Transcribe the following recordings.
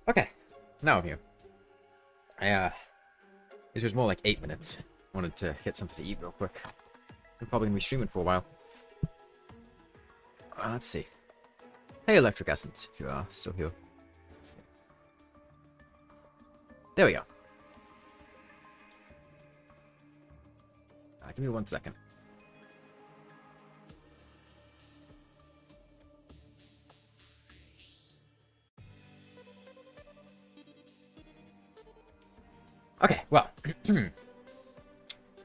Okay, now I'm here. This was more like 8 minutes. Wanted to get something to eat real quick. I'm probably gonna be streaming for a while. Let's see. Hey, Electric Essence, if you are still here. There we go. Give me 1 second. Okay, well.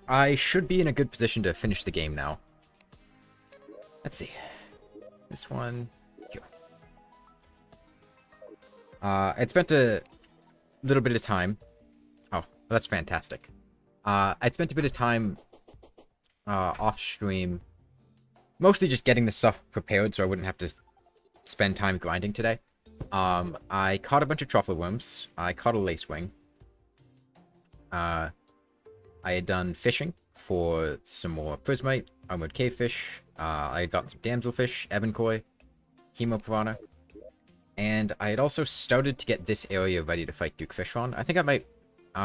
I should be in a good position to finish the game now. Let's see. This one here. I'd spent a little bit of time. Oh, well, that's fantastic. I'd spent a bit of time off stream, mostly just getting the stuff prepared so I wouldn't have to spend time grinding today. I caught a bunch of truffle worms. I caught a lacewing. I had done fishing for some more prismite, armored cavefish. I had gotten some damselfish, ebenkoi, hemopiranha, and I had also started to get this area ready to fight Duke Fishron. I think I might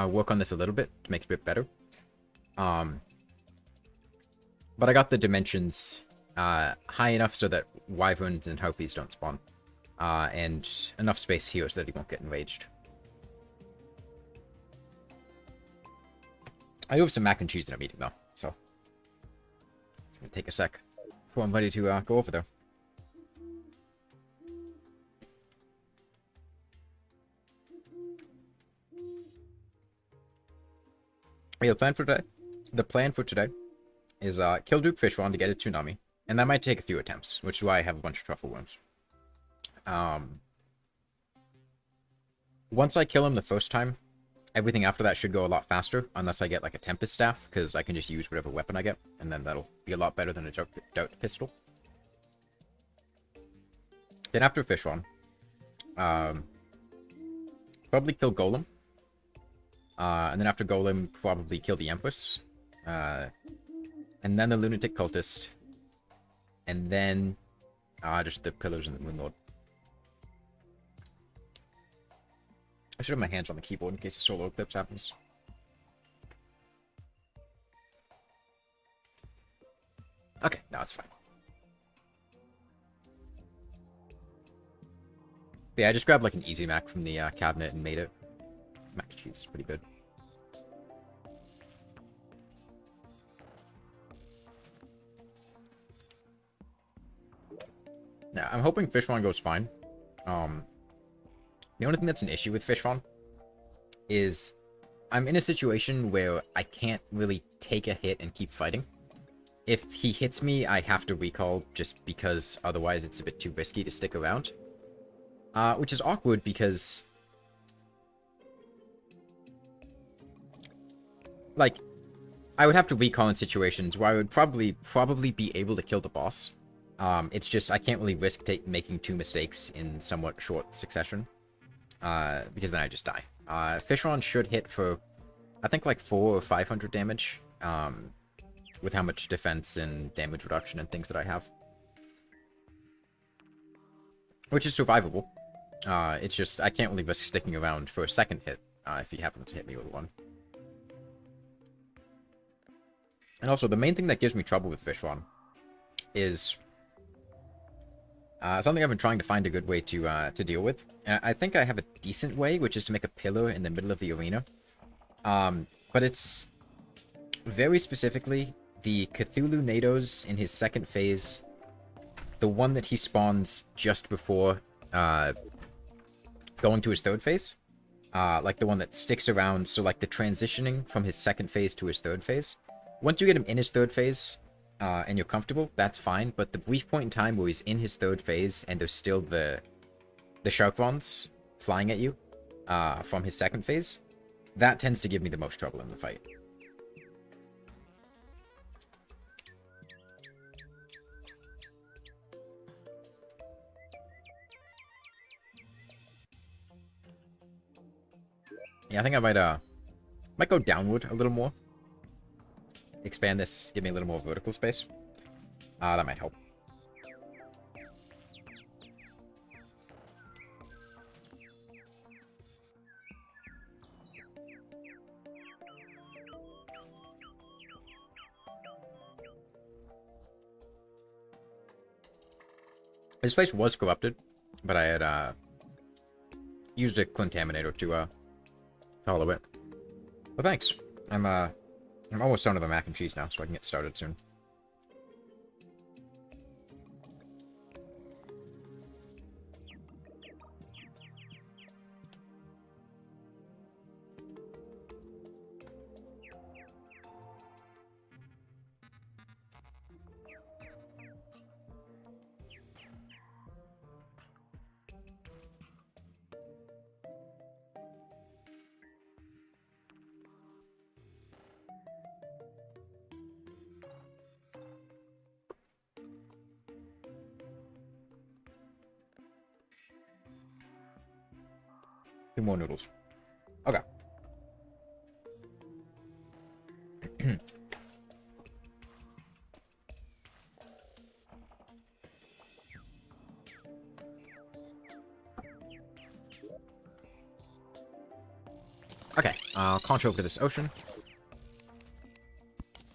work on this a little bit to make it a bit better. But I got the dimensions high enough so that wyverns and harpies don't spawn, and enough space here so that he won't get enraged. I do have some mac and cheese that I'm eating, though, so it's going to take a sec before I'm ready to go over there. Yeah, the plan for today is kill Duke Fishron to get a tsunami, and that might take a few attempts, which is why I have a bunch of truffle worms. Once I kill him the first time, everything after that should go a lot faster, unless I get like a Tempest Staff, because I can just use whatever weapon I get, and then that'll be a lot better than a Dart Pistol. Then after Fishron, probably kill Golem. And then after Golem, probably kill the Empress. And then the Lunatic Cultist. And then just the Pillars and the Moon Lord. I should have my hands on the keyboard in case a solar eclipse happens. Okay, no, it's fine. But yeah, I just grabbed like an Easy Mac from the cabinet and made it. Mac and cheese is pretty good. Now, I'm hoping Fishron goes fine. The only thing that's an issue with Fishron is I'm in a situation where I can't really take a hit and keep fighting. If he hits me, I have to recall just because otherwise it's a bit too risky to stick around. Which is awkward because, like, I would have to recall in situations where I would probably be able to kill the boss. It's just I can't really risk making 2 mistakes in somewhat short succession. Because then I just die. Fishron should hit for, I think, like 400 or 500 damage, with how much defense and damage reduction and things that I have. Which is survivable. It's just, I can't really risk sticking around for a second hit, if he happens to hit me with one. And also, the main thing that gives me trouble with Fishron is something I've been trying to find a good way to deal with. And I think I have a decent way, which is to make a pillar in the middle of the arena. But it's very specifically the Cthulhu Nados in his second phase, the one that he spawns just before going to his third phase. Like the one that sticks around, so like the transitioning from his second phase to his third phase. Once you get him in his third phase, and you're comfortable, that's fine, but the brief point in time where he's in his third phase and there's still the Sharkrons flying at you from his second phase, that tends to give me the most trouble in the fight. Yeah, I think I might go downward a little more. Expand this, give me a little more vertical space. That might help. This place was corrupted, but I had used a contaminator to follow it. Well, thanks. I'm almost done with the mac and cheese now, so I can get started soon. Two more noodles. Okay. Okay, I'll contour over to this ocean.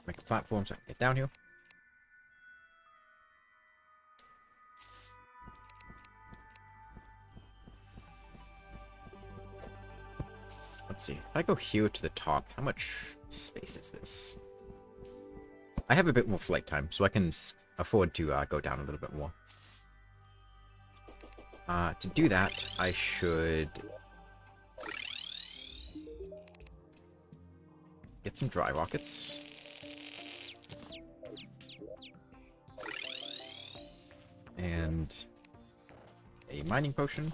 Make a platform so I can get down here. Let's see. If I go here to the top, how much space is this? I have a bit more flight time, so I can afford to go down a little bit more. To do that, I should get some dry rockets. And a mining potion.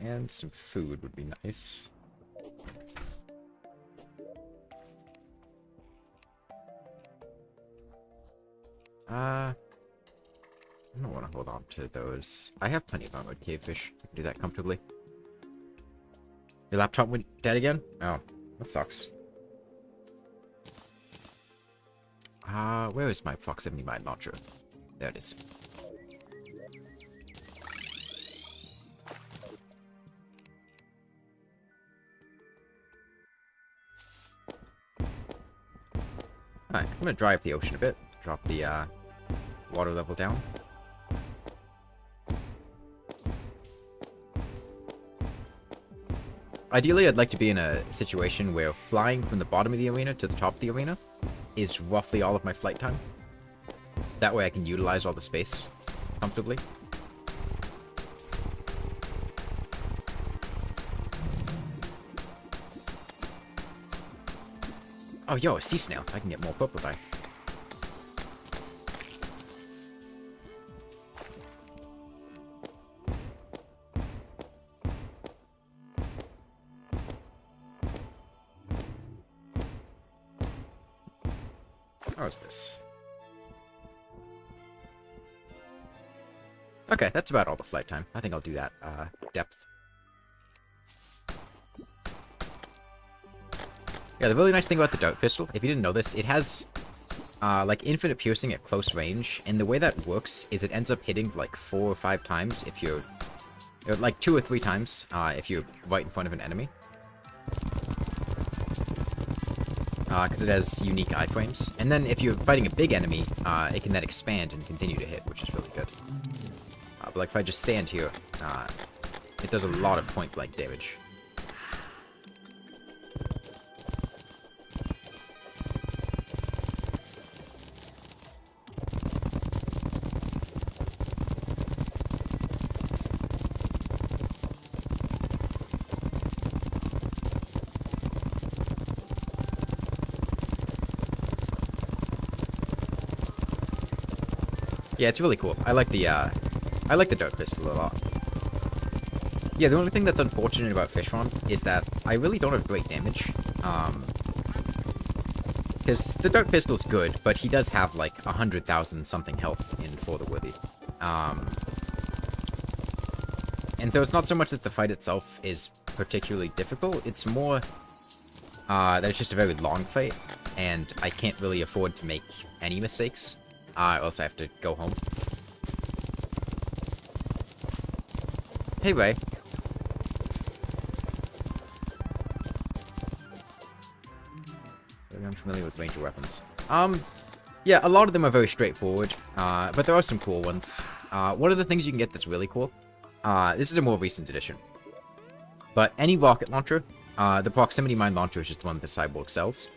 And some food would be nice. I don't want to hold on to those. I have plenty of armored cavefish. I can do that comfortably. Your laptop went dead again? Oh, that sucks. Where is my proximity mine launcher? There it is. Alright, I'm gonna dry up the ocean a bit. Drop the water level down. Ideally, I'd like to be in a situation where flying from the bottom of the arena to the top of the arena is roughly all of my flight time. That way I can utilize all the space comfortably. Oh, yo, a sea snail. I can get more purple dye. How's this? Okay, that's about all the flight time. I think I'll do that depth. Yeah, the really nice thing about the dart pistol, if you didn't know this, it has like infinite piercing at close range, and the way that works is it ends up hitting like 4 or 5 times if you're, or like 2 or 3 times if you're right in front of an enemy. Because it has unique iframes. And then if you're fighting a big enemy, it can then expand and continue to hit, which is really good. But like if I just stand here, it does a lot of point-blank damage. Yeah, it's really cool. I like the dart pistol a lot. Yeah, the only thing that's unfortunate about Fishron is that I really don't have great damage. Because the dart pistol's good, but he does have like 100,000 something health in For the Worthy. And so it's not so much that the fight itself is particularly difficult, it's more that it's just a very long fight, and I can't really afford to make any mistakes. Or else I have to go home. Hey, Ray. I'm familiar with ranger weapons. Yeah, a lot of them are very straightforward, but there are some cool ones. One of the things you can get that's really cool, this is a more recent edition, but any rocket launcher, the proximity mine launcher is just the one that the Cyborg sells.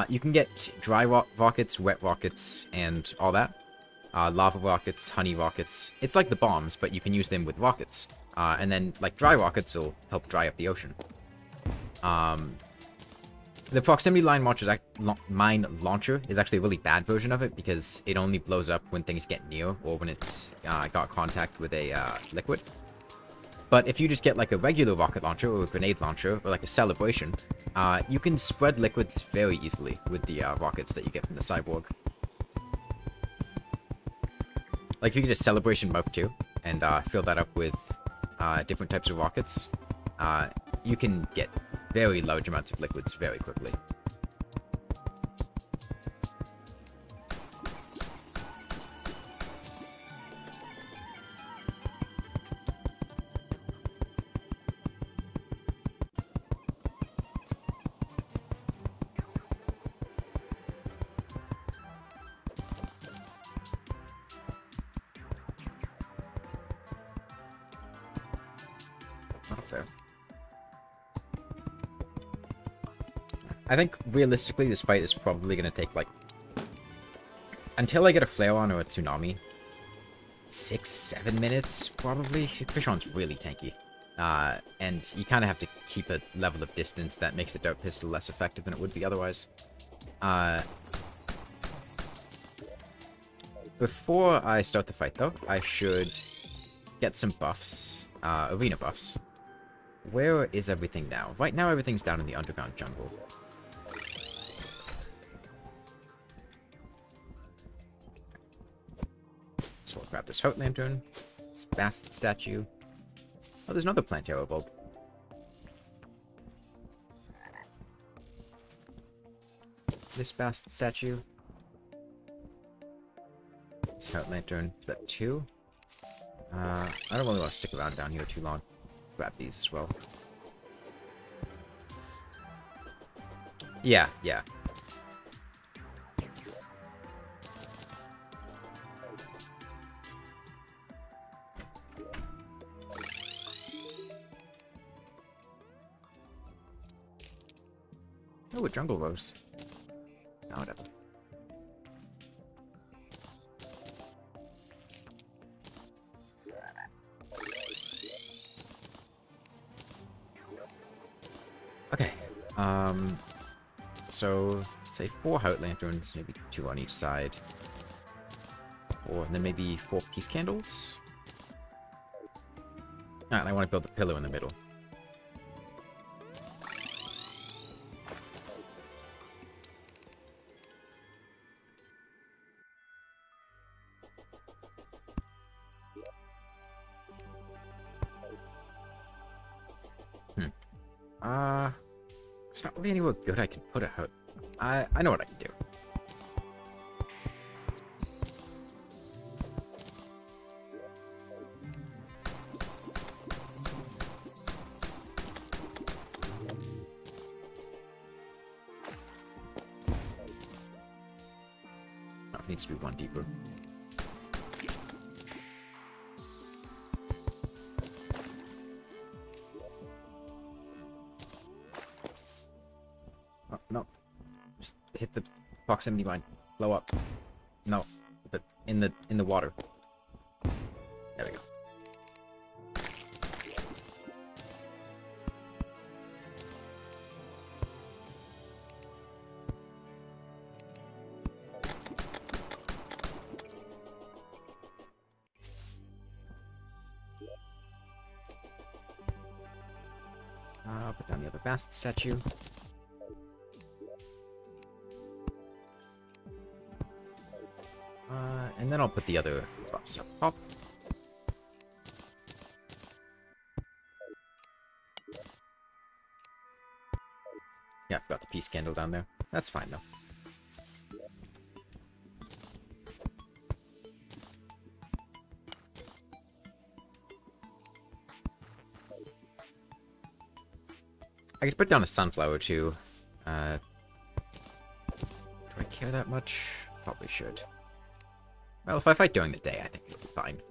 You can get dry rockets, wet rockets, and all that. Lava rockets, honey rockets. It's like the bombs, but you can use them with rockets. And then, like, dry rockets will help dry up the ocean. The proximity mine launcher is actually a really bad version of it because it only blows up when things get near or when it's got contact with a liquid. But if you just get like a regular rocket launcher or a grenade launcher or like a celebration, you can spread liquids very easily with the rockets that you get from the Cyborg. Like if you get a celebration Mark II and fill that up with different types of rockets, you can get very large amounts of liquids very quickly. Not fair. I think, realistically, this fight is probably going to take, like... Until I get a flare on or a tsunami. 6-7 minutes, probably. Fishron's really tanky. And you kind of have to keep a level of distance that makes the dart pistol less effective than it would be otherwise. Before I start the fight, though, I should get some buffs. Arena buffs. Where is everything now? Right now, everything's down in the underground jungle. So we'll grab this Heart Lantern, this Bast statue. Oh, there's another Plantero bulb. This Bast statue. This Heart Lantern. Is that 2? I don't really want to stick around down here too long. Grab these as well. Yeah, yeah. Oh, a jungle rose. Oh, whatever. Okay. So say 4 Heart Lanterns, maybe 2 on each side. And then maybe 4 peace candles. And I want to build the pillar in the middle. It's not really anywhere good I can put a hook. I know what I can do. Oh, it needs to be 1 deeper. Oh, no. Just hit the proximity mine. Blow up. No. But in the water. There we go. Put down the other Bast statue. And then I'll put the other buffs up top. Yeah, I forgot the peace candle down there. That's fine, though. I could put down a sunflower, too. Do I care that much? probably should. Well, if I fight during the day, I think it'll be fine.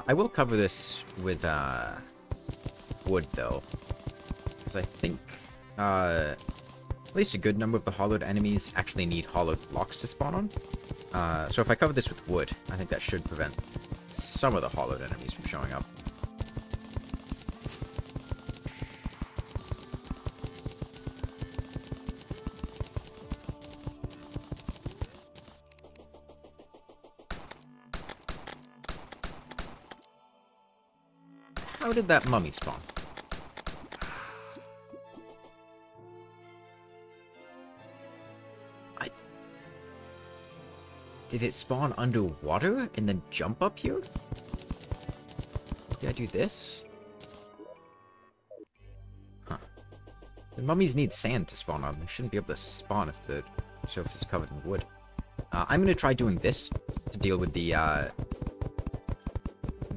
I will cover this with wood, though. Because I think at least a good number of the hollowed enemies actually need hollowed blocks to spawn on. So if I cover this with wood, I think that should prevent some of the hollowed enemies from showing up. How did that mummy spawn? Did it spawn underwater and then jump up here? Did I do this? Huh. The mummies need sand to spawn on. They shouldn't be able to spawn if the surface is covered in wood. I'm gonna try doing this to deal with the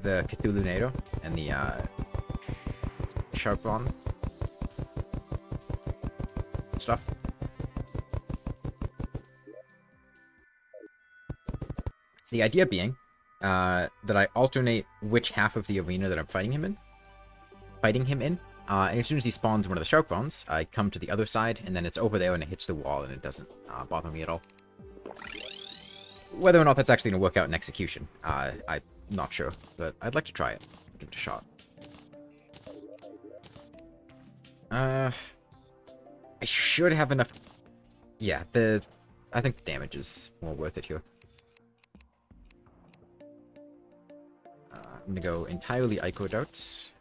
Cthulhu Nado and the Sharpon stuff. The idea being that I alternate which half of the arena that I'm fighting him in. And as soon as he spawns one of the shark bones, I come to the other side, and then it's over there and it hits the wall, and it doesn't bother me at all. Whether or not that's actually going to work out in execution, I'm not sure, but I'd like to try it. Give it a shot. I should have enough... Yeah, I think the damage is more worth it here. I'm gonna go entirely Ico Darts.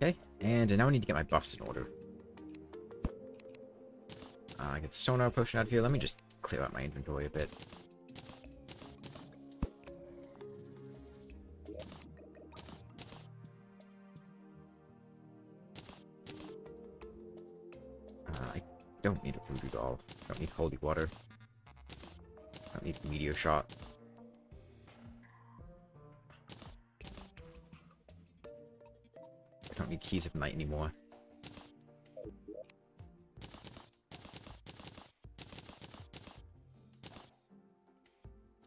Okay, and now I need to get my buffs in order. Get the sonar potion out of here. Let me just clear out my inventory a bit. I don't need a voodoo doll. Don't need holy water. Don't need meteor shot. I don't need keys of night anymore.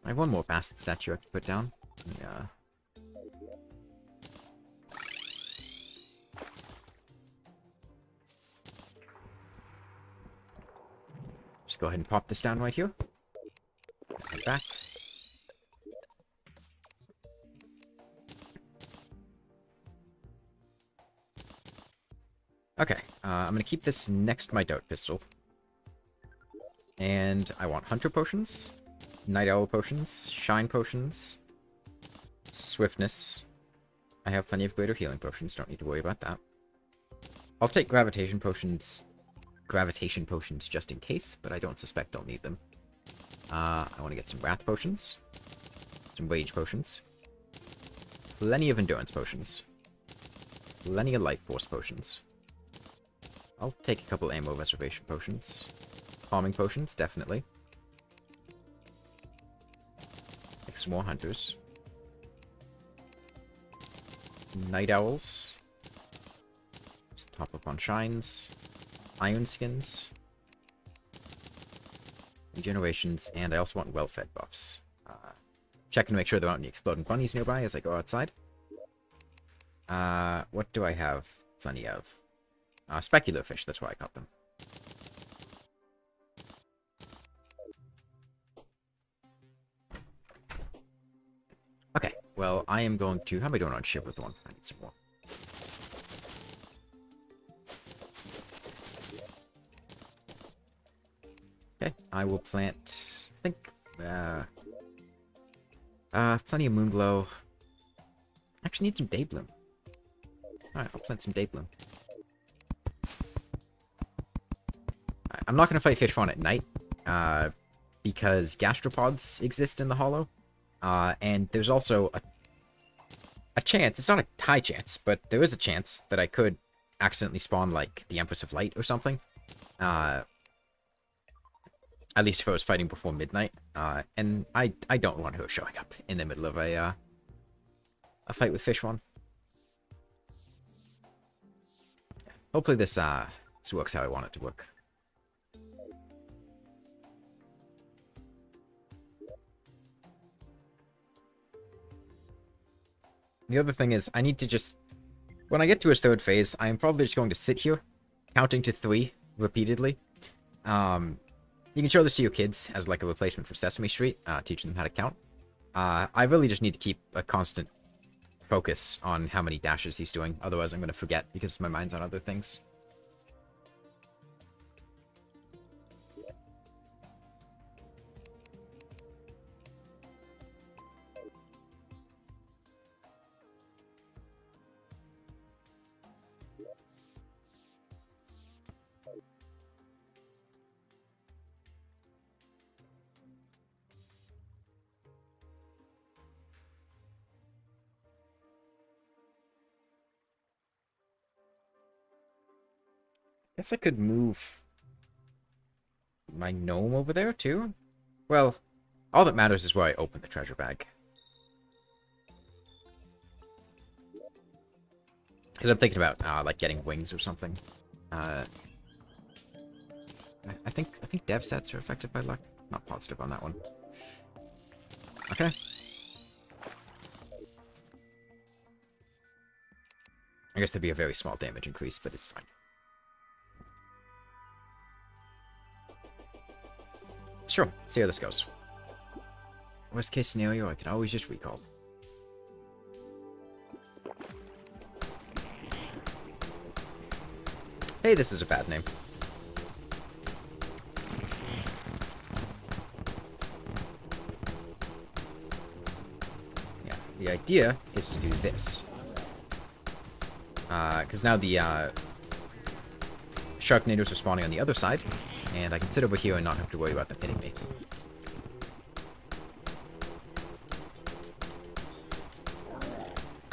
I have one more bastard statue I have to put down. Yeah. Just go ahead and pop this down right here. Right back. Okay, I'm gonna keep this next to my Dart Pistol. And I want Hunter Potions, Night Owl Potions, Shine Potions, Swiftness. I have plenty of Greater Healing Potions, don't need to worry about that. I'll take Gravitation Potions just in case, but I don't suspect I'll need them. I want to get some Wrath Potions, some Rage Potions, plenty of Endurance Potions, plenty of Life Force Potions. I'll take a couple Ammo Reservation Potions. Calming Potions, definitely. Take some more Hunters. Night Owls. Just top up on Shines. Iron Skins. Regenerations, and I also want well-fed buffs. Checking to make sure there aren't any exploding bunnies nearby as I go outside. What do I have plenty of? Specular fish, that's why I got them. Okay, well, I am going to... How am I doing on ship with one? I need some more. Okay, I will plant... I think... plenty of Moonglow. Actually need some Daybloom. Alright, I'll plant some Daybloom. I'm not going to fight Fishron at night, because gastropods exist in the Hollow, and there's also a chance, it's not a high chance, but there is a chance that I could accidentally spawn, like, the Empress of Light or something. At least if I was fighting before midnight. And I don't want her showing up in the middle of a fight with Fishron. Hopefully this works how I want it to work. The other thing is, I need to just... When I get to his third phase, I am probably just going to sit here, counting to 3 repeatedly. You can show this to your kids as like a replacement for Sesame Street, teaching them how to count. I really just need to keep a constant focus on how many dashes he's doing, otherwise I'm going to forget because my mind's on other things. Guess I could move my gnome over there, too? Well, all that matters is where I open the treasure bag. Because I'm thinking about, like, getting wings or something. I think dev sets are affected by luck. Not positive on that one. Okay. I guess there'd be a very small damage increase, but it's fine. Sure, see how this goes. Worst case scenario, I could always just recall. Hey, this is a bad name. Yeah, the idea is to do this. Because now the Sharknadoes are spawning on the other side, and I can sit over here and not have to worry about them hitting me.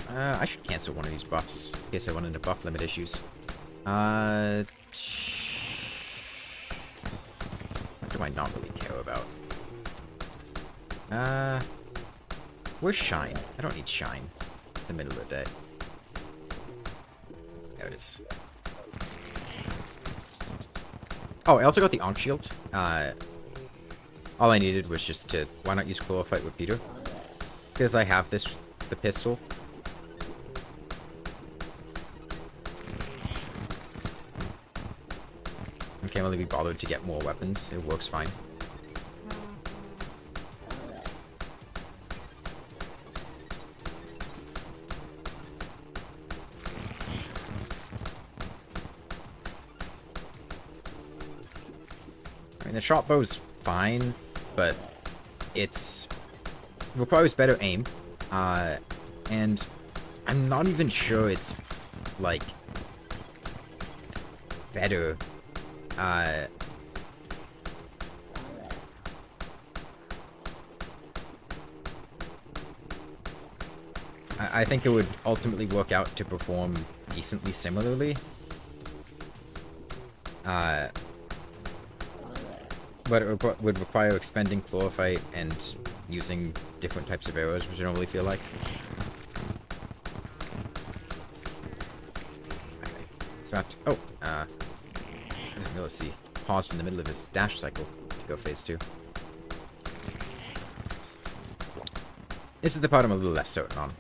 I should cancel one of these buffs, in case I run into buff limit issues. What do I not really care about? Where's Shine? I don't need Shine. It's the middle of the day. There it is. Oh, I also got the Ankh Shield. All I needed was just to... Why not use Chlorophyte with Peter? Because I have the pistol. I can't really be bothered to get more weapons. It works fine. I mean, the shot bow's fine, but it requires better aim. And I'm not even sure it's, like, better. I think it would ultimately work out to perform decently similarly. But it would require expending Chlorophyte and using different types of arrows, which I don't really feel like. Oh, let's see. Paused in the middle of his dash cycle to go phase 2. This is the part I'm a little less certain on.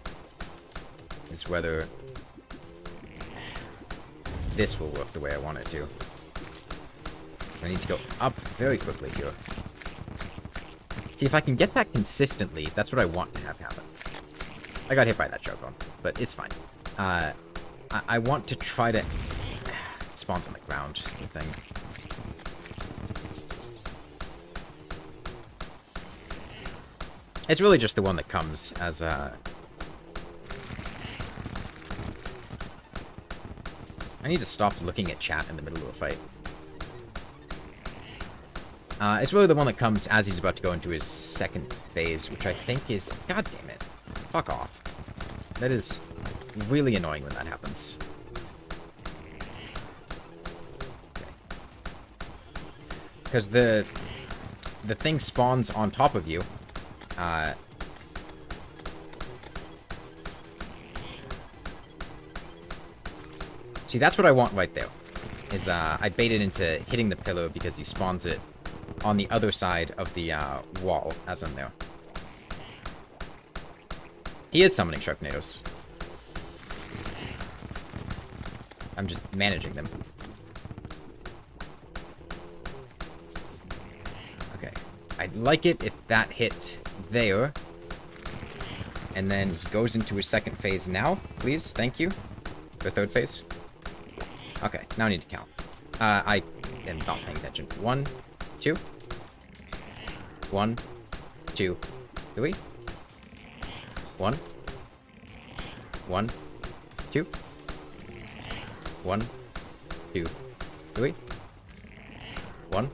Is whether this will work the way I want it to. I need to go up very quickly here. See, if I can get that consistently, that's what I want to have happen. I got hit by that Jargon, but it's fine. I want to try to... It spawns on the ground, is the thing. It's really just the one that comes as a... I need to stop looking at chat in the middle of a fight. It's really the one that comes as he's about to go into his second phase, which I think is... God damn it. Fuck off. That is really annoying when that happens. Because the the thing spawns on top of you. See, that's what I want right there. Is, I bait it into hitting the pillar because he spawns it on the other side of the, wall as I'm there. He is summoning Sharknadoes. I'm just managing them. Okay. I'd like it if that hit there. And then he goes into his second phase now, please. Thank you. The third phase. Okay, now I need to count. I am not paying attention. 1, 2. 1, 2, 3. 1. 1, 2. 1, 2, 3. 1.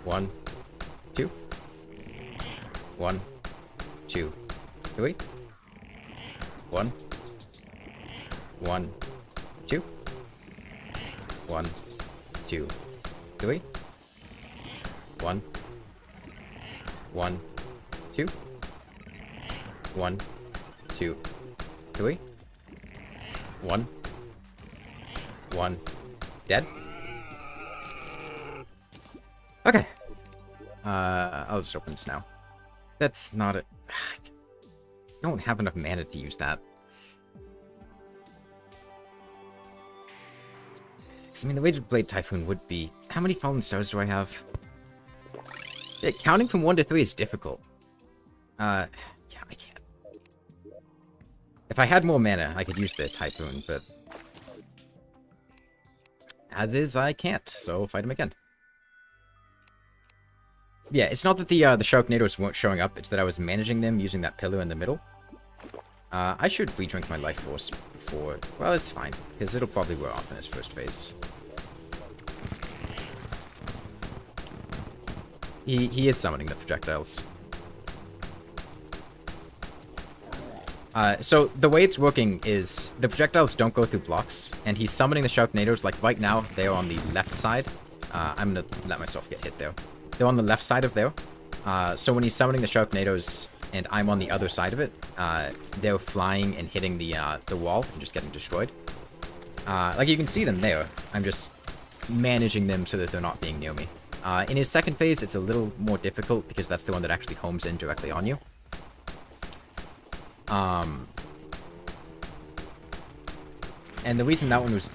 1, 2. 1, 2, 3. 1. 1, 2. 1, 2, 3. 1. 1, 2. 1, 2, 3. 1. 1. Dead. Okay. I'll just open this now. That's not it. I don't have enough mana to use that. I mean, the Razor Blade Typhoon would be... How many Fallen Stars do I have? Yeah, counting from 1 to 3 is difficult. Yeah, I can't. If I had more mana, I could use the Typhoon, but... As is, I can't, so fight him again. Yeah, it's not that the Sharknadoes weren't showing up, it's that I was managing them using that pillar in the middle. I should re-drink my life force before... Well, it's fine, because it'll probably wear off in this first phase. He is summoning the projectiles. So the way it's working is the projectiles don't go through blocks, and he's summoning the Sharknadoes, like right now, they're on the left side. I'm gonna let myself get hit there. They're on the left side of there. So when he's summoning the Sharknadoes, and I'm on the other side of it, they're flying and hitting the wall and just getting destroyed. Like you can see them there. I'm just managing them so that they're not being near me. In his second phase, it's a little more difficult because that's the one that actually homes in directly on you. And the reason that one was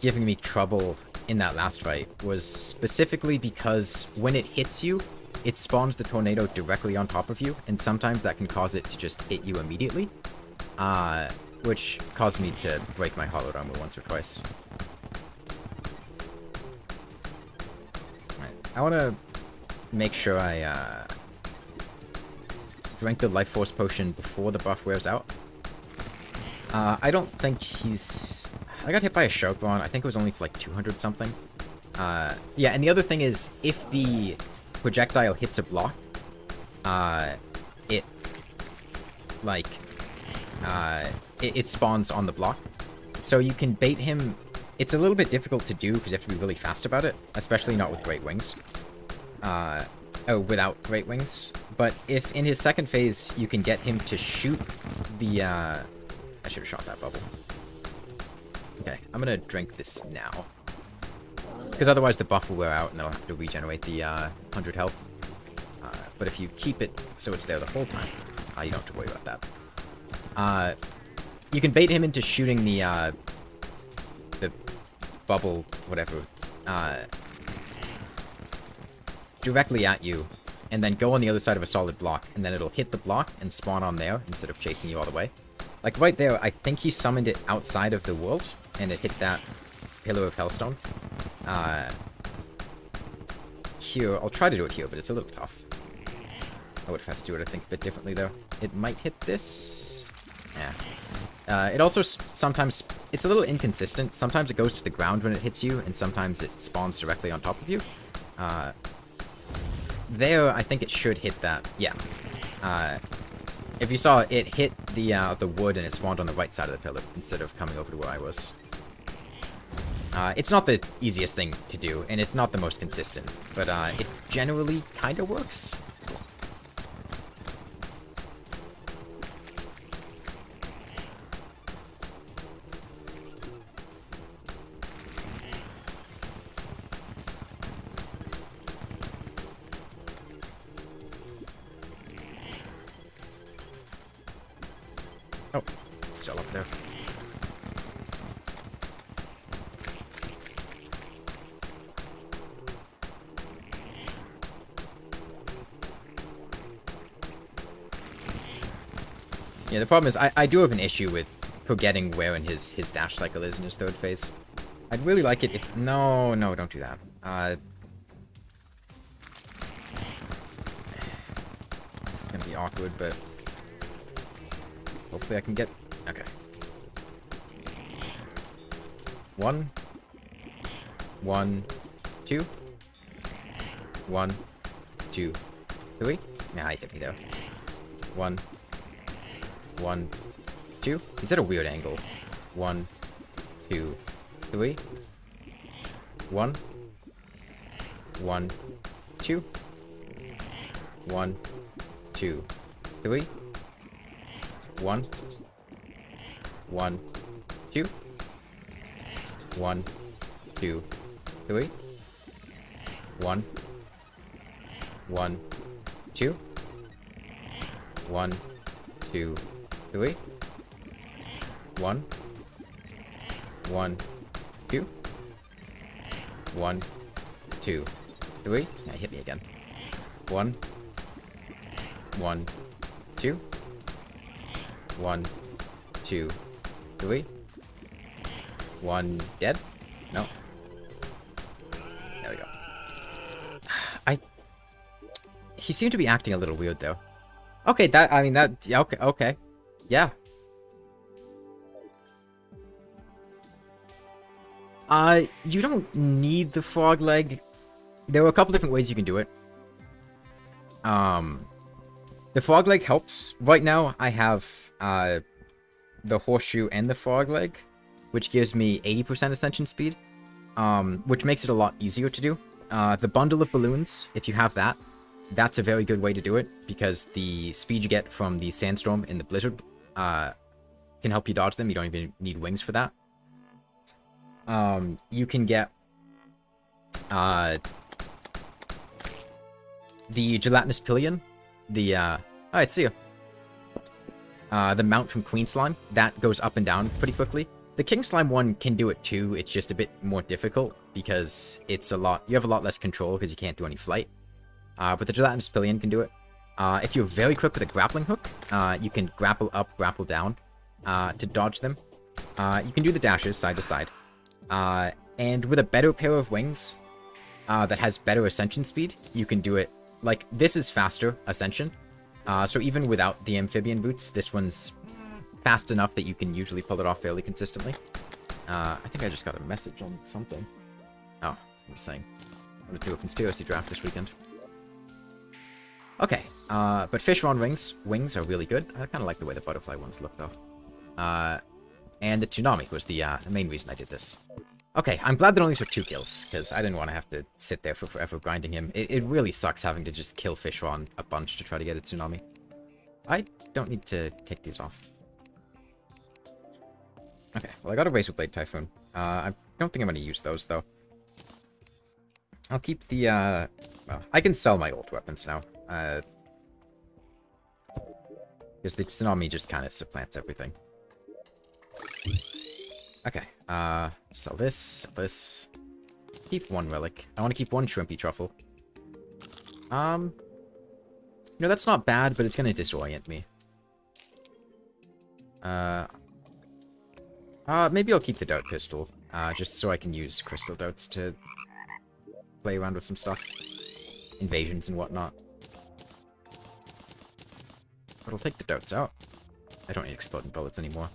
giving me trouble in that last fight was specifically because when it hits you, it spawns the tornado directly on top of you, and sometimes that can cause it to just hit you immediately, which caused me to break my hollowed armor once or twice. I want to make sure I drink the life force potion before the buff wears out. I don't think he's... I got hit by a Sharkron. I think it was only for like 200 something. Yeah, and the other thing is, if the projectile hits a block, it spawns on the block. So you can bait him. It's a little bit difficult to do because you have to be really fast about it, especially not with Great Wings. Without Great Wings. But if in his second phase you can get him to shoot the, I should have shot that bubble. Okay, I'm gonna drink this now. Because otherwise the buff will wear out and then I'll have to regenerate the 100 health. But if you keep it so it's there the whole time, you don't have to worry about that. You can bait him into shooting the bubble, whatever, directly at you, and then go on the other side of a solid block, and then it'll hit the block and spawn on there instead of chasing you all the way. Like right there, I think he summoned it outside of the world, and it hit that Pillar of Hellstone. Here, I'll try to do it here, but it's a little tough. I would have had to do it, I think, a bit differently, though. It might hit this. Yeah. It also sometimes... It's a little inconsistent. Sometimes it goes to the ground when it hits you, and sometimes it spawns directly on top of you. There, I think it should hit that. Yeah. If you saw, it hit the wood, and it spawned on the right side of the pillar, instead of coming over to where I was. It's not the easiest thing to do, and it's not the most consistent, but it generally kind of works. Oh, it's still up there. Yeah, the problem is I do have an issue with forgetting where in his dash cycle is in his third phase. I'd really like it if... No, don't do that. This is gonna be awkward, but... Hopefully I can get... Okay. 1. 1, 2. 1, 2, 3. Nah, he hit me though. 1. 1, 2. He's at a weird angle. 1, 2, 3. 1. 1, 2. 1, 2, 3. 1. 1, 2. 1, 2, 3. 1. 1, 2. 1, 2, 3. 1. 1, 2. 1, 2, 3. Yeah, hit me again. 1. 1, 2. 1, 2, 3. 1 dead? No. There we go. He seemed to be acting a little weird though. Okay, yeah, okay. Yeah. You don't need the frog leg. There are a couple different ways you can do it. The frog leg helps. Right now, I have, the horseshoe and the frog leg, which gives me 80% ascension speed, which makes it a lot easier to do. The bundle of balloons, if you have that, that's a very good way to do it, because the speed you get from the sandstorm and the blizzard can help you dodge them. You don't even need wings for that. You can get the gelatinous pillion, the alright, see ya. The mount from Queen Slime, that goes up and down pretty quickly. The King Slime one can do it too, it's just a bit more difficult, because you have a lot less control because you can't do any flight. But the gelatinous pillion can do it. If you're very quick with a grappling hook, you can grapple up, grapple down, to dodge them. You can do the dashes side to side. And with a better pair of wings, that has better ascension speed, you can do it. Like, this is faster ascension. So even without the amphibian boots, this one's fast enough that you can usually pull it off fairly consistently. I think I just got a message on something. Oh, I'm just saying. I'm gonna do a conspiracy draft this weekend. Okay, but Fishron wings are really good. I kind of like the way the butterfly ones look, though. And the tsunami was the main reason I did this. Okay, I'm glad that only took 2 kills, because I didn't want to have to sit there for forever grinding him. It really sucks having to just kill Fishron a bunch to try to get a tsunami. I don't need to take these off. Okay, well, I got a Razor Blade Typhoon. I don't think I'm going to use those, though. I'll keep the, well, I can sell my old weapons now. Because the tsunami just kind of supplants everything. Okay, sell this. Keep 1 relic. I want to keep 1 shrimpy truffle. You know, that's not bad, but it's going to disorient me. Maybe I'll keep the dart pistol, just so I can use crystal darts to play around with some stuff. Invasions and whatnot. But I'll take the darts out. I don't need exploding bullets anymore.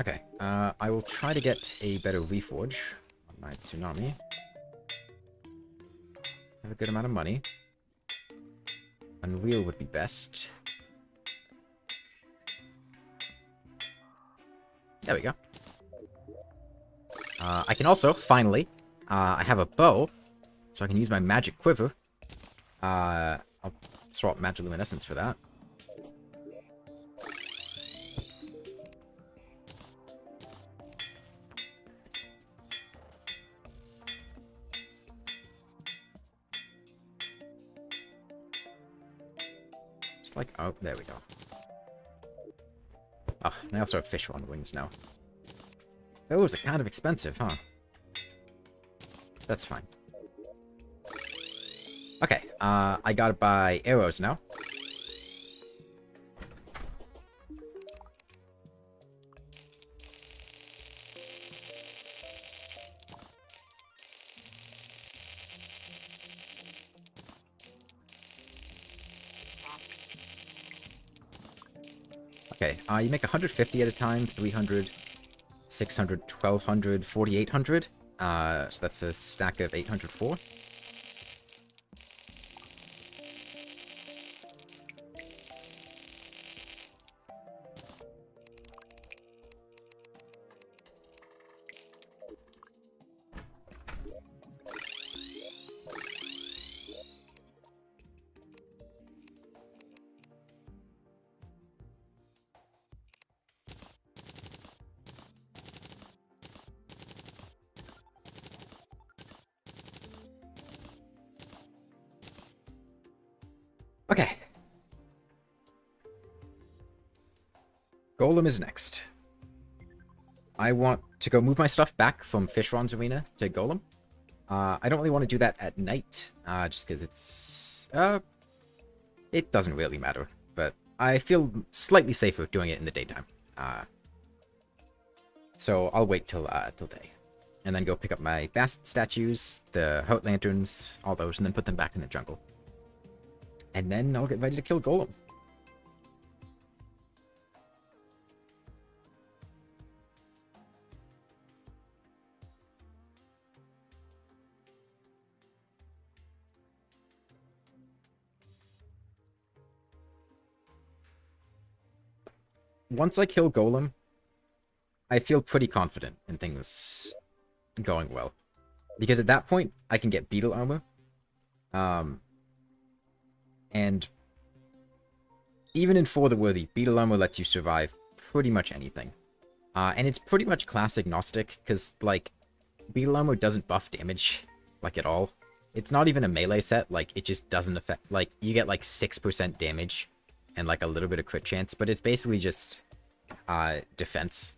Okay, I will try to get a better reforge on my tsunami. Have a good amount of money. Unreal would be best. There we go. I can also, finally, I have a bow, so I can use my magic quiver. I'll swap magic luminescence for that. Just like, oh, there we go. Oh, and I also have Fishron wings now. Those are kind of expensive, huh? That's fine. Okay, I gotta buy arrows now. Okay, you make 150 at a time, 300, 600, 1200, 4800. So that's a stack of 804. Okay. Golem is next. I want to go move my stuff back from Fishron's arena to Golem. I don't really want to do that at night, just because it's... it doesn't really matter, but I feel slightly safer doing it in the daytime. So I'll wait till day. And then go pick up my Basset statues, the Hout Lanterns, all those, and then put them back in the jungle. And then I'll get ready to kill Golem. Once I kill Golem, I feel pretty confident in things going well. Because at that point, I can get beetle armor. And even in For the Worthy, beetle armor lets you survive pretty much anything. And it's pretty much class agnostic, because, like, beetle armor doesn't buff damage, like, at all. It's not even a melee set, like, it just doesn't affect, like, you get, like, 6% damage and, like, a little bit of crit chance, but it's basically just, defense.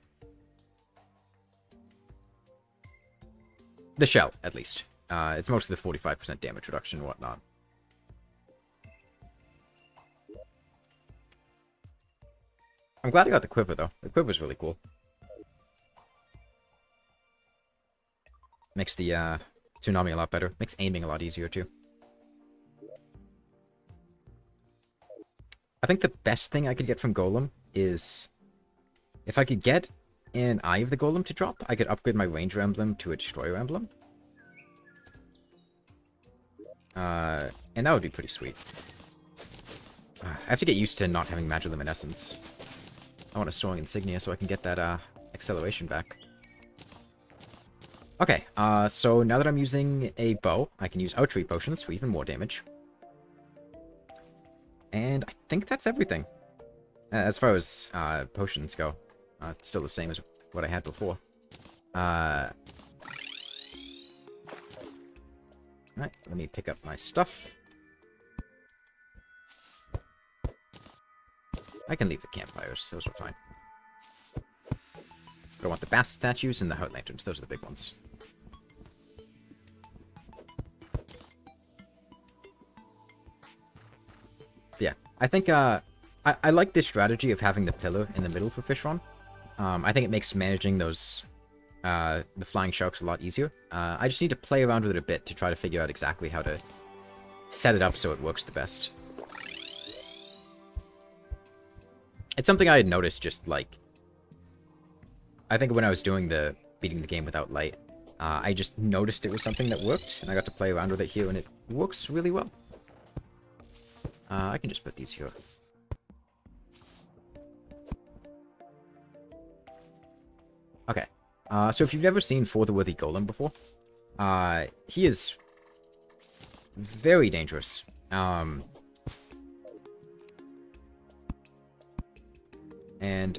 The shell, at least. It's mostly the 45% damage reduction and whatnot. I'm glad I got the quiver, though. The quiver's really cool. Makes the, tsunami a lot better. Makes aiming a lot easier, too. I think the best thing I could get from Golem is... if I could get an Eye of the Golem to drop, I could upgrade my Ranger emblem to a Destroyer emblem. And that would be pretty sweet. I have to get used to not having Magiluminescence. I want a Soaring Insignia so I can get that, acceleration back. Okay, so now that I'm using a bow, I can use Archery Potions for even more damage. And I think that's everything. As far as, potions go. It's still the same as what I had before. Alright, let me pick up my stuff. I can leave the campfires, those are fine. But I want the Basset statues and the Hout Lanterns, those are the big ones. Yeah, I think, I like this strategy of having the pillar in the middle for Fishron. I think it makes managing those, the flying sharks a lot easier. I just need to play around with it a bit to try to figure out exactly how to set it up so it works the best. It's something I had noticed just, like... I think when I was doing the beating the game without light, I just noticed it was something that worked, and I got to play around with it here, and it works really well. I can just put these here. Okay. So if you've never seen For the Worthy Golem before, he is very dangerous. And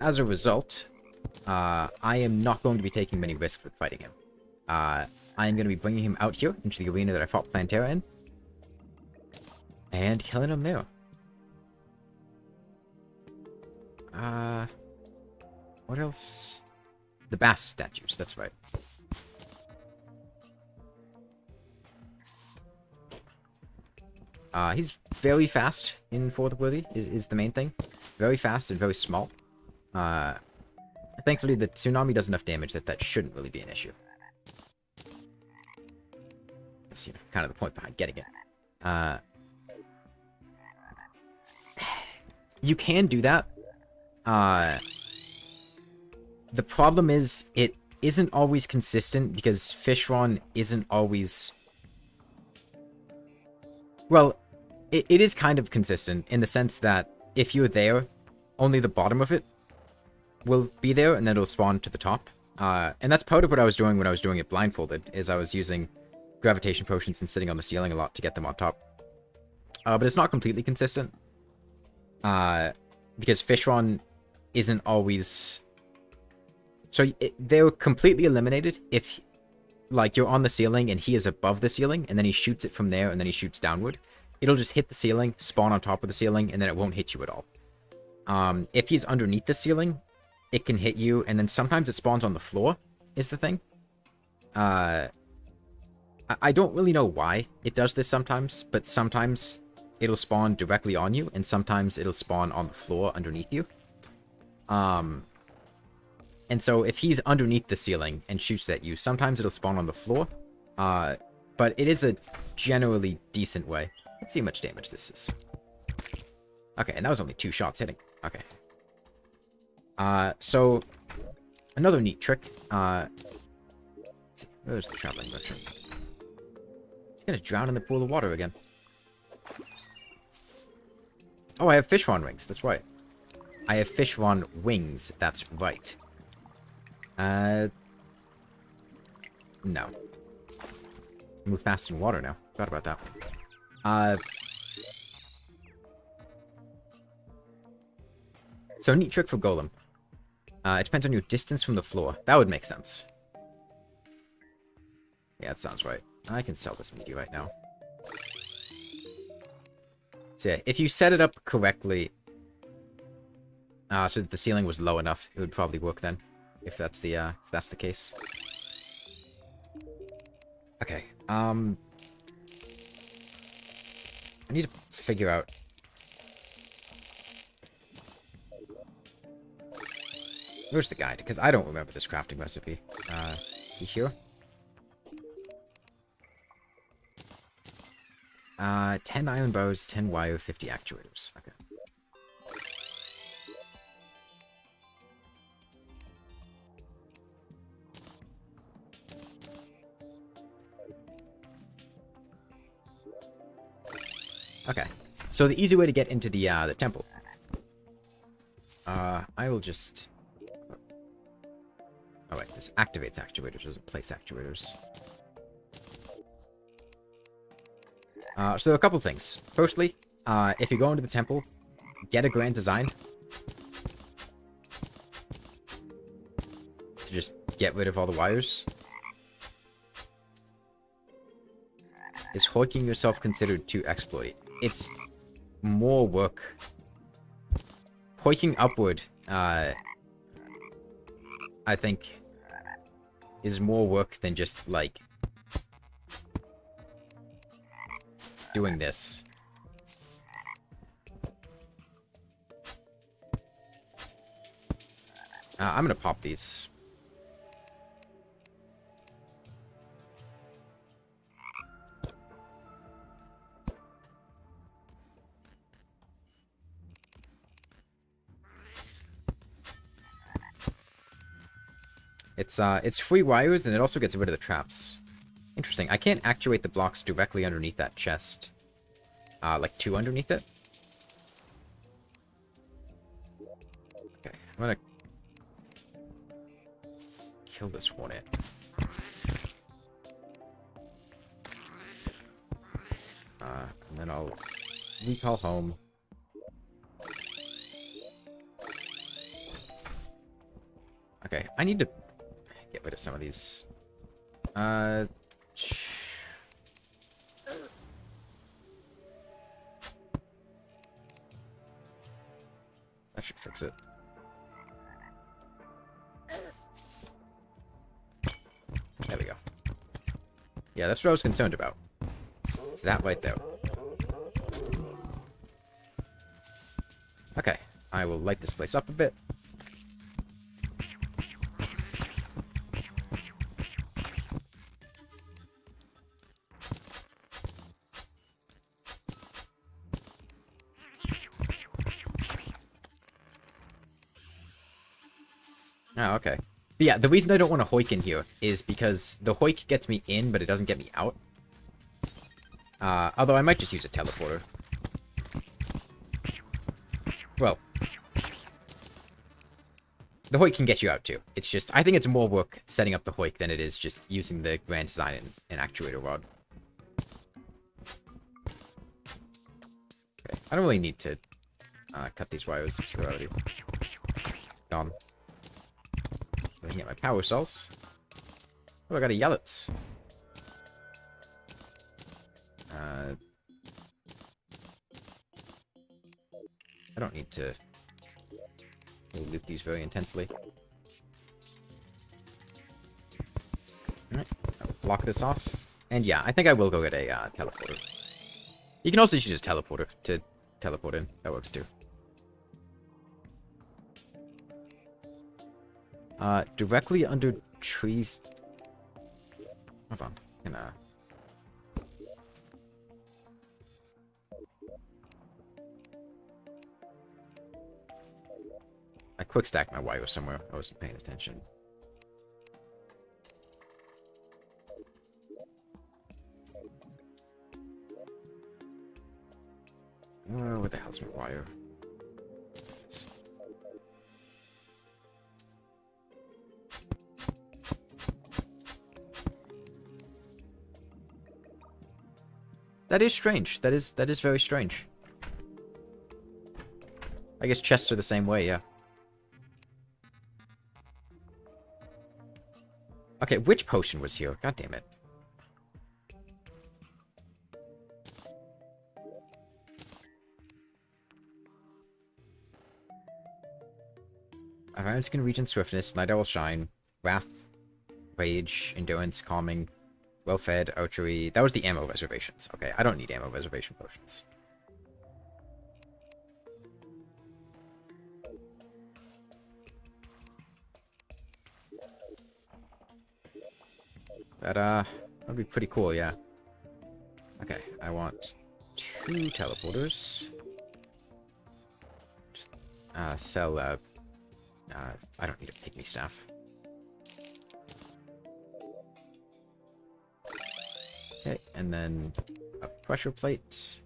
as a result, I am not going to be taking many risks with fighting him. I am going to be bringing him out here into the arena that I fought Plantera in, and killing him there. What else? The Bass statues, that's right. He's very fast in For the Worthy, is the main thing. Very fast and very small. Thankfully, the tsunami does enough damage that shouldn't really be an issue. That's, kind of the point behind getting it. You can do that. The problem is, it isn't always consistent, because Fishron isn't always... Well, it is kind of consistent, in the sense that if you're there, only the bottom of it will be there, and then it'll spawn to the top. And that's part of what I was doing when I was doing it blindfolded, is I was using gravitation potions and sitting on the ceiling a lot to get them on top. But it's not completely consistent. Because Fishron isn't always... So they're completely eliminated if, like, you're on the ceiling and he is above the ceiling, and then he shoots it from there, and then he shoots downward. It'll just hit the ceiling, spawn on top of the ceiling, and then it won't hit you at all. If he's underneath the ceiling, it can hit you, and then sometimes it spawns on the floor, is the thing. I don't really know why it does this sometimes, but sometimes it'll spawn directly on you, and sometimes it'll spawn on the floor underneath you. And so if he's underneath the ceiling and shoots at you, sometimes it'll spawn on the floor. But it is a generally decent way. Let's see how much damage this is. Okay, and that was only 2 shots hitting. Okay. So, another neat trick. Let's see, where's the traveling merchant? He's gonna drown in the pool of water again. Oh, I have Fishron wings, that's right. I have Fishron wings, that's right. No. Move fast in water now. Forgot about that one. So, neat trick for Golem. It depends on your distance from the floor. That would make sense. Yeah, that sounds right. I can sell this meteorite now. So yeah, if you set it up correctly, so that the ceiling was low enough, it would probably work then. If that's the case. Okay. I need to figure out. Where's the guide? Because I don't remember this crafting recipe. See here? 10 iron bows, 10 wire, 50 actuators. Okay. Okay. So the easy way to get into the temple. I will just... Oh wait, this activates actuators, doesn't place actuators. So there are a couple things. Firstly, if you go into the temple, get a grand design. To just get rid of all the wires. Is hoiking yourself considered to exploit? It's more work. Hoiking upward, I think, is more work than just, like, doing this. I'm gonna pop these. It's free wires, and it also gets rid of the traps. Interesting. I can't actuate the blocks directly underneath that chest. Like 2 underneath it. Okay, I'm gonna... kill this hornet. And then I'll recall home. Okay, I need to get rid of some of these. That should fix it. There we go. Yeah, that's what I was concerned about. It's that right there. Okay, I will light this place up a bit. Oh, okay. But yeah, the reason I don't want to hoik in here is because the hoik gets me in, but it doesn't get me out. Although I might just use a teleporter. Well, the hoik can get you out too. It's just, I think it's more work setting up the hoik than it is just using the grand design and actuator rod. Okay, I don't really need to cut these wires. They're already gone. So I can get my power cells. Oh, I got a Yellets. I don't need to really loot these very intensely. Alright, I'll block this off. And yeah, I think I will go get a teleporter. You can also use a teleporter to teleport in. That works too. Directly under trees. Hold on. I quick stacked my wire somewhere. I wasn't paying attention. What the hell's my wire? That is strange. That is very strange. I guess chests are the same way, yeah. Okay, which potion was here? God damn it. Iron Skin, Regen, Swiftness, Night Owl Shine, Wrath, Rage, Endurance, Calming, Well-Fed, Archery. That was the ammo reservations. Okay, I don't need ammo reservation potions. That'd be pretty cool, yeah. Okay, I want 2 teleporters. Just, sell, I don't need a pygmy staff. Okay, and then a pressure plate.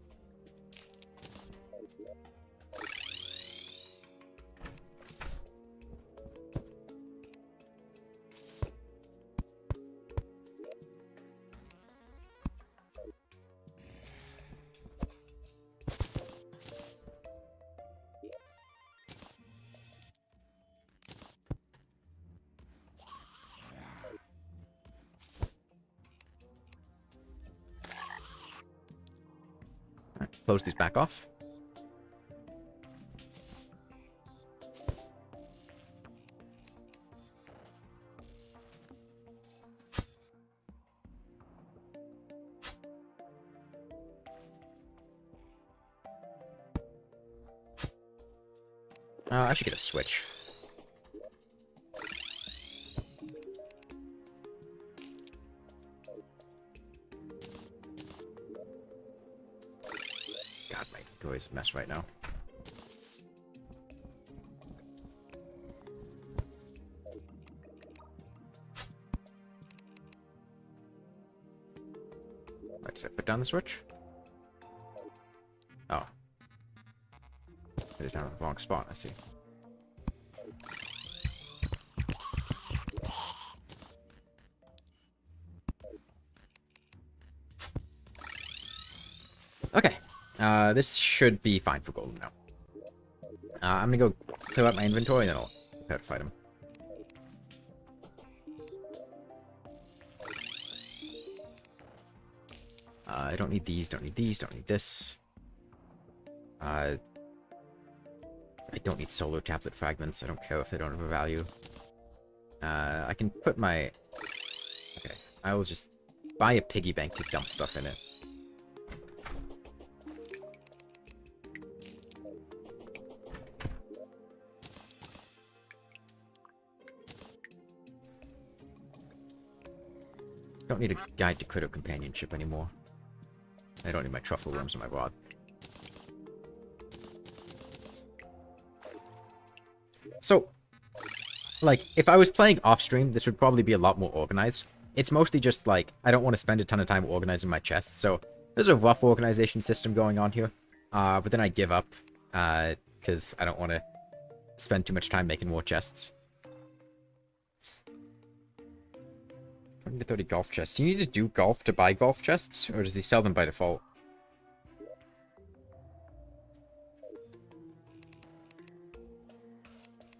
Close these back off. I should get a switch. God, my door is a mess right now. Right, did I put down the switch? Oh. Put it down in the wrong spot, I see. Okay. This should be fine for Golem now. I'm gonna go clear out my inventory and then I'll prepare to fight him. I don't need these, don't need these, don't need this. I don't need solar tablet fragments. I don't care if they don't have a value. I can put my... Okay, I will just buy a piggy bank to dump stuff in it. Don't need a guide to critical companionship anymore. I don't need my truffle worms on my rod. So, like, if I was playing off-stream, this would probably be a lot more organized. It's mostly just, like, I don't want to spend a ton of time organizing my chests, so there's a rough organization system going on here. But then I give up, because I don't want to spend too much time making more chests. 20 to 30 golf chests. Do you need to do golf to buy golf chests, or does he sell them by default?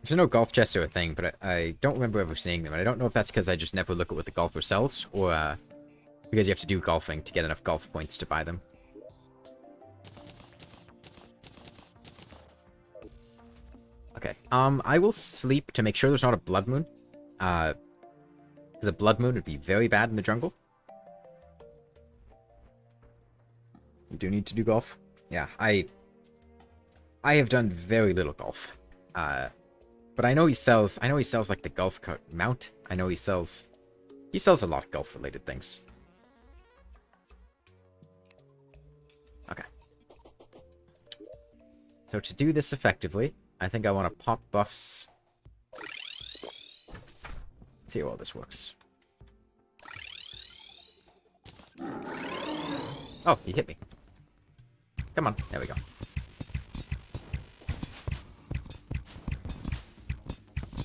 There's no golf chests are a thing, but I don't remember ever seeing them. And I don't know if that's because I just never look at what the golfer sells, or because you have to do golfing to get enough golf points to buy them. Okay, I will sleep to make sure there's not a blood moon. Because a blood moon would be very bad in the jungle. You do need to do golf? Yeah, I have done very little golf. But I know he sells like the golf cart mount. I know he sells a lot of golf related things. Okay. So to do this effectively, I think I want to pop buffs. Let's see how well this works. Oh, he hit me. Come on, there we go.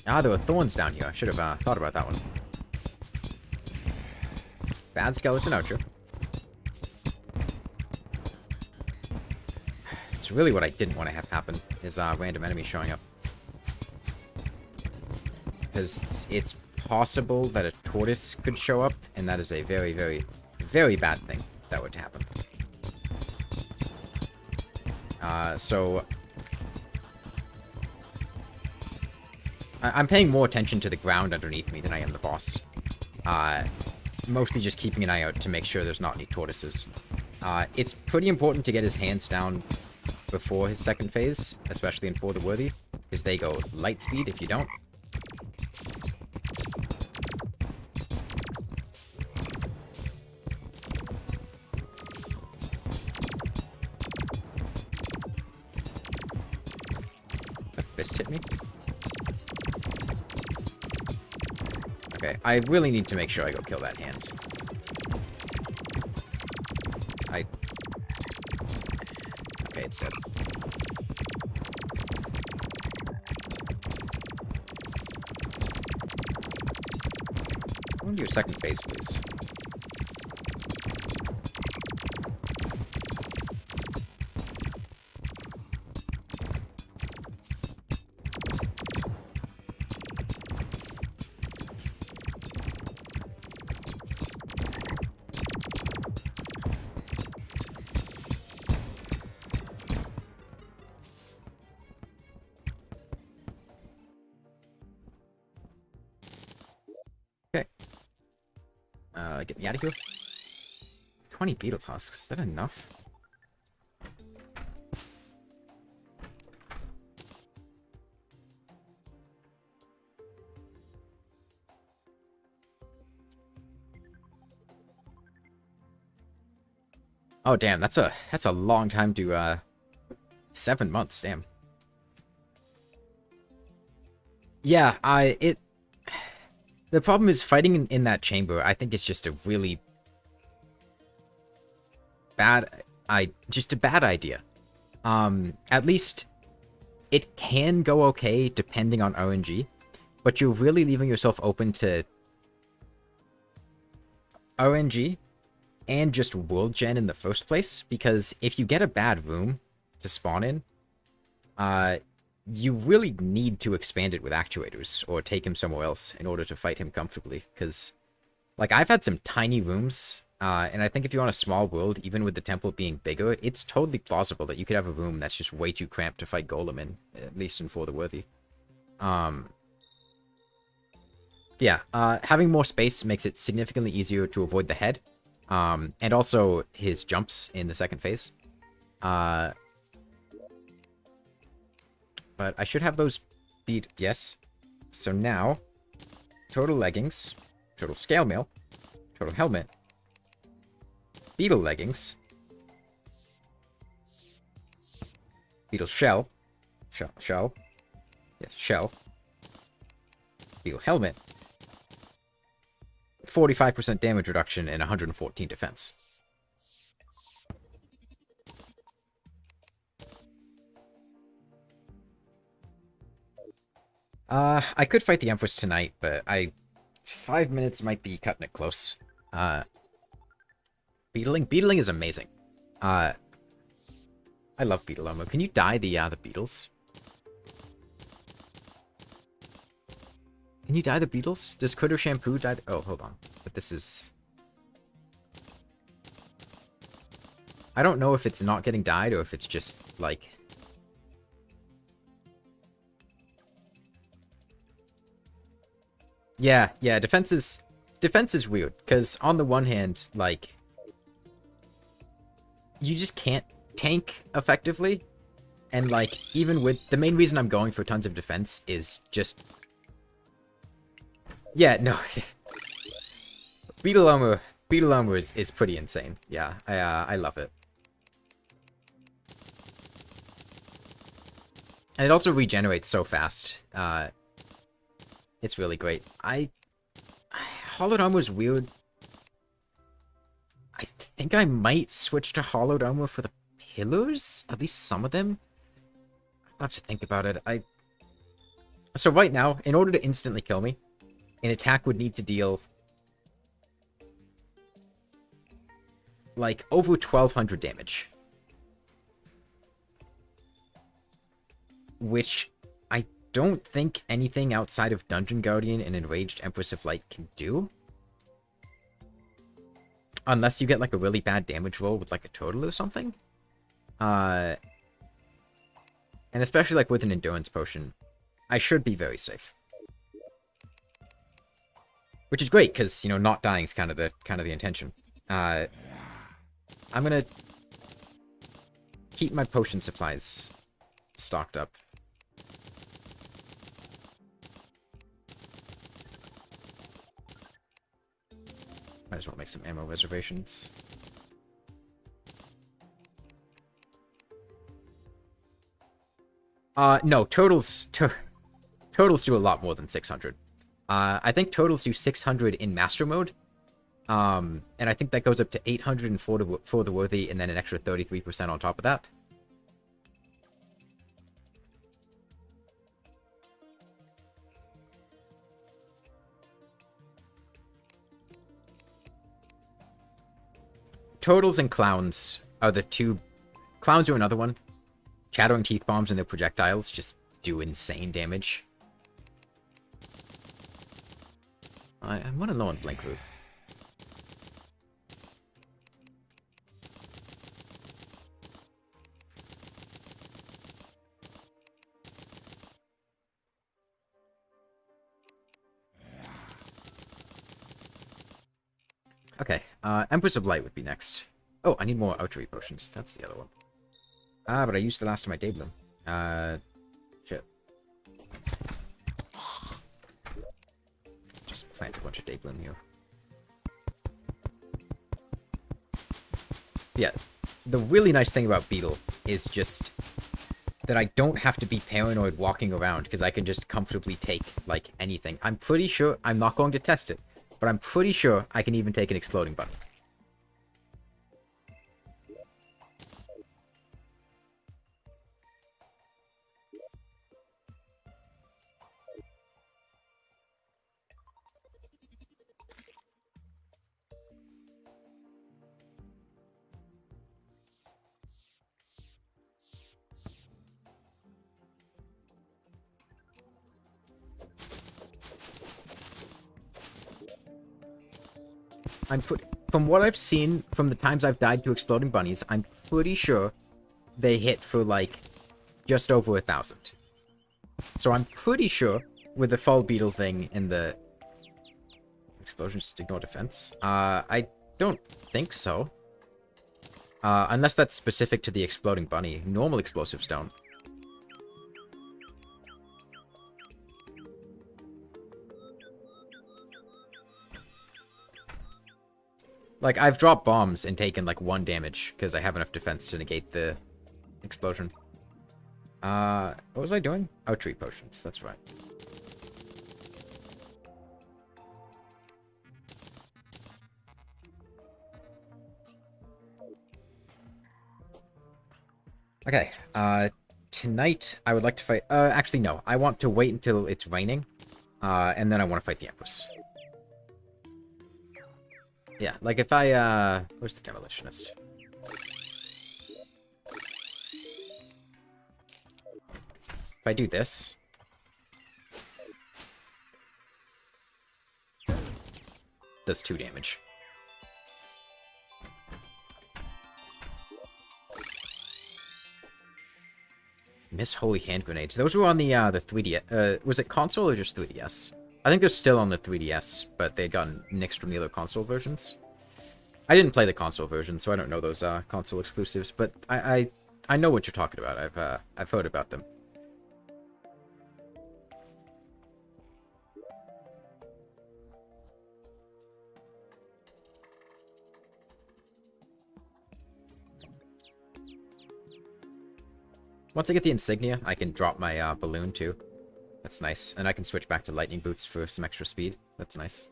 Ah, there were thorns down here. I should have thought about that one. Bad skeleton outro. It's really what I didn't want to have happen, is random enemies showing up. Because it's possible that a tortoise could show up, and that is a very, very, very bad thing if that were to happen. So... I'm paying more attention to the ground underneath me than I am the boss. Mostly just keeping an eye out to make sure there's not any tortoises. It's pretty important to get his hands down before his second phase, especially in For the Worthy, because they go light speed if you don't. That fist hit me. Okay, I really need to make sure I go kill that hand. Okay, it's dead. I want to do your second phase, please. Okay. Get me out of here. 20 beetle husks. Is that enough? Oh damn, that's a long time to 7 months, damn. Yeah, the problem is fighting in that chamber, I think it's just a really bad idea. At least it can go okay depending on RNG, but you're really leaving yourself open to RNG and just world gen in the first place, because if you get a bad room to spawn in, you really need to expand it with actuators or take him somewhere else in order to fight him comfortably, because like I've had some tiny rooms, and I think if you're on a small world, even with the temple being bigger, it's totally plausible that you could have a room that's just way too cramped to fight Golem in, at least in For the Worthy. Yeah, having more space makes it significantly easier to avoid the head, and also his jumps in the second phase. But I should have those beat, yes. So now, total leggings, total scale mail, total helmet, beetle leggings, beetle shell, yes, shell, beetle helmet, 45% damage reduction and 114 defense. I could fight the Empress tonight, but 5 minutes might be cutting it close. Beetling is amazing. I love beetle armor. Can you dye the beetles? Can you dye the beetles? Does Critter Shampoo dye? Oh, hold on. But this is... I don't know if it's not getting dyed or if it's just, like... Yeah, defense is weird, because on the one hand, like, you just can't tank effectively, and, like, even with... The main reason I'm going for tons of defense is just... Yeah, no. Beetle armor is pretty insane. Yeah, I love it. And it also regenerates so fast. It's really great. Hollowed armor is weird. I think I might switch to hollowed armor for the pillars, at least some of them. I'll have to think about it. So right now, in order to instantly kill me, an attack would need to deal like over 1200 damage, which I don't think anything outside of Dungeon Guardian and Enraged Empress of Light can do. Unless you get, like, a really bad damage roll with, like, a turtle or something. And especially, like, with an Endurance Potion, I should be very safe. Which is great, because, you know, not dying is kind of the intention. I'm gonna keep my potion supplies stocked up. Might as well make some ammo reservations. No, totals do a lot more than 600. I think totals do 600 in Master Mode. And I think that goes up to 800 for the Worthy, and then an extra 33% on top of that. Totals and Clowns are the two... Clowns are another one. Chattering Teeth Bombs and their projectiles just do insane damage. I'm running low on Blink Root. Okay, Empress of Light would be next. Oh, I need more Archery Potions. That's the other one. But I used the last of my Daybloom. Shit. Just plant a bunch of Daybloom here. Yeah, the really nice thing about Beetle is just that I don't have to be paranoid walking around, because I can just comfortably take, like, anything. I'm pretty sure, I'm not going to test it, but I'm pretty sure I can even take an Exploding Bunny. From what I've seen from the times I've died to exploding bunnies, I'm pretty sure they hit for like just over 1,000. So I'm pretty sure with the fall beetle thing in the explosions to ignore defense. I don't think so. Unless that's specific to the exploding bunny. Normal explosives don't. Like, I've dropped bombs and taken, like, 1 damage, because I have enough defense to negate the explosion. What was I doing? Oh, tree potions, that's right. Okay, tonight I would like to fight, actually no, I want to wait until it's raining, and then I want to fight the Empress. Yeah, like if I, where's the Demolitionist? If I do this... does 2 damage. Miss Holy Hand Grenades. Those were on the 3DS. Was it console or just 3DS? I think they're still on the 3DS, but they'd gotten nixed from the other console versions. I didn't play the console version, so I don't know those console exclusives, but I know what you're talking about. I've heard about them. Once I get the insignia, I can drop my balloon too. That's nice. And I can switch back to lightning boots for some extra speed. That's nice.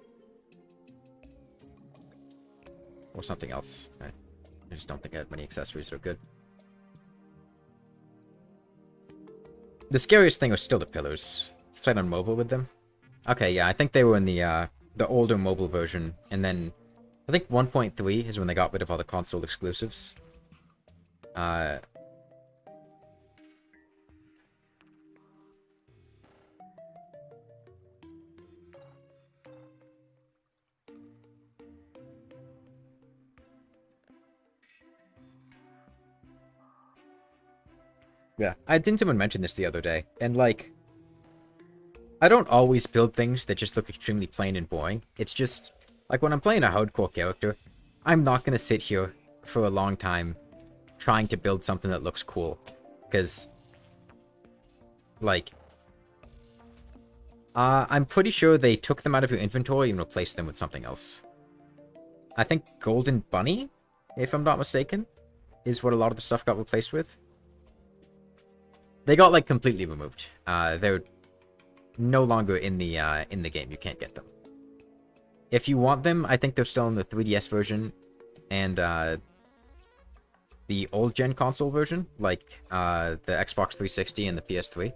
Or something else. I just don't think I have many accessories that are good. The scariest thing was still the pillars. Played on mobile with them. Okay, yeah, I think they were in the older mobile version. And then, I think 1.3 is when they got rid of all the console exclusives. Yeah, didn't someone mention this the other day, and like, I don't always build things that just look extremely plain and boring. It's just, like when I'm playing a hardcore character, I'm not gonna sit here for a long time trying to build something that looks cool. Because, like, I'm pretty sure they took them out of your inventory and replaced them with something else. I think Golden Bunny, if I'm not mistaken, is what a lot of the stuff got replaced with. They got, like, completely removed. They're no longer in the game. You can't get them. If you want them, I think they're still in the 3DS version and the old-gen console version, like the Xbox 360 and the PS3,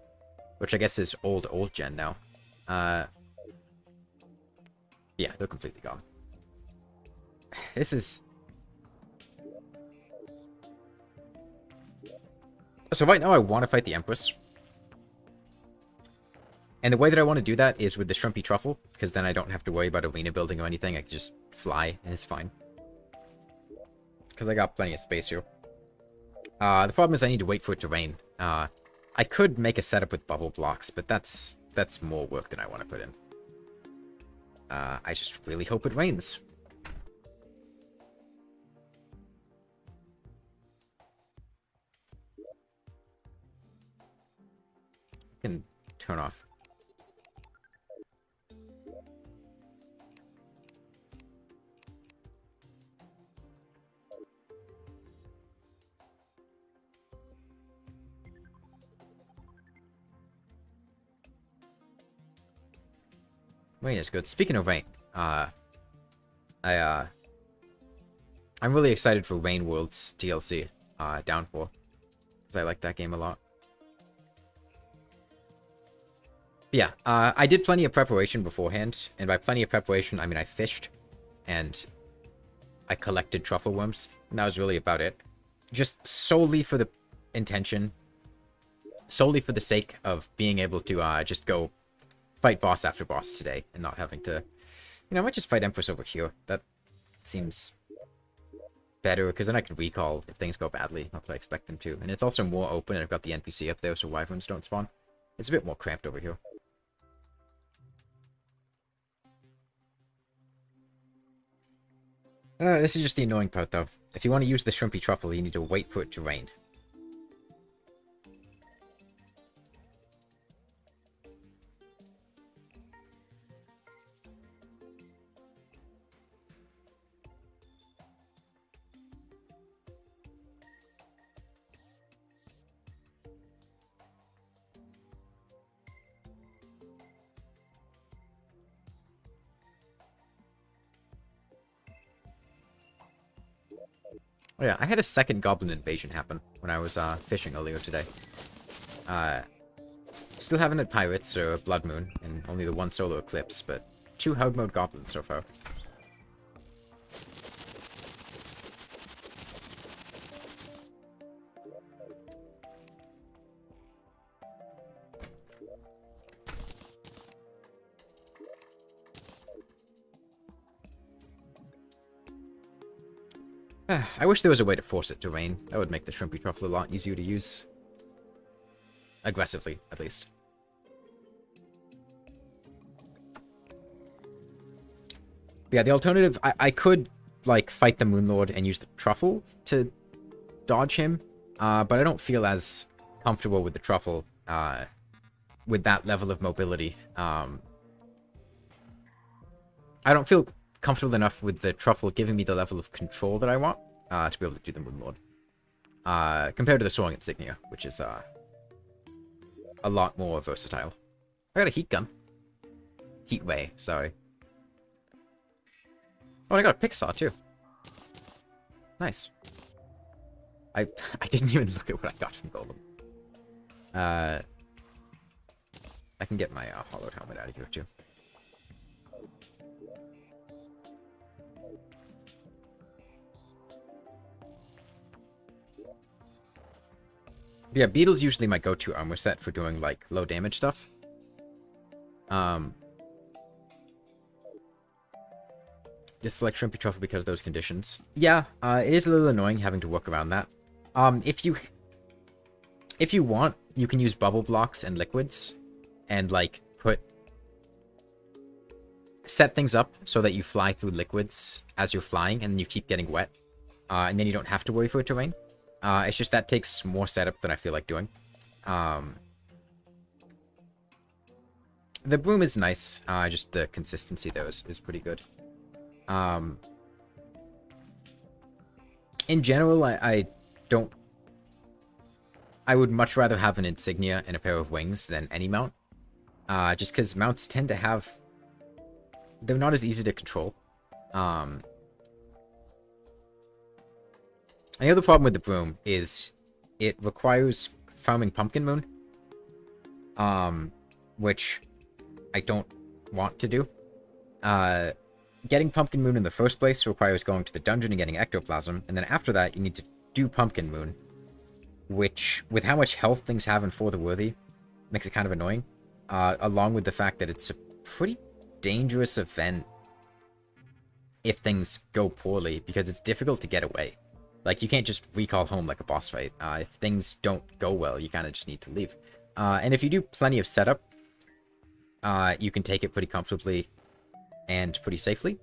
which I guess is old-gen now. Yeah, they're completely gone. This is... So right now I want to fight the Empress. And the way that I want to do that is with the Shrimpy Truffle, because then I don't have to worry about arena building or anything. I can just fly, and it's fine. Because I got plenty of space here. The problem is I need to wait for it to rain. I could make a setup with bubble blocks, but that's more work than I want to put in. I just really hope it rains. I can turn off. Rain is good. Speaking of rain, I'm really excited for Rain World's DLC, Downpour, because I like that game a lot. Yeah, I did plenty of preparation beforehand, and by plenty of preparation, I mean I fished, and I collected truffle worms, and that was really about it. Just solely for the intention, solely for the sake of being able to just go fight boss after boss today, and not having to... You know, I might just fight Empress over here. That seems better, because then I can recall if things go badly. Not that I expect them to. And it's also more open, and I've got the NPC up there, so wyverns don't spawn. It's a bit more cramped over here. This is just the annoying part, though. If you want to use the shrimpy truffle, you need to wait for it to rain. Oh yeah, I had a second goblin invasion happen when I was fishing earlier today. Still haven't had pirates or blood moon, and only the one solar eclipse, but 2 hard mode goblins so far. I wish there was a way to force it to rain. That would make the shrimpy truffle a lot easier to use. Aggressively, at least. But yeah, the alternative, I could, like, fight the Moon Lord and use the truffle to dodge him, but I don't feel as comfortable with the truffle, with that level of mobility. I don't feel comfortable enough with the truffle giving me the level of control that I want, to be able to do the Moon Lord. Compared to the soaring insignia, which is, a lot more versatile. I got a heat gun. Heat ray, sorry. Oh, and I got a pick saw, too. Nice. I didn't even look at what I got from Golem. I can get my hollowed helmet out of here, too. Yeah, Beetle's usually my go-to armor set for doing, like, low damage stuff. Just select Shrimpy Truffle because of those conditions. Yeah, it is a little annoying having to work around that. If you want, you can use bubble blocks and liquids, and, like, set things up so that you fly through liquids as you're flying, and then you keep getting wet. And then you don't have to worry for it to rain. It's just that takes more setup than I feel like doing. The broom is nice, just the consistency though is pretty good. In general, I would much rather have an insignia and a pair of wings than any mount. Just because mounts tend to have... They're not as easy to control. And the other problem with the broom is it requires farming Pumpkin Moon. Which I don't want to do. Getting Pumpkin Moon in the first place requires going to the dungeon and getting Ectoplasm, and then after that you need to do Pumpkin Moon, which, with how much health things have in For the Worthy, makes it kind of annoying, along with the fact that it's a pretty dangerous event if things go poorly, because it's difficult to get away. Like, you can't just recall home like a boss fight. If things don't go well, you kind of just need to leave. And if you do plenty of setup, you can take it pretty comfortably and pretty safely.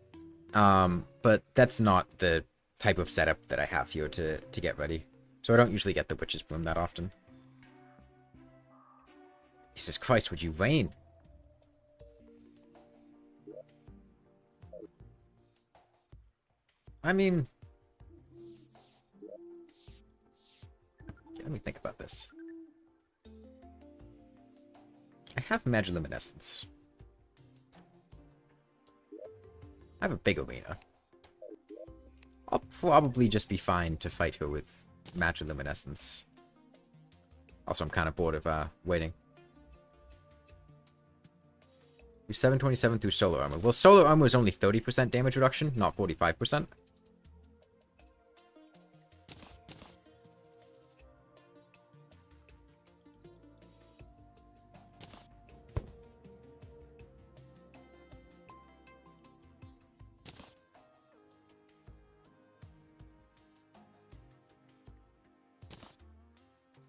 But that's not the type of setup that I have here to get ready. So I don't usually get the Witch's Broom that often. Jesus Christ, would you rain? I mean... Let me think about this. I have Magiluminescence. I have a big arena. I'll probably just be fine to fight her with Magiluminescence. Also, I'm kind of bored of waiting. Do 727 through solar armor. Well, solar armor is only 30% damage reduction, not 45%.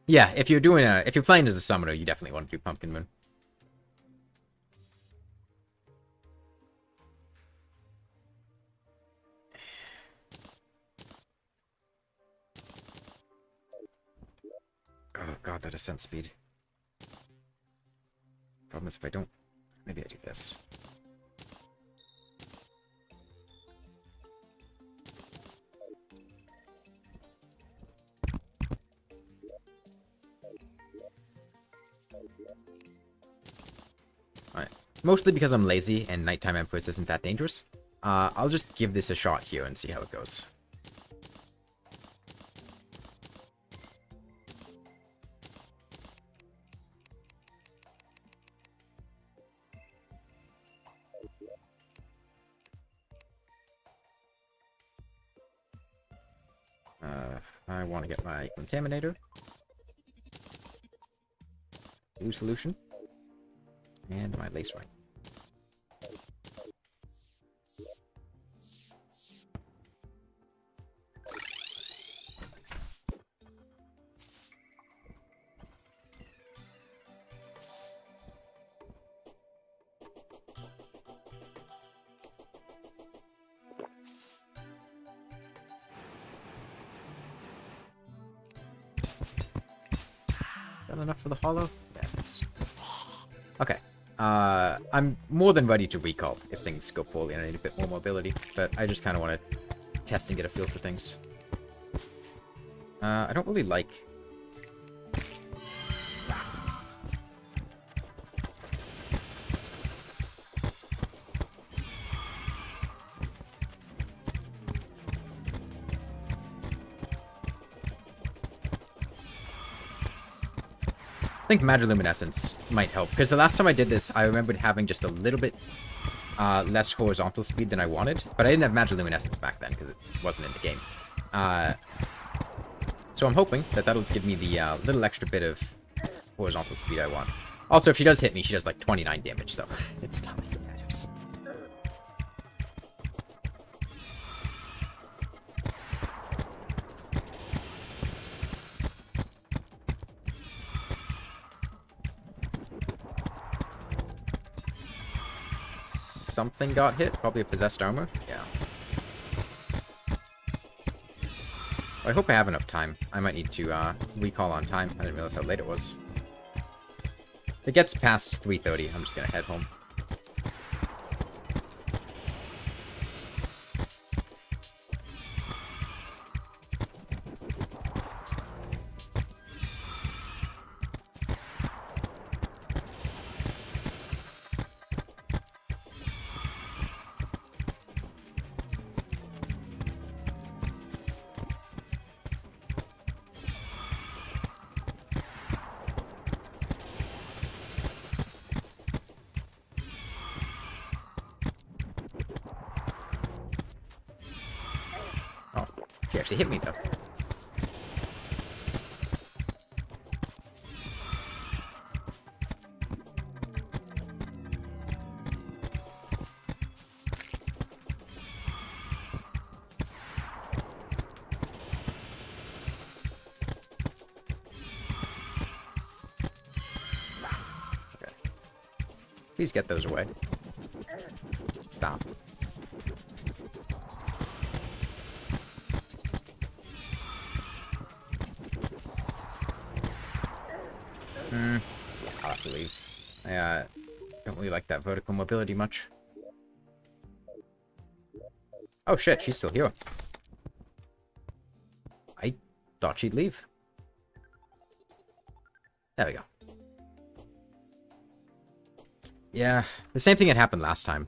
Yeah, if you're playing as a summoner, you definitely want to do Pumpkin Moon. Oh god, that ascent speed. Problem is if I don't... Maybe I do this. Alright. Mostly because I'm lazy and Nighttime Empress isn't that dangerous. I'll just give this a shot here and see how it goes. I want to get my Contaminator. New solution. And my Lace Ring. Got enough for the hollow? Yeah, it is. Okay. I'm more than ready to recall if things go poorly and I need a bit more mobility, but I just kind of want to test and get a feel for things. I don't really like... I think Magiluminescence might help, because the last time I did this, I remembered having just a little bit less horizontal speed than I wanted, but I didn't have Magiluminescence back then, because it wasn't in the game. So I'm hoping that that'll give me the little extra bit of horizontal speed I want. Also, if she does hit me, she does like 29 damage, so it's not like it matters. Something got hit, probably a possessed armor. Yeah. Well, I hope I have enough time. I might need to recall on time. I didn't realize how late it was. If it gets past 3:30, I'm just gonna head home. She actually hit me, though. Okay. Please get those away. Stop. I'll have to leave. I don't really like that vertical mobility much. Oh shit, she's still here. I thought she'd leave. There we go. Yeah, the same thing had happened last time.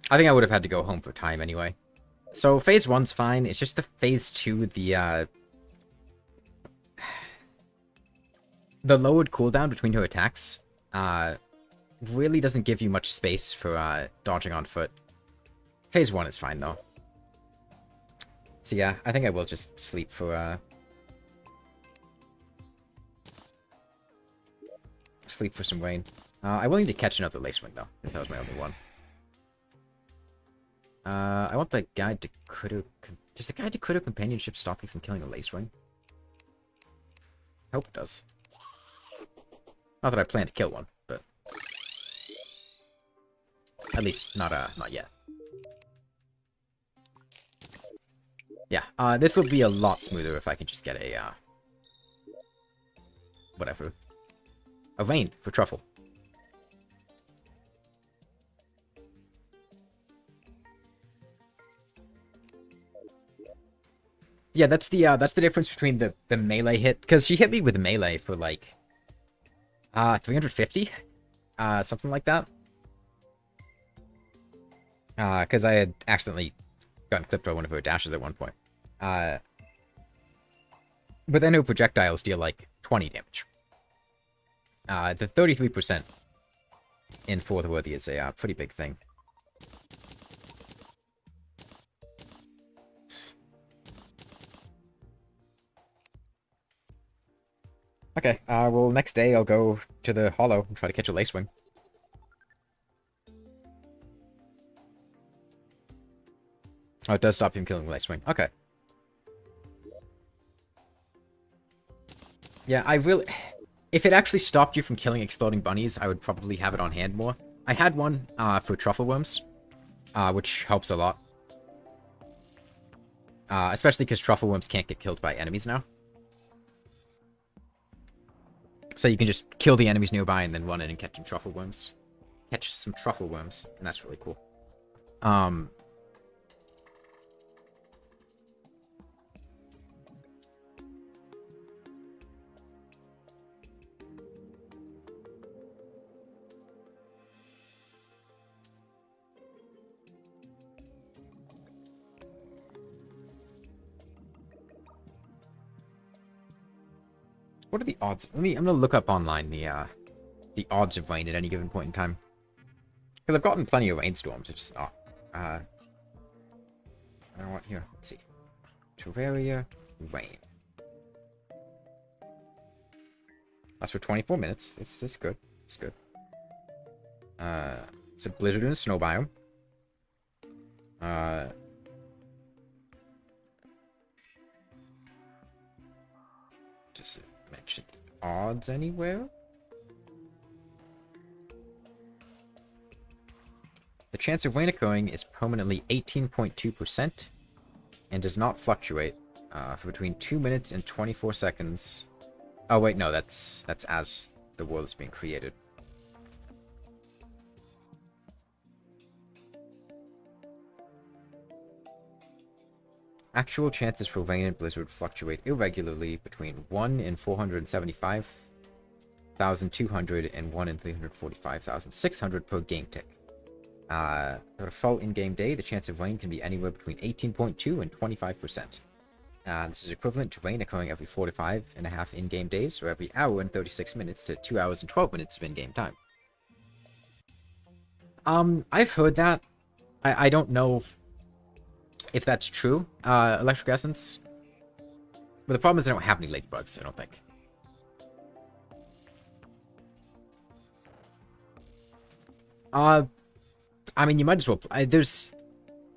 I think I would have had to go home for time anyway. So phase 1's fine, it's just the phase 2, the lowered cooldown between her attacks, really doesn't give you much space for, dodging on foot. Phase 1 is fine, though. So yeah, I think I will just sleep for, some rain. I will need to catch another Lace Wing, though, if that was my only one. I want the guide to Kudo... Does the guide to Kudo companionship stop you from killing a lace ring? I hope it does. Not that I plan to kill one, but... At least, not yet. Yeah, this will be a lot smoother if I can just get a, whatever. A vein for truffle. Yeah, that's the difference between the melee hit, because she hit me with melee for like 350, something like that. Because I had accidentally gotten clipped by one of her dashes at one point. But then her projectiles deal like 20 damage. The 33% in fourth worthy is a pretty big thing. Okay, well, next day I'll go to the Hollow and try to catch a Lacewing. Oh, it does stop him killing Lacewing. Okay. Yeah, I really... If it actually stopped you from killing exploding bunnies, I would probably have it on hand more. I had one for truffle worms, which helps a lot. Especially because truffle worms can't get killed by enemies now. So you can just kill the enemies nearby and then run in and catch some truffle worms. Catch some truffle worms, and that's really cool. What are the odds? I'm gonna look up online the odds of rain at any given point in time. Because I've gotten plenty of rainstorms, it's just not. I don't want here. Let's see. Terraria rain. That's for 24 minutes. It's good. It's good. It's a blizzard and a snow biome. Does it mention odds anywhere? The chance of rain occurring is permanently 18.2% and does not fluctuate for between 2 minutes and 24 seconds. Oh wait, no, that's as the world is being created. Actual chances for rain and blizzard fluctuate irregularly between 1 in 475,200 and 1 in 345,600 per game tick. For a full in-game day, the chance of rain can be anywhere between 18.2 and 25%. This is equivalent to rain occurring every 45.5 in-game days, or every hour and 36 minutes to 2 hours and 12 minutes of in-game time. I've heard that. I don't know if that's true, Electric Essence. But the problem is I don't have any ladybugs, I don't think. I mean, you might as well... there's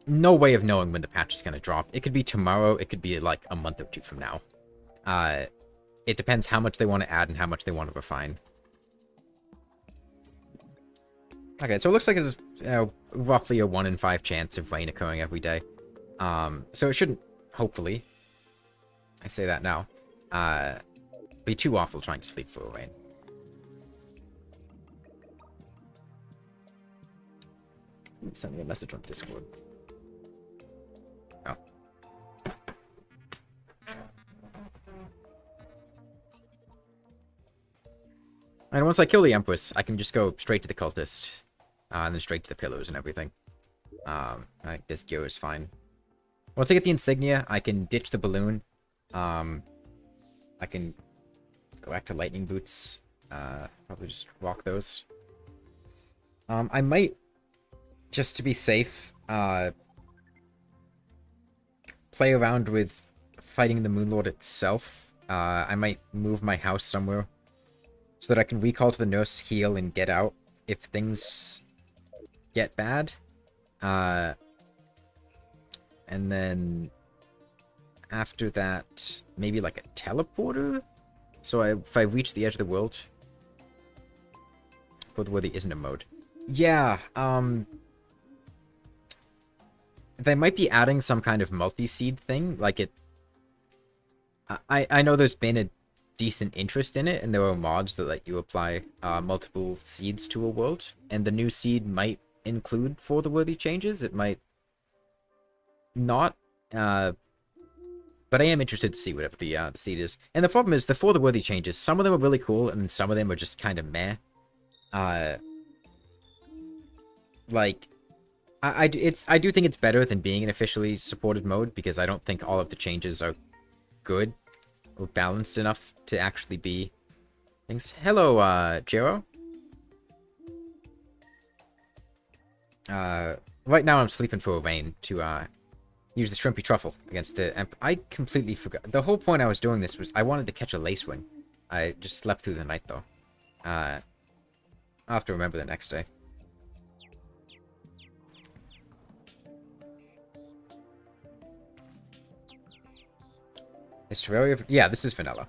no way of knowing when the patch is going to drop. It could be tomorrow, it could be like a month or two from now. It depends how much they want to add and how much they want to refine. Okay, so it looks like it's, you know, roughly a 1 in 5 chance of rain occurring every day. So it shouldn't, hopefully, I say that now, be too awful trying to sleep for a rain. Send me a message on Discord. Oh. And once I kill the Empress, I can just go straight to the cultist, and then straight to the pillars and everything. I think this gear is fine. Once I get the insignia, I can ditch the balloon. I can go back to lightning boots. Probably just rock those. I might, just to be safe, play around with fighting the Moonlord itself. I might move my house somewhere so that I can recall to the nurse, heal, and get out if things get bad. And then after that, maybe like a teleporter? So if I reach the edge of the world, for the worthy isn't a mode. Yeah, they might be adding some kind of multi-seed thing. Like I know there's been a decent interest in it, and there are mods that let you apply multiple seeds to a world. And the new seed might include for the worthy changes. It might not. But I am interested to see whatever the seed is. And the problem is, the for the worthy changes, some of them are really cool, and some of them are just kind of meh. Like, I do think it's better than being an officially supported mode, because I don't think all of the changes are good or balanced enough to actually be things. Hello, Jero. Right now I'm sleeping for a rain to use the shrimpy truffle against the I completely forgot. The whole point I was doing this was I wanted to catch a lacewing. I just slept through the night though. I'll have to remember the next day. Is Terraria... Yeah, this is vanilla.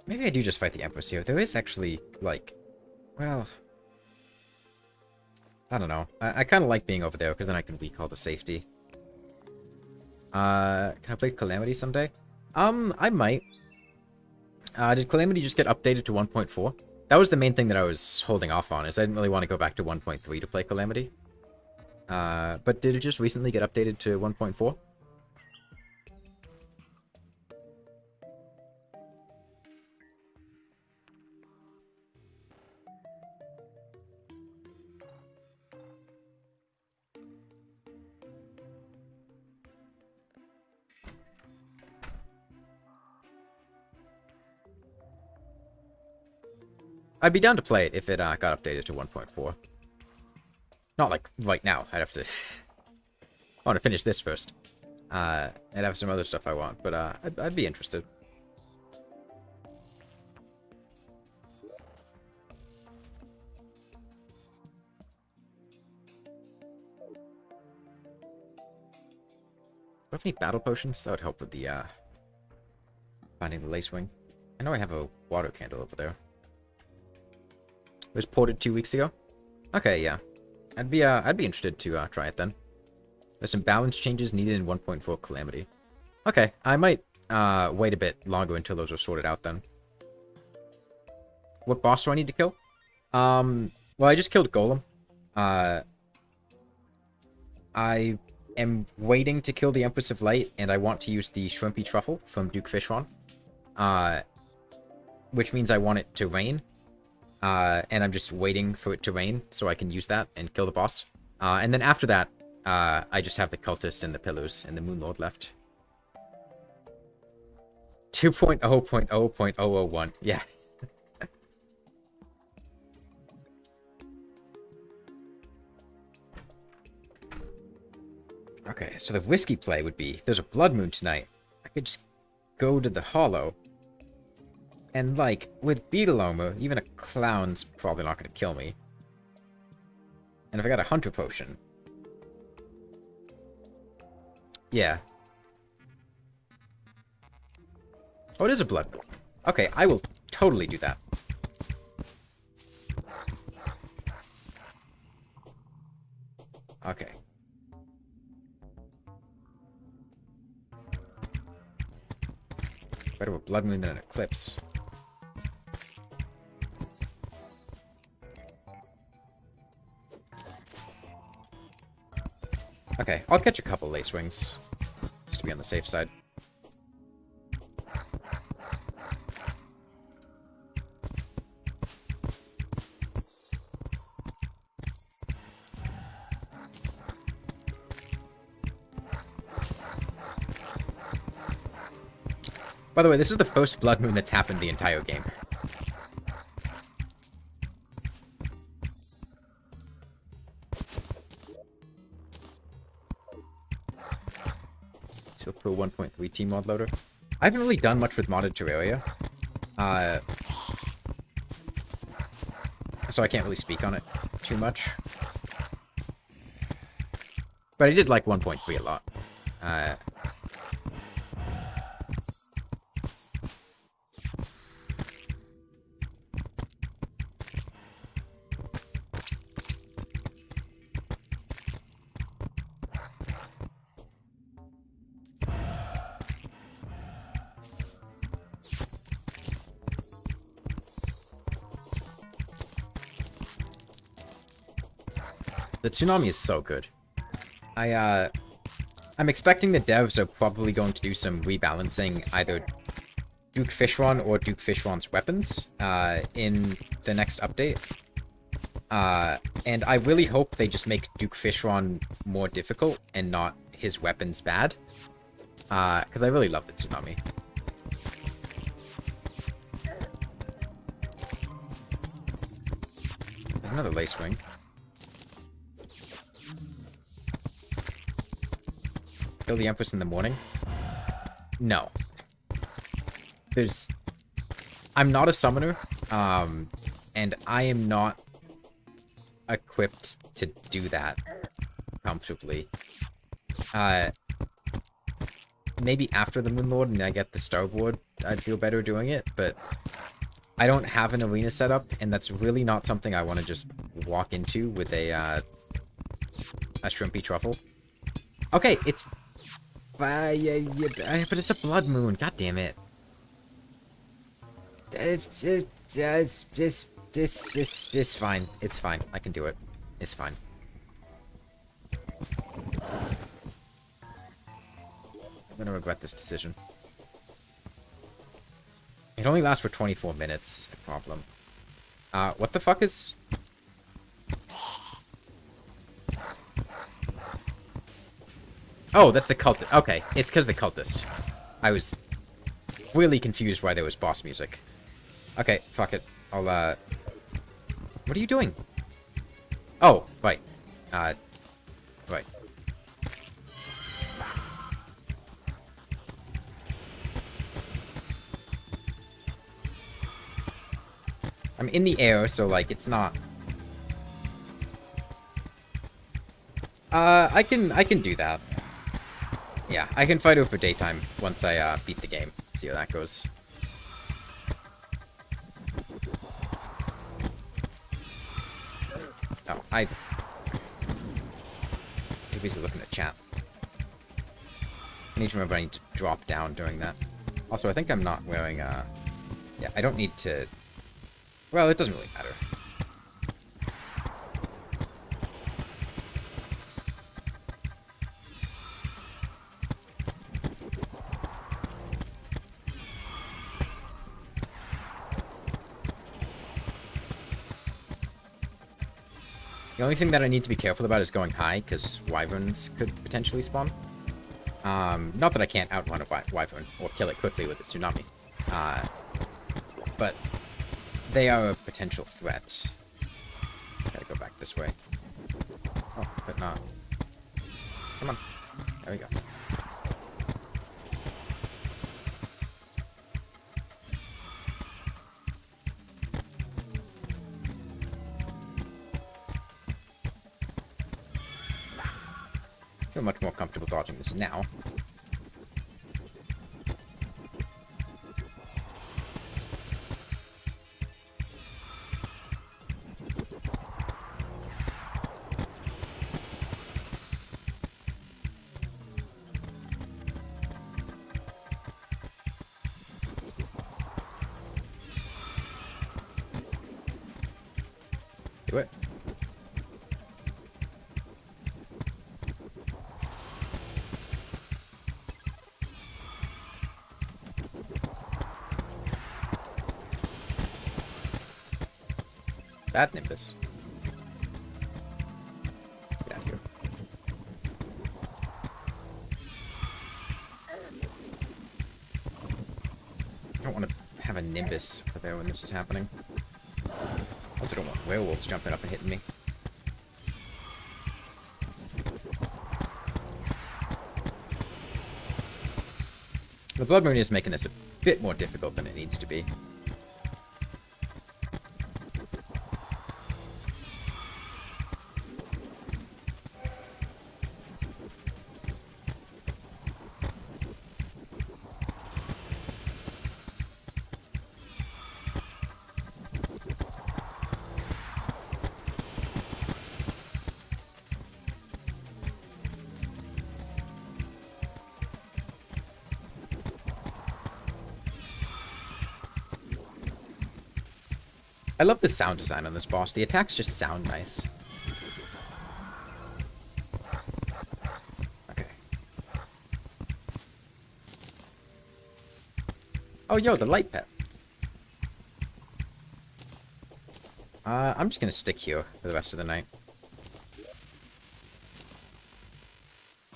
Maybe I do just fight the Empress here. There is actually, like... Well... I don't know. I kind of like being over there, because then I can recall the safety. Can I play Calamity someday? I might. Did Calamity just get updated to 1.4? That was the main thing that I was holding off on, is I didn't really want to go back to 1.3 to play Calamity. But did it just recently get updated to 1.4? I'd be down to play it if it got updated to 1.4. Not like right now. I'd have to... I want to finish this first. And have some other stuff I want, but I'd be interested. Do I have any battle potions? That would help with the finding the lacewing. I know I have a water candle over there. It was ported 2 weeks ago. Okay, yeah. I'd be interested to try it then. There's some balance changes needed in 1.4 Calamity. Okay, I might wait a bit longer until those are sorted out then. What boss do I need to kill? Well, I just killed Golem. I am waiting to kill the Empress of Light, and I want to use the Shrimpy Truffle from Duke Fishron. Which means I want it to rain. And I'm just waiting for it to rain so I can use that and kill the boss. And then after that, I just have the Cultist and the Pillars and the Moon Lord left. 2.0.0.001. Yeah. Okay, so the risky play would be, if there's a Blood Moon tonight, I could just go to the Hollow. And, like, with Beetle Armor, even a Clown's probably not going to kill me. And if I got a Hunter Potion... Yeah. Oh, it is a Blood Moon. Okay, I will totally do that. Okay. Better a Blood Moon than an Eclipse. Okay, I'll catch a couple Lacewings, just to be on the safe side. By the way, this is the first Blood Moon that's happened the entire game. 1.3 team mod loader. I haven't really done much with modded Terraria. So I can't really speak on it too much. But I did like 1.3 a lot. The tsunami is so good. I'm expecting the devs are probably going to do some rebalancing, either Duke Fishron or Duke Fishron's weapons, in the next update. And I really hope they just make Duke Fishron more difficult and not his weapons bad. Because I really love the tsunami. There's another lace wing. Kill the Empress in the morning? No. I'm not a summoner, and I am not equipped to do that comfortably. Maybe after the Moon Lord and I get the Starboard, I'd feel better doing it, but I don't have an arena setup, and that's really not something I want to just walk into with a shrimpy truffle. Okay, it's... yeah, but it's a blood moon. God damn it. It's fine. It's fine. I can do it. It's fine. I'm gonna regret this decision. It only lasts for 24 minutes, is the problem. What the fuck is... Oh, that's the cultist. Okay, it's because the cultist. I was really confused why there was boss music. Okay, fuck it. I'll, What are you doing? Oh, right. Right. I'm in the air, so, like, it's not... I can do that. Yeah, I can fight her for daytime once I, beat the game. See how that goes. Oh, I'm too busy looking at chat. I need to remember I need to drop down during that. Also, I think I'm not wearing, yeah, I don't need to... Well, it doesn't really matter. The only thing that I need to be careful about is going high, because wyverns could potentially spawn. Not that I can't outrun a wyvern, or kill it quickly with a tsunami. But they are a potential threat. Gotta go back this way. Oh, but not. Come on. There we go. I feel much more comfortable dodging this now. Do it. Bad Nimbus. Get out of here. I don't want to have a Nimbus over there when this is happening. I also don't want werewolves jumping up and hitting me. The Blood Moon is making this a bit more difficult than it needs to be. I love the sound design on this boss. The attacks just sound nice. Okay. Oh, yo, the light pet. I'm just gonna stick here for the rest of the night.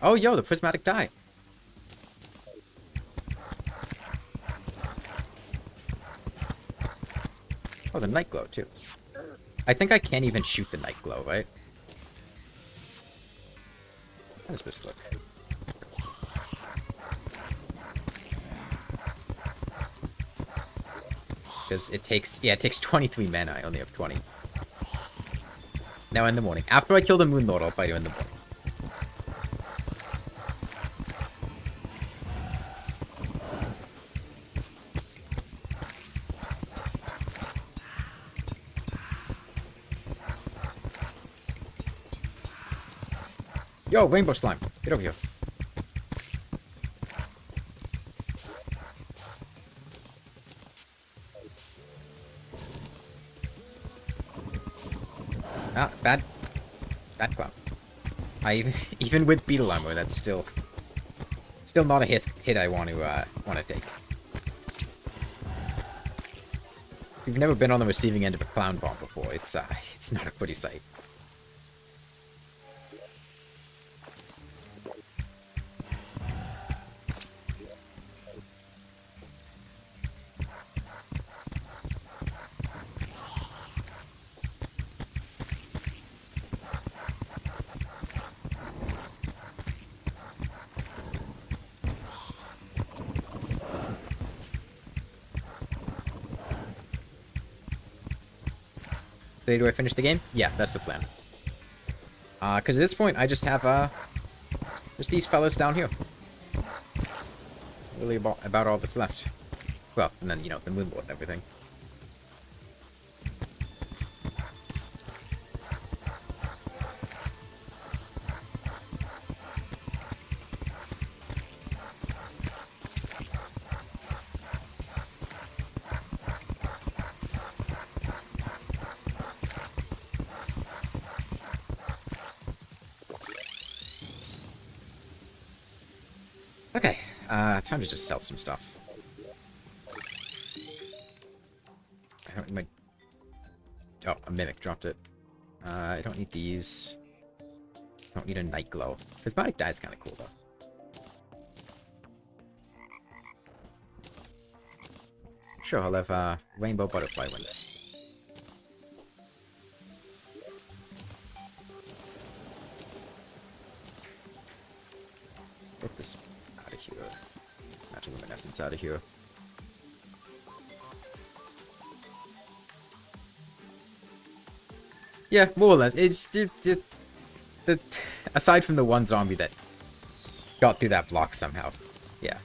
Oh, yo, the prismatic die. Oh, the night glow, too. I think I can't even shoot the night glow, right? How does this look? Because it takes... Yeah, it takes 23 mana. I only have 20. Now in the morning. After I kill the Moon Lord, I'll fight you in the morning. Yo, rainbow slime. Get over here. Ah, bad clown. Even with beetle armor, that's still not a hit I want to take. If you've never been on the receiving end of a clown bomb before, it's not a pretty sight. Do I finish the game? Yeah, that's the plan. Because at this point, I just have, just these fellas down here. Really about all that's left. Well, and then, you know, the Moon Lord and everything. Okay, time to just sell some stuff. I don't need my... Oh, a Mimic dropped it. I don't need these. I don't need a Night Glow. Prismatic Die is kind of cool, though. Sure, I'll have, Rainbow Butterfly Wings. Get this out of here. Magic Luminescence out of here. Yeah, more or less. It's aside from the one zombie that got through that block somehow. Yeah.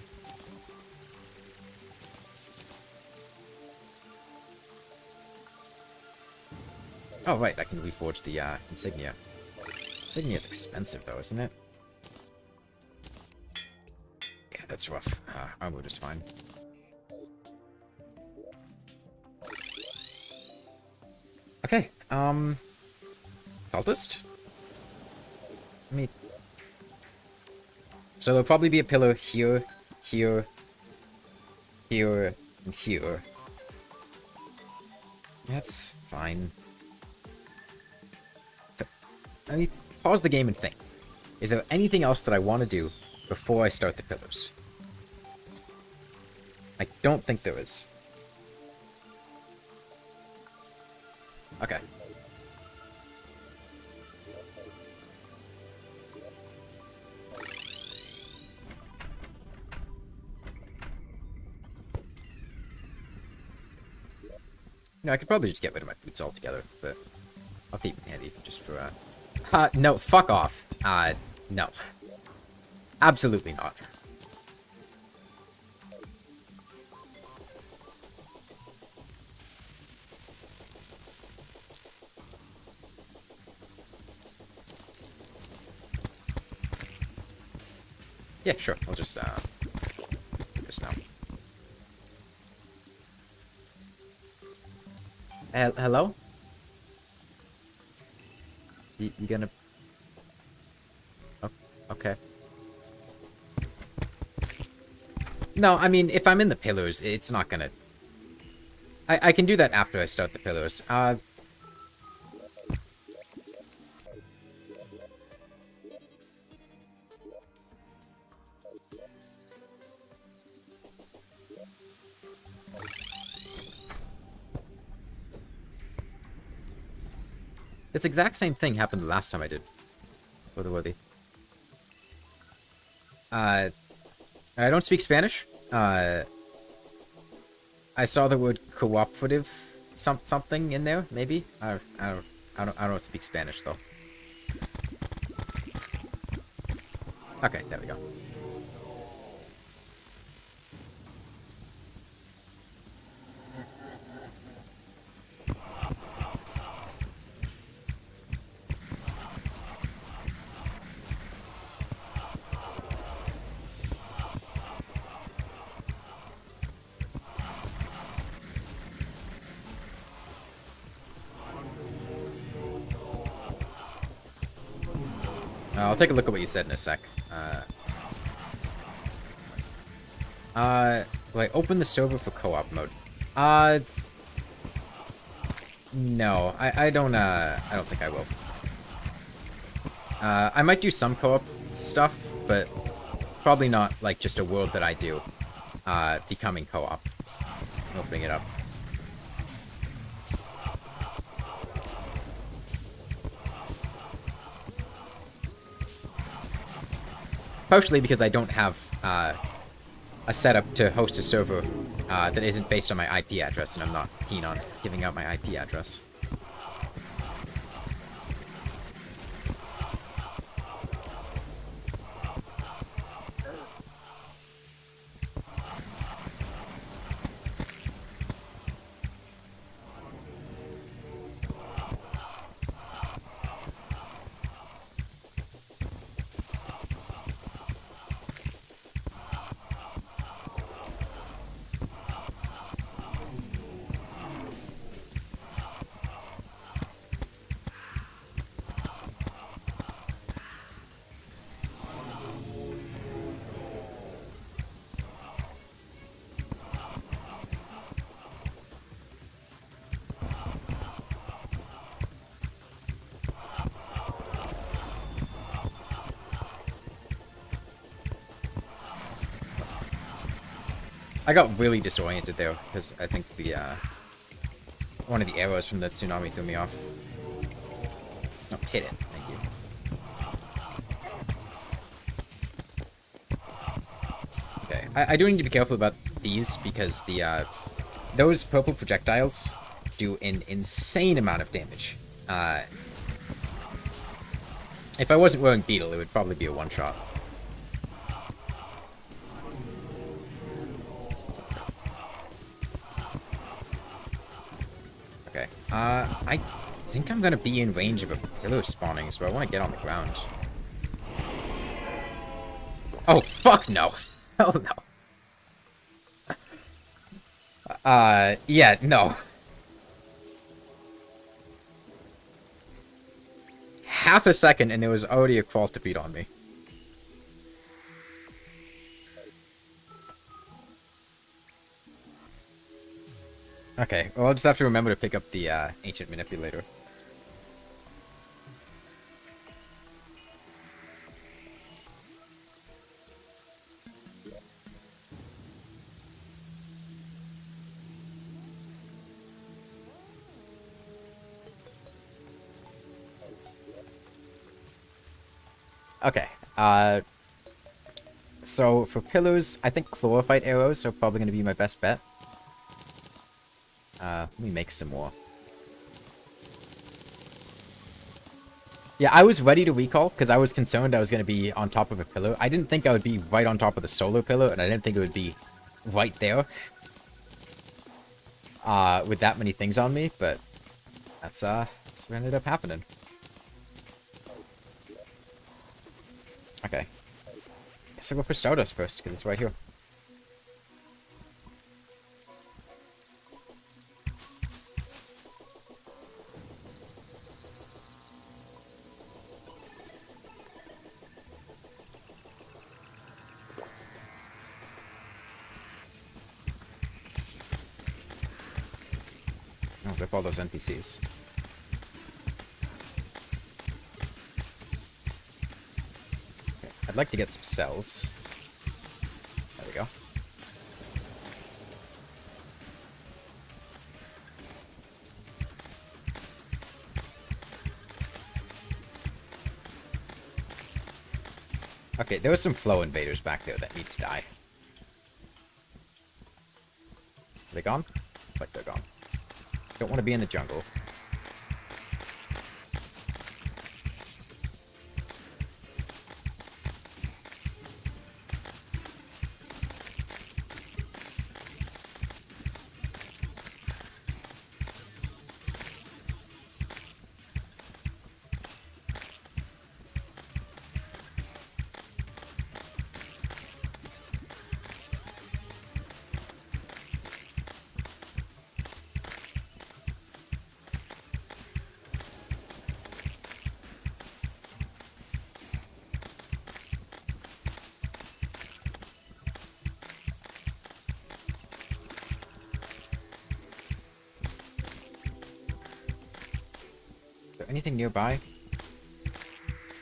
Oh, right, I can reforge the insignia. Insignia is expensive, though, isn't it? Yeah, that's rough. Armor is fine. Okay, Cultist? So there'll probably be a pillar here, here, here, and here. That's fine. Let me pause the game and think. Is there anything else that I want to do before I start the pillars? I don't think there is. Okay. You know, I could probably just get rid of my boots altogether, but I'll keep them handy just for, no, fuck off. No. Absolutely not. Yeah, sure. I'll just now. Hello? You gonna... Oh, okay. No, I mean, if I'm in the pillars, it's not gonna... I can do that after I start the pillars. This exact same thing happened the last time I did Worthy. I don't speak Spanish. I saw the word cooperative something in there, maybe. I don't speak Spanish though. Okay, there we go. I'll take a look at what you said in a sec. Will I open the server for co-op mode? No, I don't think I will. I might do some co-op stuff, but probably not like just a world that I do, becoming co-op. Opening it up. Partially because I don't have a setup to host a server that isn't based on my IP address, and I'm not keen on giving out my IP address. I got really disoriented there, because I think the, one of the arrows from the tsunami threw me off. No, hit it. Thank you. Okay, I do need to be careful about these, because the, those purple projectiles do an insane amount of damage. If I wasn't wearing Beetle, it would probably be a one-shot. Okay. I think I'm gonna be in range of a pillar spawning, so I want to get on the ground. Oh, fuck no. Hell no. Yeah, no. Half a second and there was already a crawl to beat on me. Okay, well, I'll just have to remember to pick up the ancient manipulator. Okay, so for pillars, I think chlorophyte arrows are probably going to be my best bet. Let me make some more. Yeah, I was ready to recall because I was concerned I was going to be on top of a pillar. I didn't think I would be right on top of the solar pillar, and I didn't think it would be right there with that many things on me, but that's what ended up happening. Okay. Guess I'll go for Stardust first, because it's right here. Oh, rip all those NPCs. Okay, I'd like to get some cells. There we go. Okay, there were some flow invaders back there that need to die. Are they gone? Like they're gone. Don't want to be in the jungle. Anything nearby?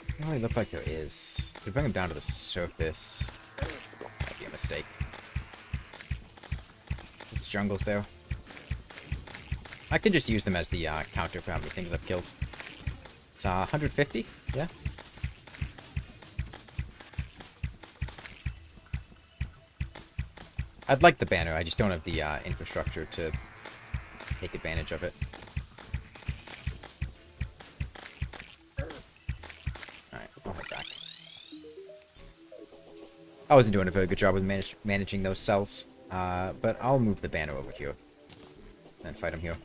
Doesn't really look like there is. To bring him down to the surface. That'd be a mistake. There's jungles there. I can just use them as the counter for how many things I've killed. It's 150? Yeah. I'd like the banner, I just don't have the infrastructure to take advantage of it. I wasn't doing a very good job with managing those cells, but I'll move the banner over here and fight him here.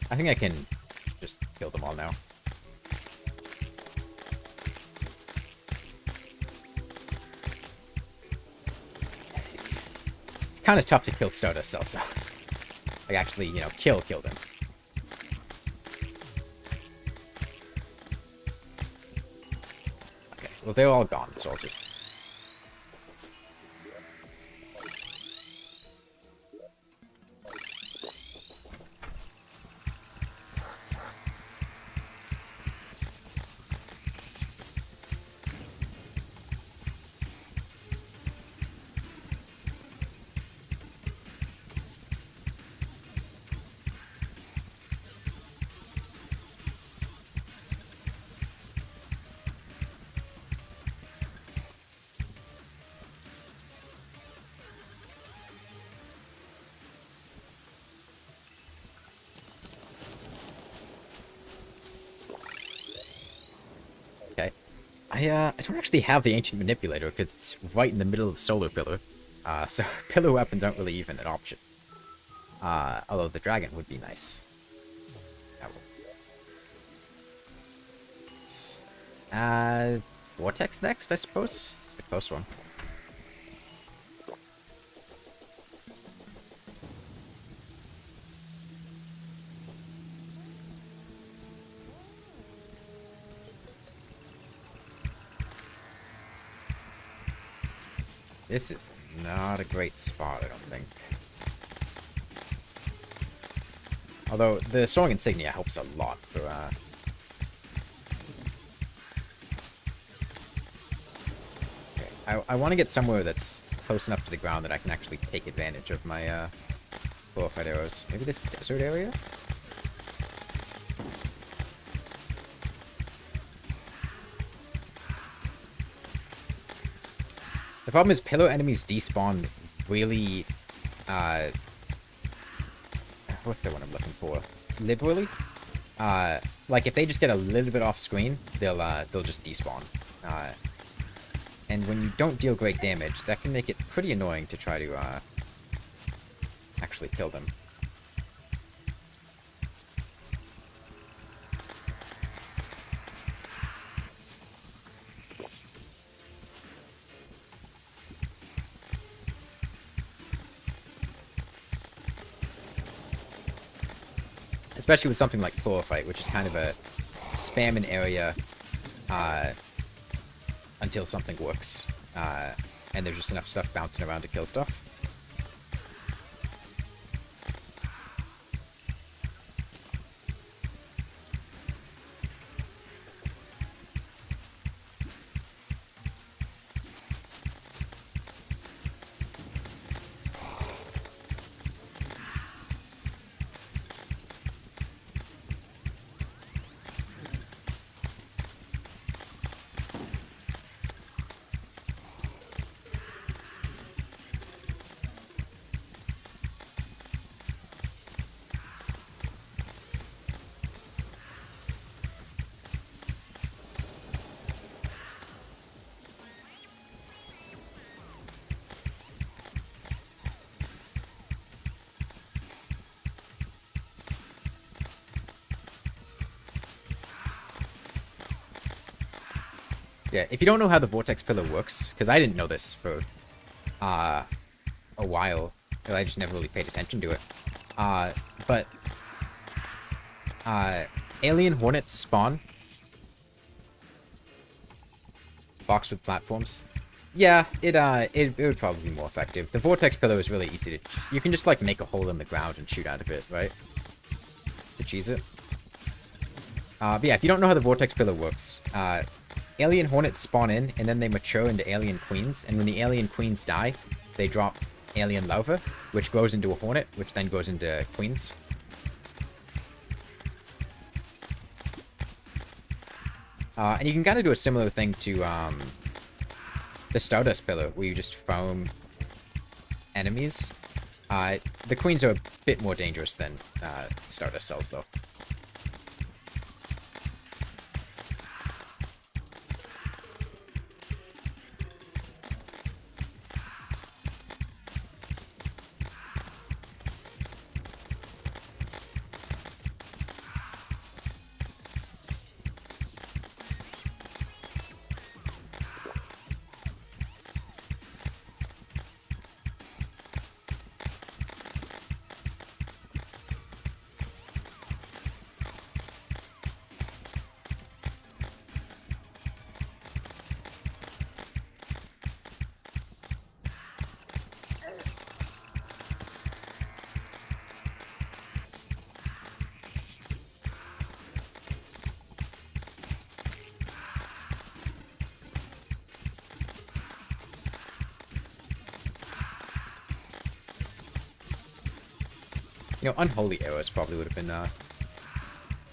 I think I can just kill them all now. It's kind of tough to kill Stardust cells though. Like actually, you know, kill them. Okay, well they're all gone, so I'll just... I don't actually have the Ancient Manipulator because it's right in the middle of the Solar Pillar. So pillar weapons aren't really even an option. Although the dragon would be nice. Vortex next, I suppose? It's the close one. This is not a great spot, I don't think. Although, the Soaring Insignia helps a lot for, Okay, I want to get somewhere that's close enough to the ground that I can actually take advantage of my, glorified arrows. Maybe this desert area? The problem is pillar enemies despawn really, what's the one I'm looking for? Liberally? Like if they just get a little bit off screen, they'll just despawn. And when you don't deal great damage, that can make it pretty annoying to try to, actually kill them. Especially with something like Chlorophyte, which is kind of a spam an area until something works. And there's just enough stuff bouncing around to kill stuff. Yeah, if you don't know how the Vortex Pillar works, because I didn't know this for a while, I just never really paid attention to it. But alien hornets spawn boxed with platforms. Yeah, it would probably be more effective. The Vortex Pillar is really easy to... You can just, like, make a hole in the ground and shoot out of it, right? To cheese it. But yeah, if you don't know how the Vortex Pillar works, alien hornets spawn in, and then they mature into alien queens, and when the alien queens die, they drop alien larvae, which grows into a hornet, which then goes into queens. And you can kind of do a similar thing to the Stardust Pillar, where you just foam enemies. The queens are a bit more dangerous than Stardust cells, though. You know, Unholy Arrows probably would have been,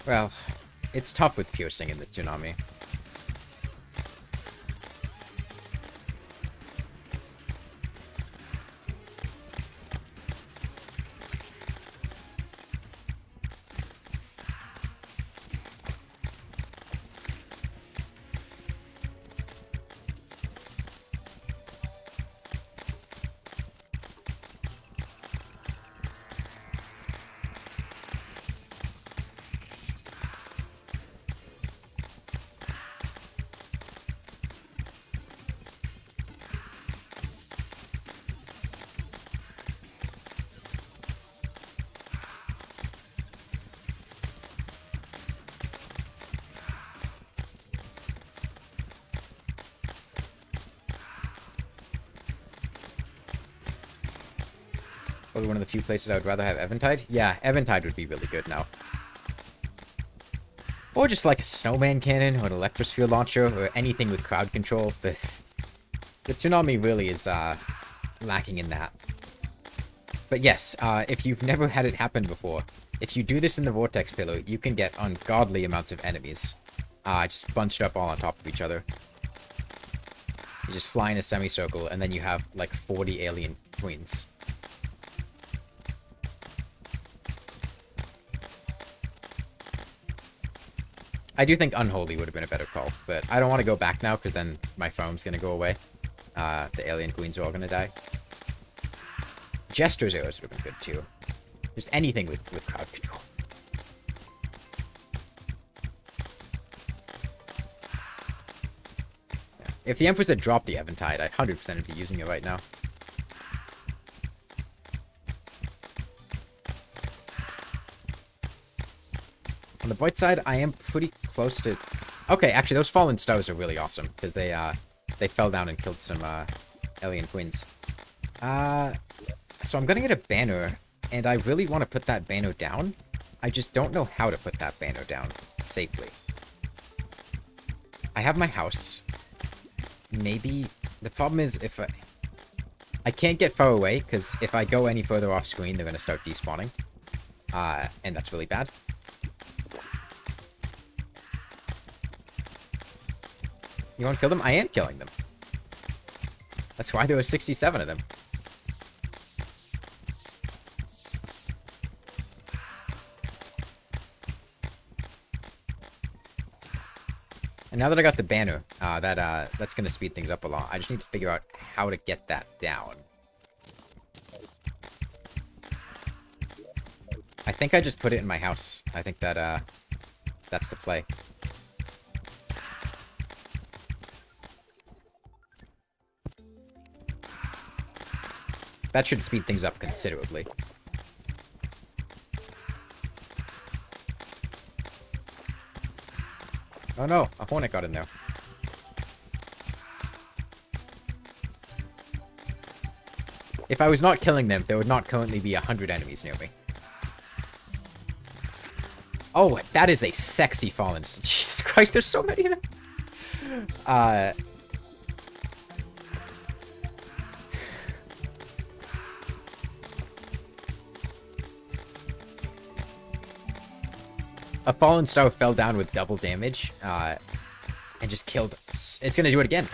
well, it's tough with piercing in the Tsunami. Probably one of the few places I would rather have Eventide. Yeah, Eventide would be really good now. Or just like a snowman cannon or an electrosphere launcher or anything with crowd control. The Tsunami really is lacking in that. But yes, if you've never had it happen before, if you do this in the Vortex Pillar, you can get ungodly amounts of enemies. Just bunched up all on top of each other. You just fly in a semicircle, and then you have like 40 alien queens. I do think Unholy would have been a better call, but I don't want to go back now, because then my foam's going to go away. The alien queens are all going to die. Jester's arrows would have been good, too. Just anything with crowd control. Yeah. If the Empress had dropped the Eventide, I 100% would be using it right now. On the bright side, I am pretty close to... Okay, actually, those fallen stars are really awesome, because they fell down and killed some alien queens. So I'm gonna get a banner, and I really want to put that banner down. I just don't know how to put that banner down safely. I have my house. Maybe... The problem is if I can't get far away, because if I go any further off screen, they're gonna start despawning. And that's really bad. You want to kill them? I am killing them. That's why there were 67 of them. And now that I got the banner, that's going to speed things up a lot. I just need to figure out how to get that down. I think I just put it in my house. I think that that's the play. That should speed things up considerably. Oh no, a hornet got in there. If I was not killing them, there would not currently be 100 enemies near me. Oh, that is a sexy fallen... Jesus Christ, there's so many of them! A fallen star fell down with double damage, and just killed... It's gonna do it again.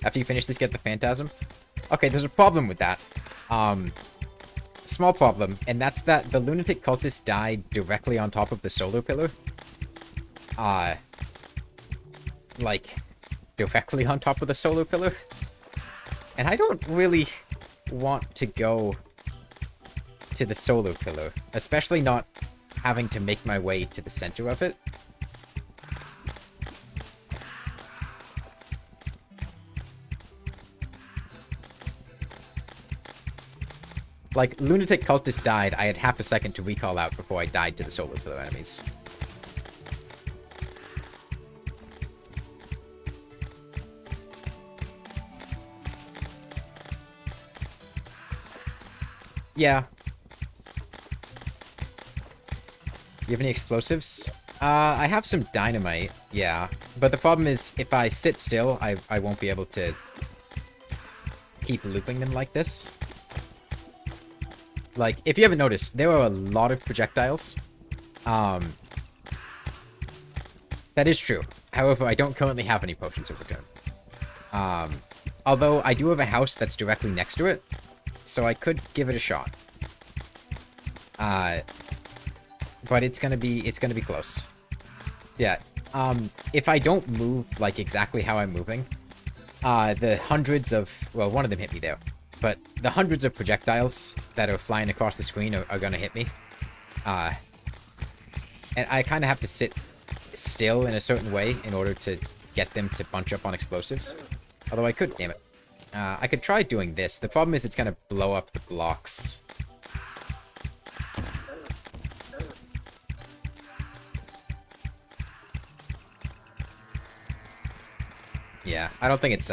After you finish this, get the Phantasm. Okay, there's a problem with that. Small problem, and that's that the Lunatic Cultist died directly on top of the solar pillar. Like, directly on top of the solar pillar. And I don't really want to go to the solar pillar, especially not having to make my way to the center of it. Like, Lunatic Cultist died, I had half a second to recall out before I died to the solar pillar enemies. Yeah. You have any explosives? I have some dynamite, yeah. But the problem is, if I sit still, I won't be able to keep looping them like this. Like, if you haven't noticed, there are a lot of projectiles. That is true. However, I don't currently have any potions of return. Although, I do have a house that's directly next to it, so I could give it a shot. But it's gonna be close. Yeah. If I don't move, like, exactly how I'm moving, the hundreds of... Well, one of them hit me there. But the hundreds of projectiles that are flying across the screen are gonna hit me. And I kind of have to sit still in a certain way in order to get them to bunch up on explosives. Although I could, damn it. I could try doing this. The problem is it's gonna blow up the blocks. Yeah, I don't think it's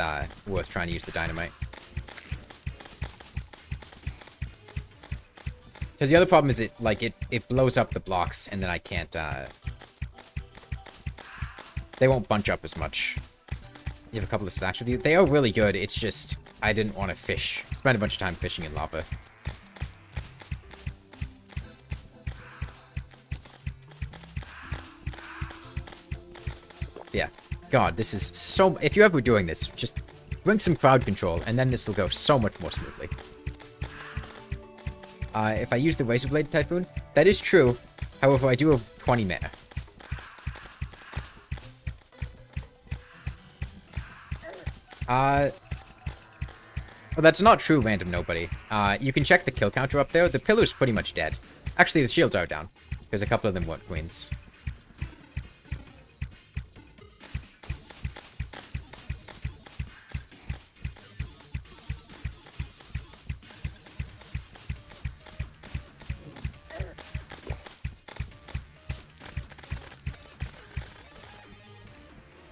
worth trying to use the dynamite. Because the other problem is it blows up the blocks, and then I can't, they won't bunch up as much. You have a couple of stacks with you. They are really good, it's just, I didn't want to spend a bunch of time fishing in lava. Yeah. God, this is so... If you're ever doing this, just bring some crowd control, and then this will go so much more smoothly. If I use the Razor Blade Typhoon, that is true. However, I do have 20 mana. Well, that's not true, random nobody. You can check the kill counter up there. The pillar's pretty much dead. Actually, the shields are down, because a couple of them weren't queens.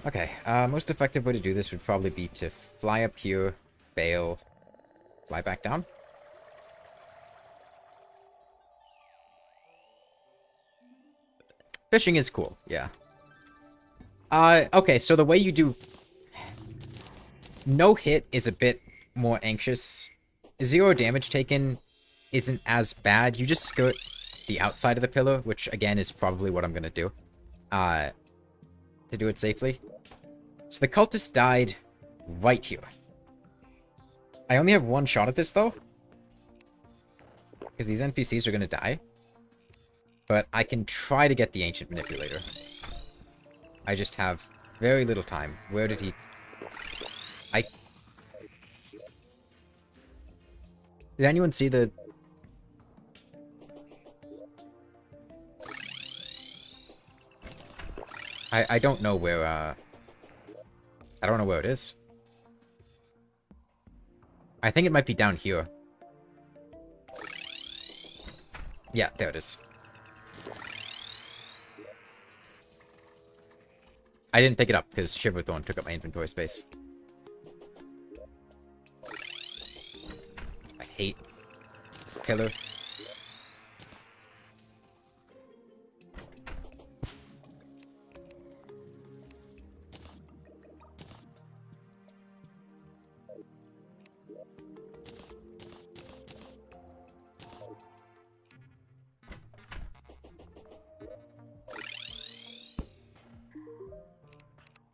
Okay, most effective way to do this would probably be to fly up here, bail, fly back down. Fishing is cool, yeah. Okay, so the way you do... No hit is a bit more anxious. 0 damage taken isn't as bad. You just skirt the outside of the pillar, which, again, is probably what I'm gonna do. To do it safely. So the cultist died right here. I only have one shot at this, though. Because these NPCs are going to die. But I can try to get the Ancient Manipulator. I just have very little time. Where did he... Did anyone see the... I don't know where, I don't know where it is. I think it might be down here. Yeah, there it is. I didn't pick it up because Shiverthorn took up my inventory space. I hate this pillar.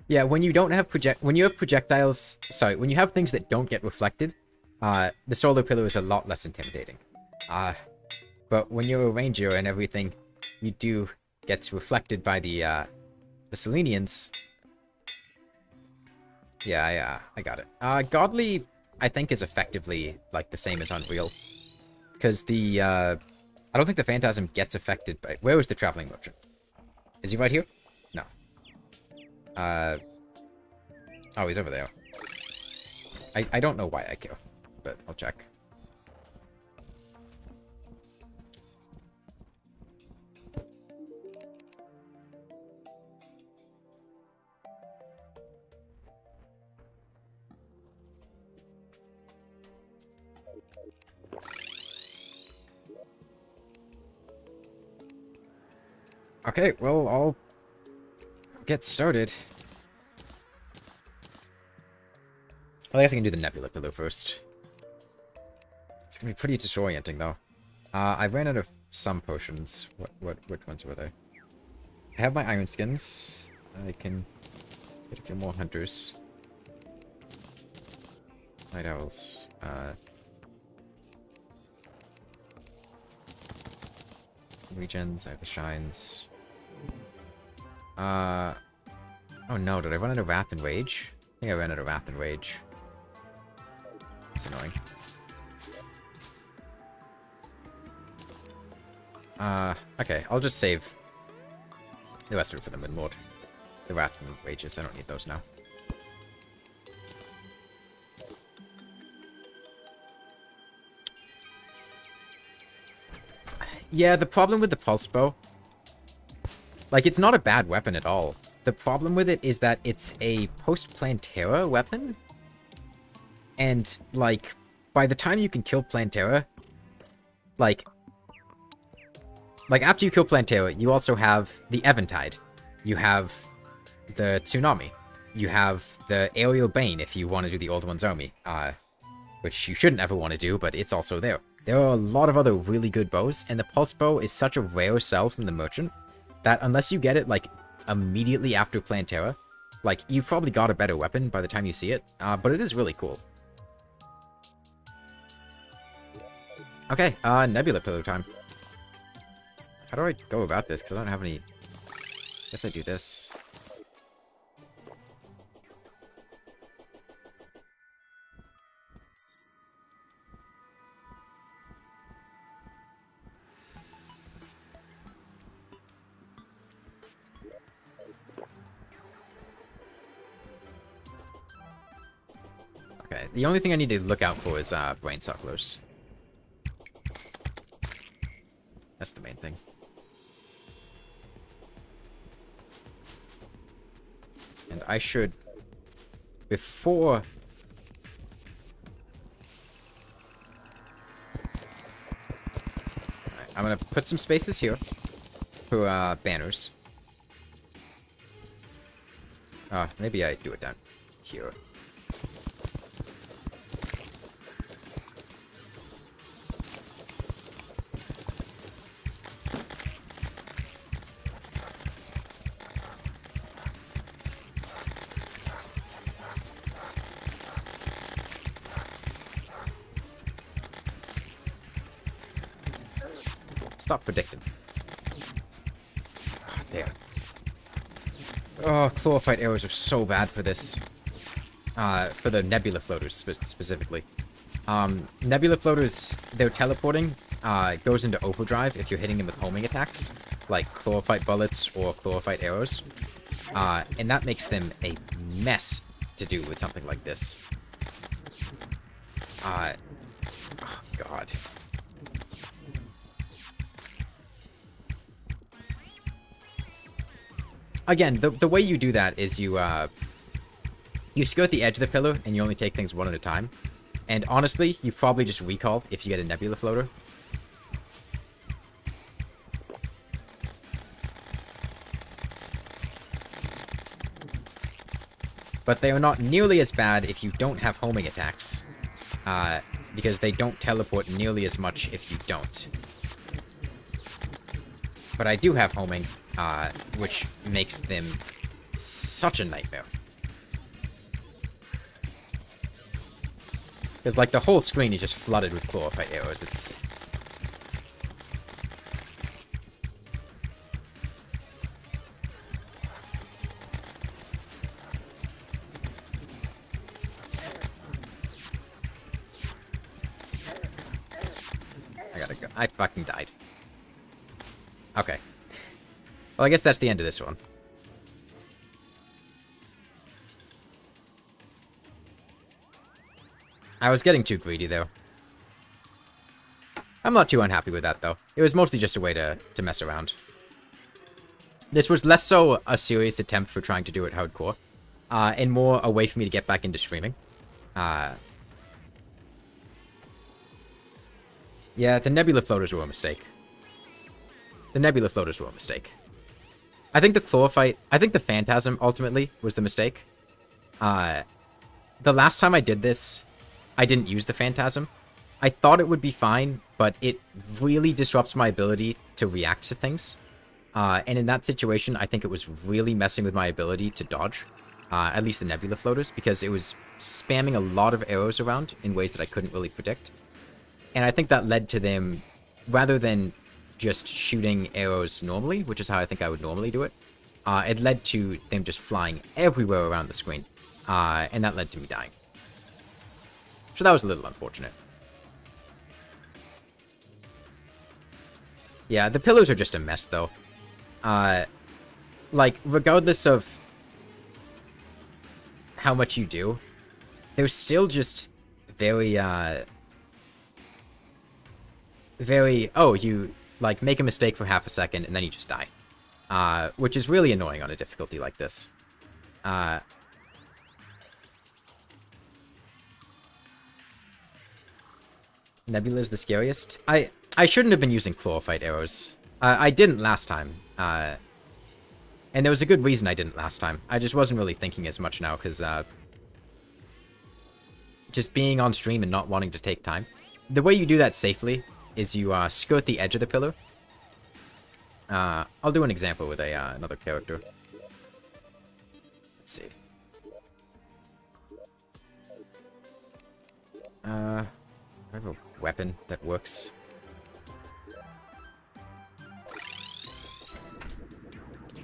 Yeah, when you don't have when you have projectiles, sorry, when you have things that don't get reflected, the solar pillar is a lot less intimidating. But when you're a ranger and everything you do gets reflected by the Selenians. Yeah, I got it. Godly, I think, is effectively like the same as Unreal. Because the, I don't think the Phantasm gets affected by... Where is the Traveling Merchant? Is he right here? No. Oh, he's over there. I don't know why I care, but I'll check. Okay, well, I'll get started. Well, I guess I can do the Nebula Pillar first. It's gonna be pretty disorienting, though. I ran out of some potions. Which ones were they? I have my Iron Skins. I can get a few more Hunters. Night Owls. Regens. I have the Shines. Oh no, did I run out of Wrath and Rage? I think I ran out of Wrath and Rage. It's annoying. Okay, I'll just save the rest of it for the Midlord. The Wrath and Rages, I don't need those now. Yeah, the problem with the Pulse Bow... Like, it's not a bad weapon at all. The problem with it is that it's a post-Plantera weapon. And, like, by the time you can kill Plantera, like, after you kill Plantera, you also have the Eventide. You have the Tsunami. You have the Aerial Bane if you want to do the Old One's Army. Which you shouldn't ever want to do, but it's also there. There are a lot of other really good bows, and the Pulse Bow is such a rare sell from the Merchant that unless you get it, like, immediately after Plantera, like, you've probably got a better weapon by the time you see it, but it is really cool. Okay, Nebula Pillar time. How do I go about this? Because I don't have any... Guess I do this. Okay, the only thing I need to look out for is brain sucklers. That's the main thing. And I should, before... Alright, I'm gonna put some spaces here for banners. Maybe I do it down here. Stop predicting. There. Oh, Chlorophyte arrows are so bad for this. For the Nebula Floaters, specifically. Nebula Floaters, their teleporting, goes into overdrive if you're hitting them with homing attacks, like Chlorophyte bullets or Chlorophyte arrows. And that makes them a mess to do with something like this. Oh, God. Again, the way you do that is you skirt the edge of the pillar, and you only take things one at a time. And honestly, you probably just recall if you get a Nebula Floater. But they are not nearly as bad if you don't have homing attacks. Because they don't teleport nearly as much if you don't. But I do have homing, which makes them such a nightmare. Because, like, the whole screen is just flooded with Chlorophyte arrows. It's... I gotta go. I fucking died. Okay. Well, I guess that's the end of this one. I was getting too greedy, though. I'm not too unhappy with that, though. It was mostly just a way to mess around. This was less so a serious attempt for trying to do it hardcore, and more a way for me to get back into streaming. Yeah, the Nebula Floaters were a mistake. The Nebula Floaters were a mistake. I think the Chlorophyte... I think the Phantasm, ultimately, was the mistake. The last time I did this, I didn't use the Phantasm. I thought it would be fine, but it really disrupts my ability to react to things. And in that situation, I think it was really messing with my ability to dodge. At least the Nebula Floaters, because it was spamming a lot of arrows around in ways that I couldn't really predict. And I think that led to them, rather than just shooting arrows normally, which is how I think I would normally do it, it led to them just flying everywhere around the screen. And that led to me dying. So that was a little unfortunate. Yeah, the pillars are just a mess, though. Like, regardless of how much you do, they're still just very, oh, you, like, make a mistake for half a second, and then you just die. which is really annoying on a difficulty like this. Nebula's the scariest. I shouldn't have been using chlorophyte arrows. I didn't last time. And there was a good reason I didn't last time. I just wasn't really thinking as much now, because just being on stream and not wanting to take time. The way you do that safely is you skirt the edge of the pillar. I'll do an example with another character. Let's see. I have a weapon that works.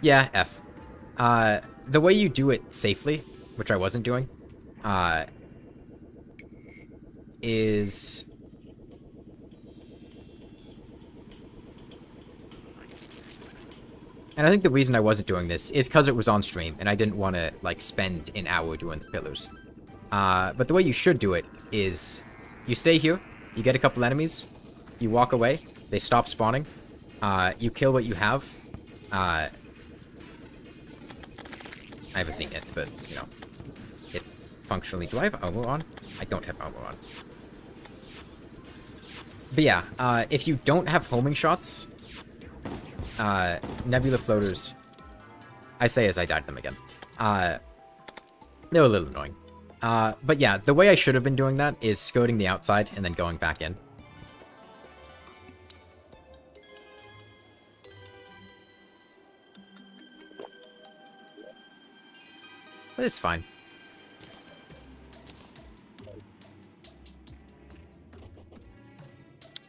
Yeah, F. The way you do it safely, which I wasn't doing, is... And I think the reason I wasn't doing this is because it was on stream, and I didn't want to, like, spend an hour doing the pillars. But the way you should do it is... You stay here, you get a couple enemies, you walk away, they stop spawning, you kill what you have, I haven't seen it, but, you know, it functionally... Do I have armor on? I don't have armor on. But yeah, if you don't have homing shots, nebula floaters, I say as I died them again, they're a little annoying. But yeah, the way I should have been doing that is skirting the outside and then going back in. But it's fine.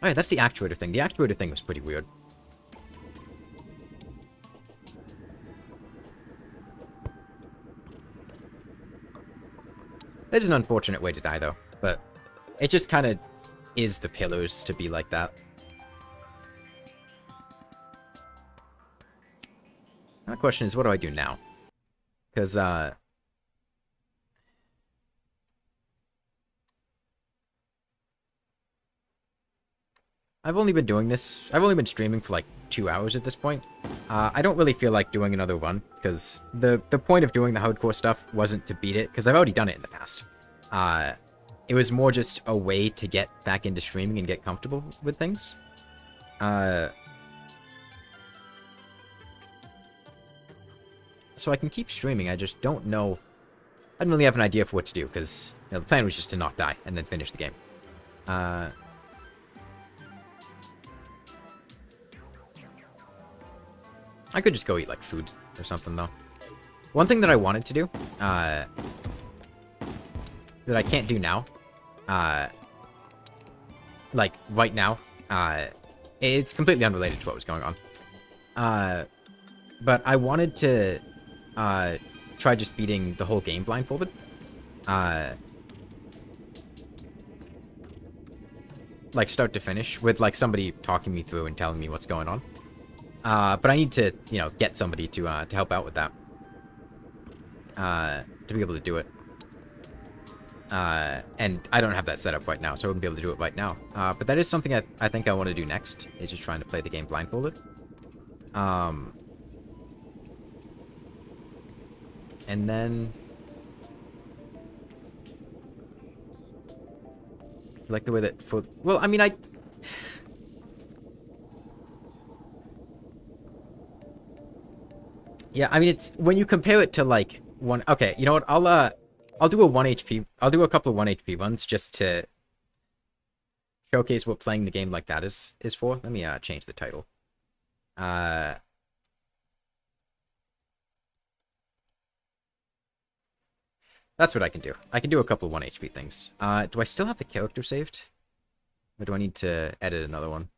Alright, that's the actuator thing. The actuator thing was pretty weird. It's an unfortunate way to die, though. But it just kind of is the pillars to be like that. Now the question is, what do I do now? Because, I've only been doing this... I've only been streaming for, like, 2 hours at this point. I don't really feel like doing another run, because the point of doing the hardcore stuff wasn't to beat it, because I've already done it in the past. It was more just a way to get back into streaming and get comfortable with things. So I can keep streaming, I just don't know... I don't really have an idea for what to do, because you know, the plan was just to not die, and then finish the game. I could just go eat, like, food or something, though. One thing that I wanted to do, that I can't do now, like, right now, it's completely unrelated to what was going on. But I wanted to, try just beating the whole game blindfolded. Like, start to finish, with, like, somebody talking me through and telling me what's going on. But I need to, you know, get somebody to help out with that. To be able to do it. And I don't have that set up right now, so I wouldn't be able to do it right now. But that is something I think I want to do next, is just trying to play the game blindfolded. And then... I like the way that... Well, I mean, Yeah, I mean, it's... When you compare it to, like, one... Okay, you know what? I'll do a 1 HP... I'll do a couple of 1 HP runs just to showcase what playing the game like that is for. Let me change the title. That's what I can do. I can do a couple of 1 HP things. Do I still have the character saved? Or do I need to edit another one?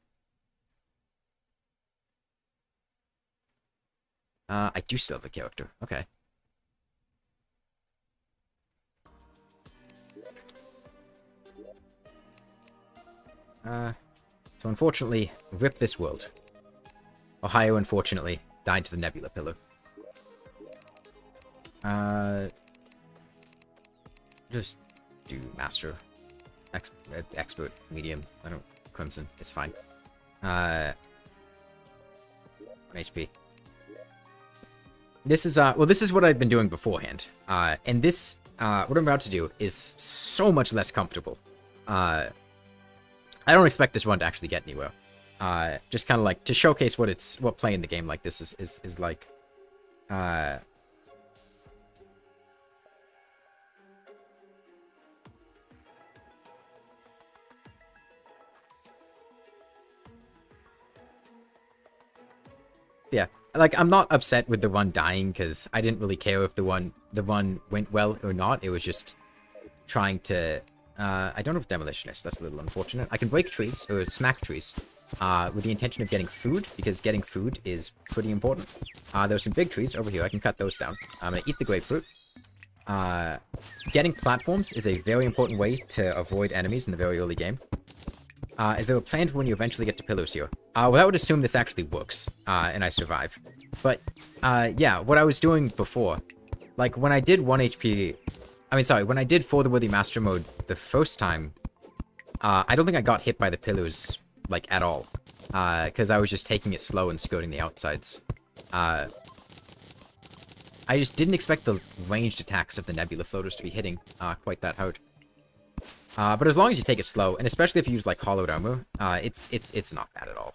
I do still have the character. Okay. So unfortunately, rip this world. Ohio, unfortunately, died to the Nebula Pillar. Just do Master. Expert, Medium. I don't... Crimson. It's fine. 1 HP. This is, well, this is what I've been doing beforehand. And this, what I'm about to do is so much less comfortable. I don't expect this run to actually get anywhere. Just kind of like to showcase what playing the game like this is like. Yeah, like I'm not upset with the run dying because I didn't really care if the run went well or not. It was just trying to. I don't have demolitionist. That's a little unfortunate. I can break trees or smack trees with the intention of getting food because getting food is pretty important. There's some big trees over here. I can cut those down. I'm gonna eat the grapefruit. Getting platforms is a very important way to avoid enemies in the very early game. As they were planned for when you eventually get to pillars here. Well, I would assume this actually works, and I survive. But, yeah, what I was doing before, like, when I did 1 HP... I mean, sorry, when I did For the Worthy Master mode the first time, I don't think I got hit by the pillars, like, at all. Because I was just taking it slow and skirting the outsides. I just didn't expect the ranged attacks of the nebula floaters to be hitting quite that hard. But as long as you take it slow, and especially if you use like hollowed armor, it's not bad at all.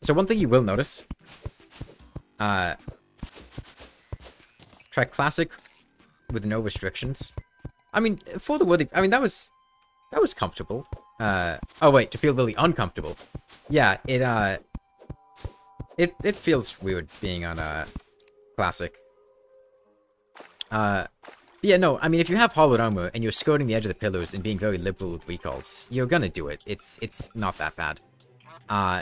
So one thing you will notice, try classic with no restrictions. I mean, for the worthy, I mean that was comfortable. Oh wait, to feel really uncomfortable. Yeah, it feels weird being on classic. Yeah, no, I mean, if you have hollowed armor and you're skirting the edge of the pillars and being very liberal with recalls, you're gonna do it. It's not that bad.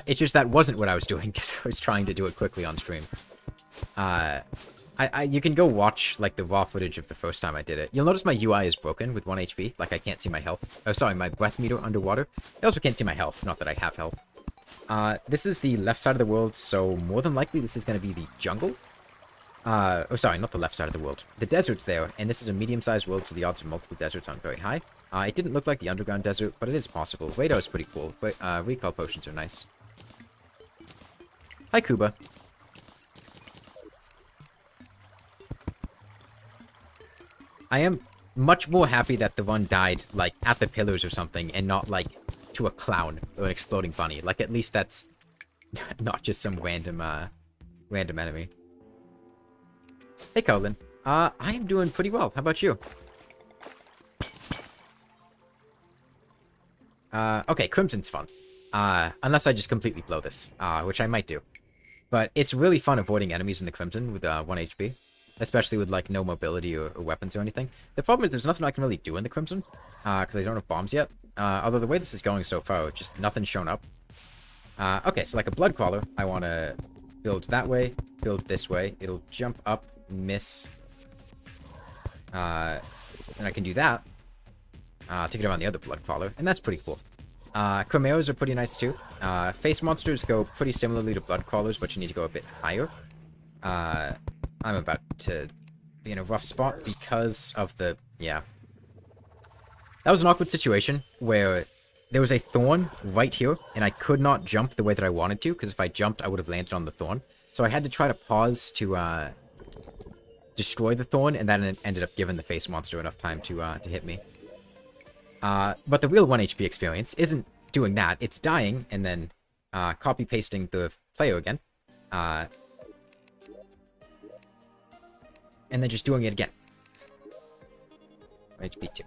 It's just that wasn't what I was doing because I was trying to do it quickly on stream. You can go watch, like, the raw footage of the first time I did it. You'll notice my UI is broken with 1 HP. Like, I can't see my health. Oh, sorry, my breath meter underwater. I also can't see my health, not that I have health. This is the left side of the world, so more than likely this is gonna be the jungle. Oh, sorry, not the left side of the world. The desert's there, and this is a medium-sized world, so the odds of multiple deserts aren't very high. It didn't look like the underground desert, but it is possible. Radar is pretty cool, but recall potions are nice. Hi, Kuba. I am much more happy that the run died, like, at the pillars or something, and not, like, to a clown or an exploding bunny. Like, at least that's not just some random enemy. Hey, Colin. I am doing pretty well. How about you? Okay, Crimson's fun. Unless I just completely blow this, which I might do. But it's really fun avoiding enemies in the Crimson with 1 HP. Especially with, like, no mobility or weapons or anything. The problem is there's nothing I can really do in the Crimson. Because I don't have bombs yet. Although the way this is going so far, just nothing's shown up. Okay, so like a blood crawler, I want to build that way, build this way. It'll jump up, miss. And I can do that to get around the other blood crawler, and that's pretty cool. Chimeras are pretty nice too. Face monsters go pretty similarly to blood crawlers, but you need to go a bit higher. I'm about to be in a rough spot because of the... yeah. That was an awkward situation where there was a thorn right here, and I could not jump the way that I wanted to, because if I jumped, I would have landed on the thorn. So I had to try to pause to destroy the thorn, and that ended up giving the face monster enough time to hit me. But the real 1 HP experience isn't doing that. It's dying, and then copy-pasting the player again. And then just doing it again. HP 2.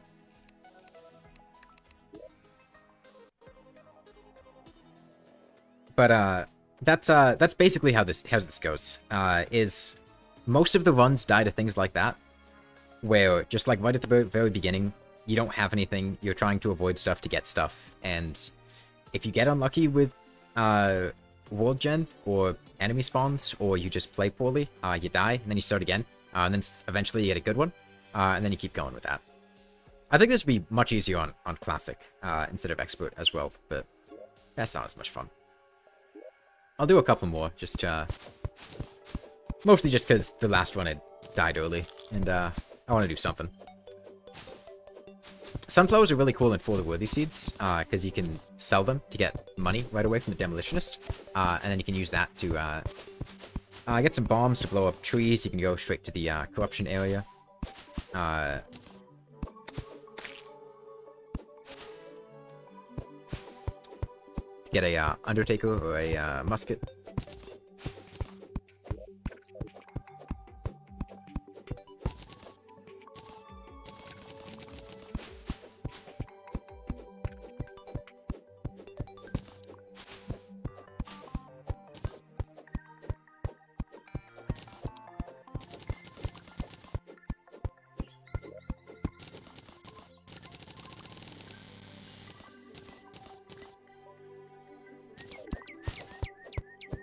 But that's basically how this goes. Is most of the runs die to things like that, where just like right at the very beginning, you don't have anything. You're trying to avoid stuff to get stuff, and if you get unlucky with world gen or enemy spawns, or you just play poorly, you die and then you start again, and then eventually you get a good one, and then you keep going with that. I think this would be much easier on classic instead of expert as well, but that's not as much fun. I'll do a couple more, just mostly just because the last one had died early, and I want to do something. Sunflowers are really cool in For the Worthy Seeds, because you can sell them to get money right away from the Demolitionist, and then you can use that to Get some bombs to blow up trees. You can go straight to the corruption area. Get a undertaker or a musket.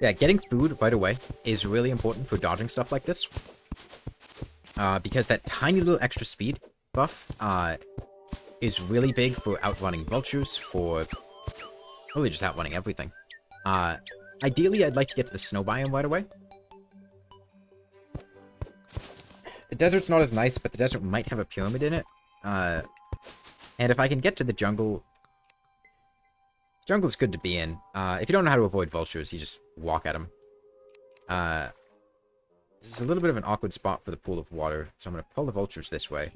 Yeah, getting food right away is really important for dodging stuff like this. Because that tiny little extra speed buff is really big for outrunning vultures, for really just outrunning everything. Ideally, I'd like to get to the snow biome right away. The desert's not as nice, but the desert might have a pyramid in it. And if I can get to the jungle... Jungle's good to be in. If you don't know how to avoid vultures, you just walk at them. This is a little bit of an awkward spot for the pool of water, so I'm going to pull the vultures this way,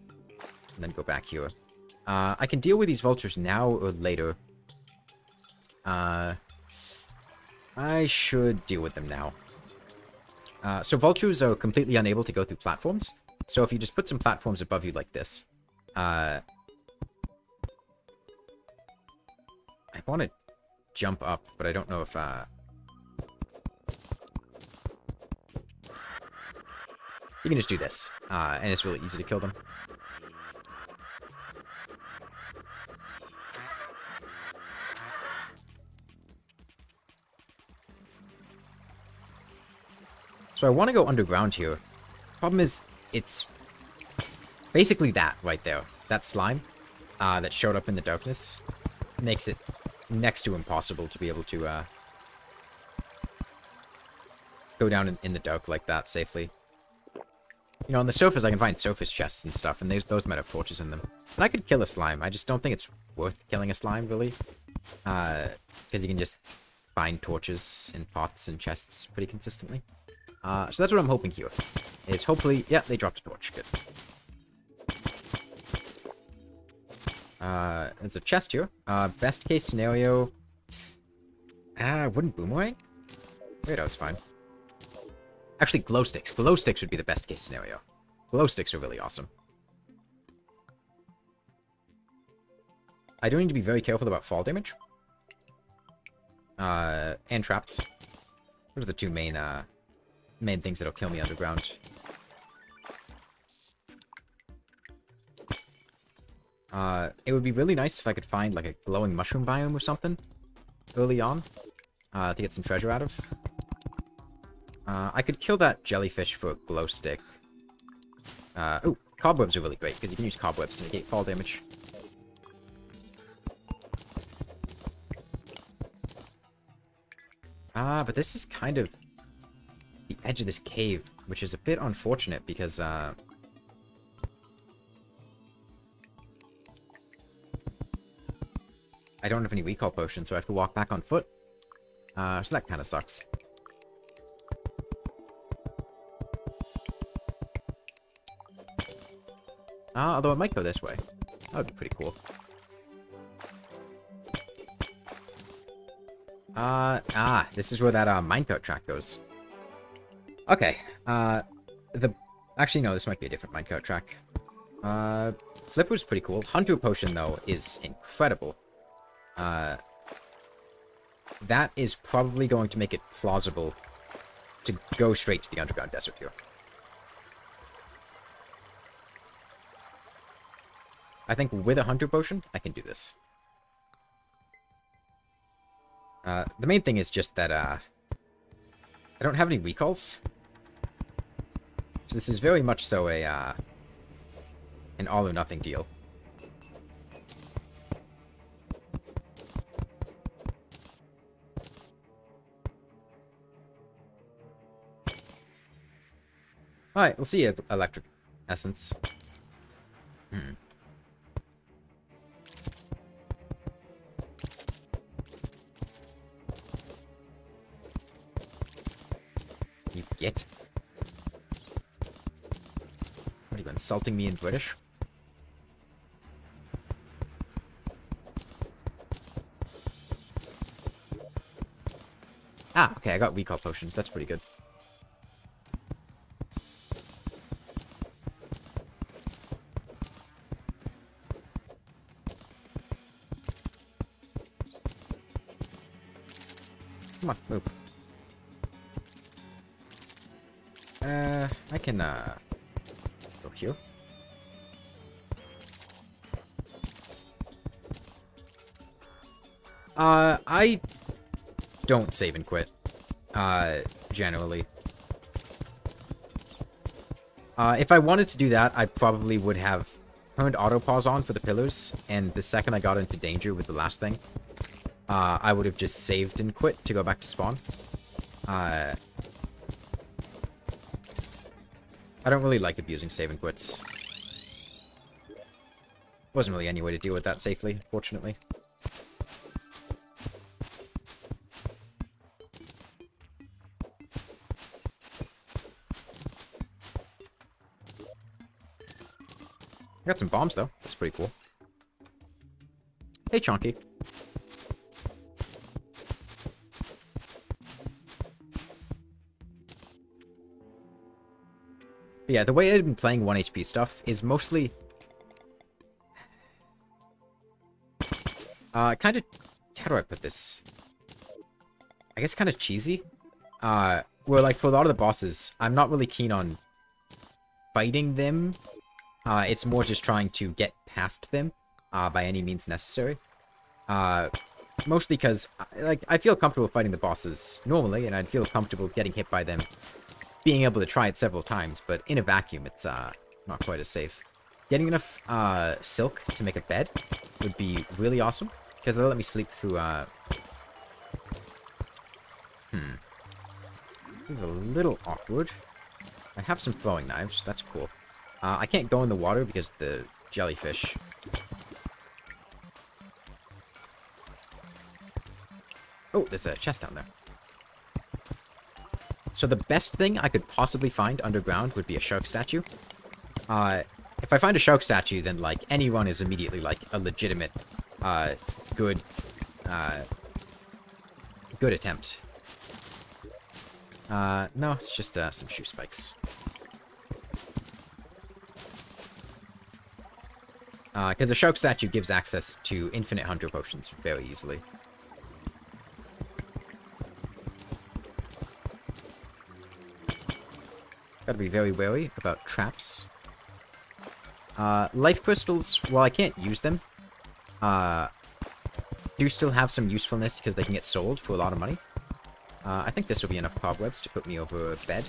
and then go back here. I can deal with these vultures now or later. I should deal with them now. So vultures are completely unable to go through platforms, so if you just put some platforms above you like this, I want to jump up, but I don't know if, you can just do this, and it's really easy to kill them. So I want to go underground here. Problem is, it's basically that right there. That slime that showed up in the darkness makes it next to impossible to be able to go down in the dark like that safely. You know, on the surface I can find surface chests and stuff, and those might have torches in them. And I could kill a slime. I just don't think it's worth killing a slime, really. Because you can just find torches in pots and chests pretty consistently. So that's what I'm hoping here. Is hopefully... Yeah, they dropped a torch. Good. There's a chest here. Best case scenario... wooden boomerang? Wait, that was fine. Actually, glow sticks. Glow sticks would be the best case scenario. Glow sticks are really awesome. I do need to be very careful about fall damage. And traps. Those are the two main things that'll kill me underground. It would be really nice if I could find, like, a glowing mushroom biome or something early on to get some treasure out of. I could kill that jellyfish for a glow stick. Oh, cobwebs are really great, because you can use cobwebs to negate fall damage. But this is kind of the edge of this cave, which is a bit unfortunate, because, I don't have any recall potions, so I have to walk back on foot. So that kind of sucks. Although it might go this way. That would be pretty cool. This is where that minecart track goes. Okay. Actually, no, this might be a different minecart track. Flipper's pretty cool. Hunter potion, though, is incredible. That is probably going to make it plausible to go straight to the underground desert here. I think with a hunter potion, I can do this. The main thing is just that, I don't have any recalls. So this is very much so an all or nothing deal. Alright, we'll see you, electric essence. You Get. What are you insulting me in British? Ah, okay, I got recall potions. That's pretty good. Come on, move. I can, go here. I don't save and quit, generally. If I wanted to do that, I probably would have turned auto pause on for the pillars, and the second I got into danger with the last thing, I would have just saved and quit to go back to spawn. I don't really like abusing save and quits. Wasn't really any way to deal with that safely, unfortunately. I got some bombs, though. That's pretty cool. Hey, Chonky. But yeah, the way I've been playing 1 HP stuff is mostly... kind of... How do I put this? I guess kind of cheesy. Where, like, for a lot of the bosses, I'm not really keen on fighting them. It's more just trying to get past them, by any means necessary. Mostly because, like, I feel comfortable fighting the bosses normally, and I'd feel comfortable getting hit by them, being able to try it several times, but in a vacuum, it's, not quite as safe. Getting enough, silk to make a bed would be really awesome, because they'll let me sleep through, This is a little awkward. I have some throwing knives, that's cool. I can't go in the water because of the jellyfish. Oh, there's a chest down there. So the best thing I could possibly find underground would be a shark statue. If I find a shark statue, then, like, any run is immediately, like, a legitimate, good attempt. No, it's just, some shoe spikes. Because the shark statue gives access to infinite hunter potions very easily. Gotta be very wary about traps. Life crystals, while I can't use them, do still have some usefulness because they can get sold for a lot of money. I think this will be enough cobwebs to put me over a bed.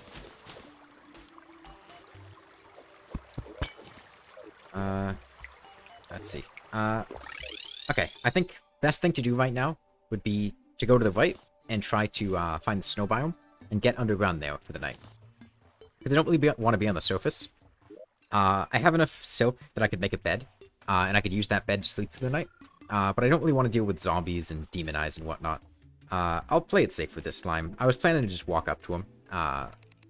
Let's see. Okay, I think best thing to do right now would be to go to the right and try to find the snow biome and get underground there for the night. Because I don't really want to be on the surface. I have enough silk that I could make a bed, and I could use that bed to sleep for the night. But I don't really want to deal with zombies and demon eyes and whatnot. I'll play it safe with this slime. I was planning to just walk up to him,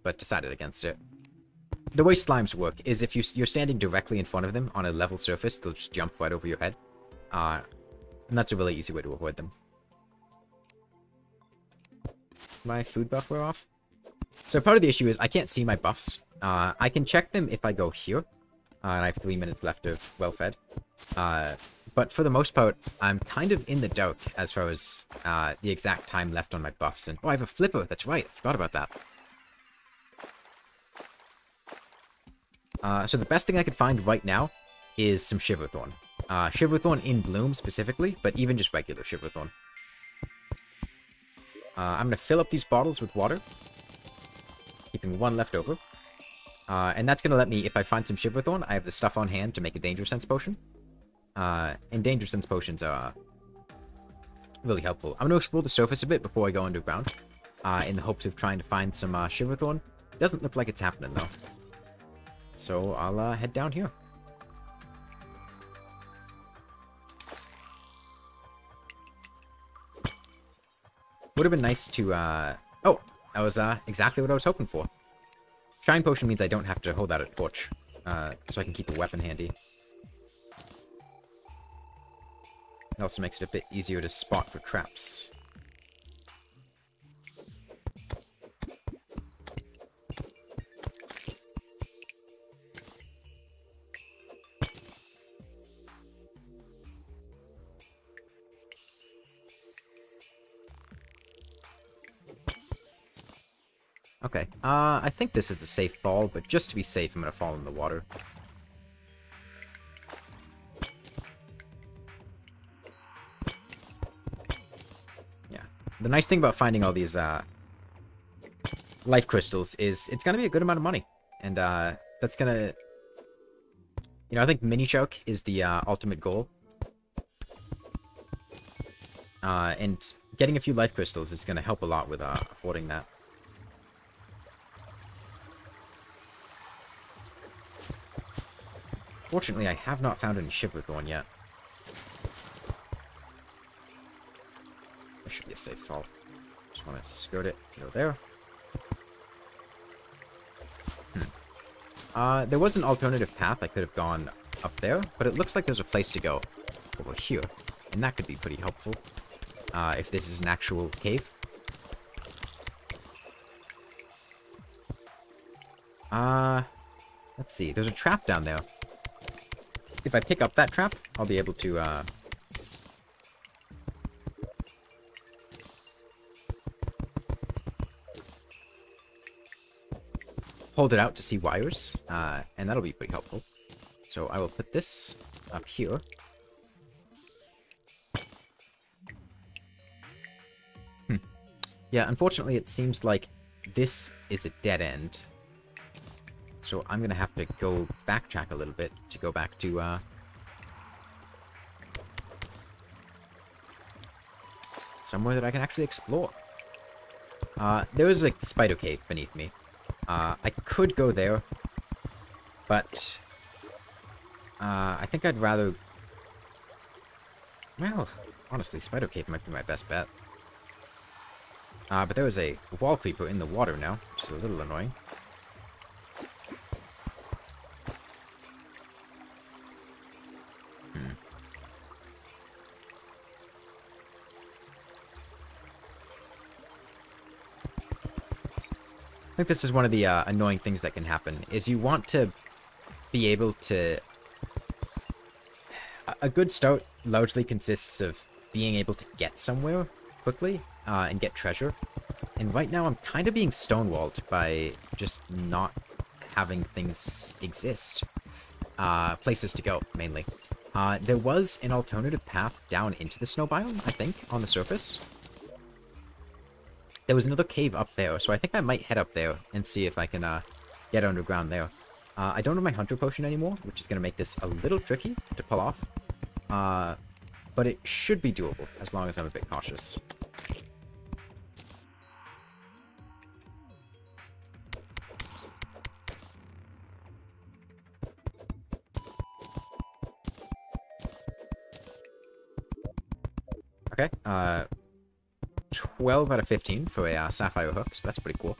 but decided against it. The way slimes work is if you're standing directly in front of them on a level surface, they'll just jump right over your head. And that's a really easy way to avoid them. My food buff wear off? So part of the issue is I can't see my buffs. I can check them if I go here. And I have 3 minutes left of well-fed. But for the most part, I'm kind of in the dark as far as the exact time left on my buffs. And oh, I have a flipper. That's right. I forgot about that. So the best thing I could find right now is some Shiverthorn. Shiverthorn in bloom specifically, but even just regular Shiverthorn. I'm going to fill up these bottles with water, keeping one left over. And that's going to let me, if I find some Shiverthorn, I have the stuff on hand to make a Danger Sense potion. And Danger Sense potions are really helpful. I'm going to explore the surface a bit before I go underground, in the hopes of trying to find some Shiverthorn. Doesn't look like it's happening, though. So I'll head down here. Would have been nice to, oh, That was exactly what I was hoping for. Shine Potion means I don't have to hold out a torch, so I can keep a weapon handy. It also makes it a bit easier to spot for traps. Okay, I think this is a safe fall, but just to be safe, I'm gonna fall in the water. Yeah. The nice thing about finding all these, life crystals is it's gonna be a good amount of money. And, that's gonna... You know, I think Mini Choke is the, ultimate goal. And getting a few life crystals is gonna help a lot with, affording that. Fortunately, I have not found any Shiverthorn yet. There should be a safe fall. Just want to skirt it, go there. There was an alternative path I could have gone up there, but it looks like there's a place to go over here, and that could be pretty helpful, if this is an actual cave. Let's see, there's a trap down there. If I pick up that trap, I'll be able to, hold it out to see wires, and that'll be pretty helpful. So I will put this up here. Yeah, unfortunately it seems like this is a dead end. So I'm gonna have to go backtrack a little bit to go back to, somewhere that I can actually explore. There is a spider cave beneath me. I could go there, but, I think I'd rather... Well, honestly, spider cave might be my best bet. But there is a wall creeper in the water now, which is a little annoying. I think this is one of the annoying things that can happen, is you want to be able to... A good start largely consists of being able to get somewhere quickly, and get treasure. And right now I'm kind of being stonewalled by just not having things exist. Places to go, mainly. There was an alternative path down into the snow biome, I think, on the surface. There was another cave up there, so I think I might head up there and see if I can get underground there. I don't have my Hunter Potion anymore, which is going to make this a little tricky to pull off. But it should be doable, as long as I'm a bit cautious. Okay, 12 out of 15 for a sapphire hook, so that's pretty cool.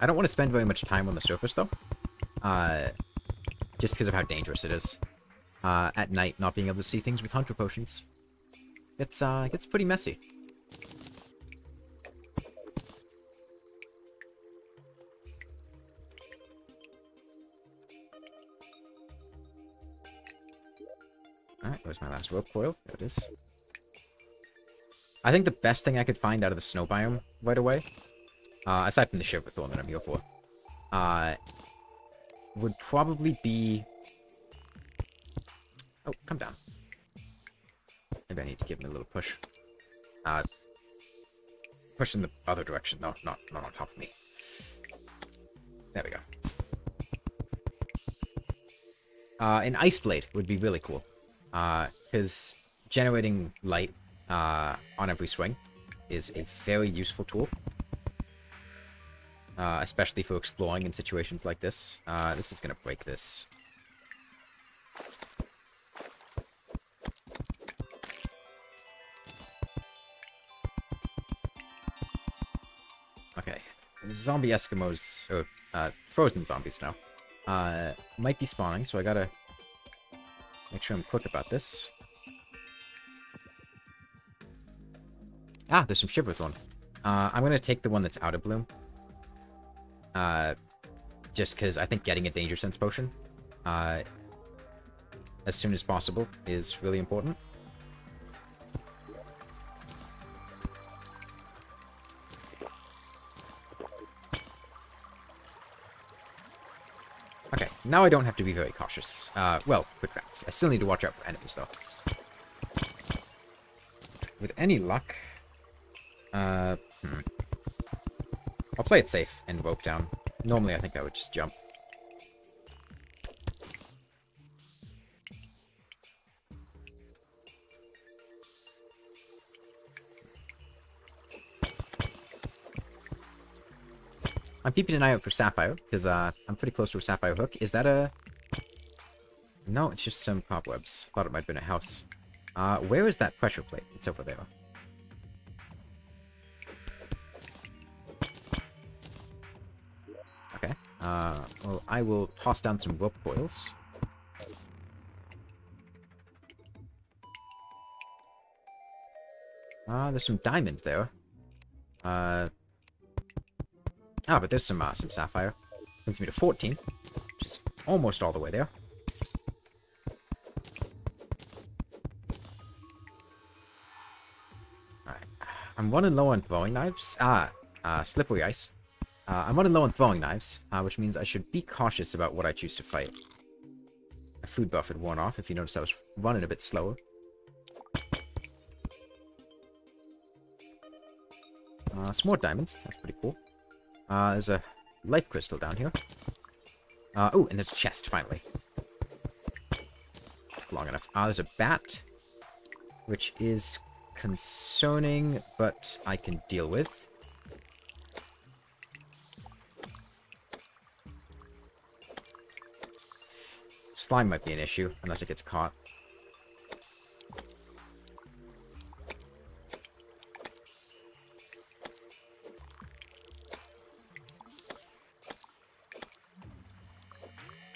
I don't want to spend very much time on the surface, though. Just because of how dangerous it is. At night, not being able to see things with Hunter Potions. It gets pretty messy. Alright, where's my last rope coil? There it is. I think the best thing I could find out of the snow biome right away, aside from the Shiverthorn that I'm here for, would probably be... Oh, come down. Maybe I need to give him a little push. Push in the other direction, though, not on top of me. There we go. An Ice Blade would be really cool. Because generating light on every swing is a very useful tool. Especially for exploring in situations like this. This is going to break this. zombie Eskimos, or frozen zombies now, might be spawning, so I gotta make sure I'm quick about this. Ah, there's some Shiverthorn. I'm gonna take the one that's out of bloom. Just because I think getting a Danger Sense potion as soon as possible is really important. Okay, now I don't have to be very cautious. Well, for traps. I still need to watch out for enemies, though. With any luck... I'll play it safe and rope down. Normally, I think I would just jump. I'm keeping an eye out for Sapphire, because I'm pretty close to a Sapphire hook. Is that a... No, it's just some cobwebs. Thought it might have been a house. Where is that pressure plate? It's over there. Okay. Well, I will toss down some rope coils. There's some diamond there. But there's some sapphire. Brings me to 14, which is almost all the way there. Alright. I'm running low on throwing knives. Slippery ice. I'm running low on throwing knives, which means I should be cautious about what I choose to fight. My food buff had worn off, if you noticed I was running a bit slower. Some more diamonds. That's pretty cool. There's a life crystal down here. Oh, and there's a chest, finally. Long enough. There's a bat, which is concerning, but I can deal with. Slime might be an issue, unless it gets caught.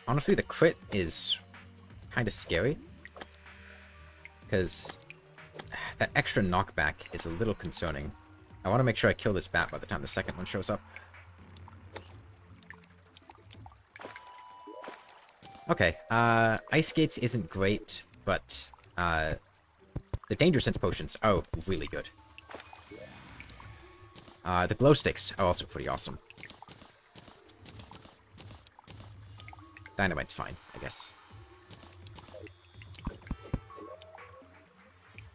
Honestly, the crit is kind of scary. Because that extra knockback is a little concerning. I want to make sure I kill this bat by the time the second one shows up. Okay, Ice Skates isn't great, but the Danger Sense potions are really good. The Glow Sticks are also pretty awesome. Dynamite's fine, I guess.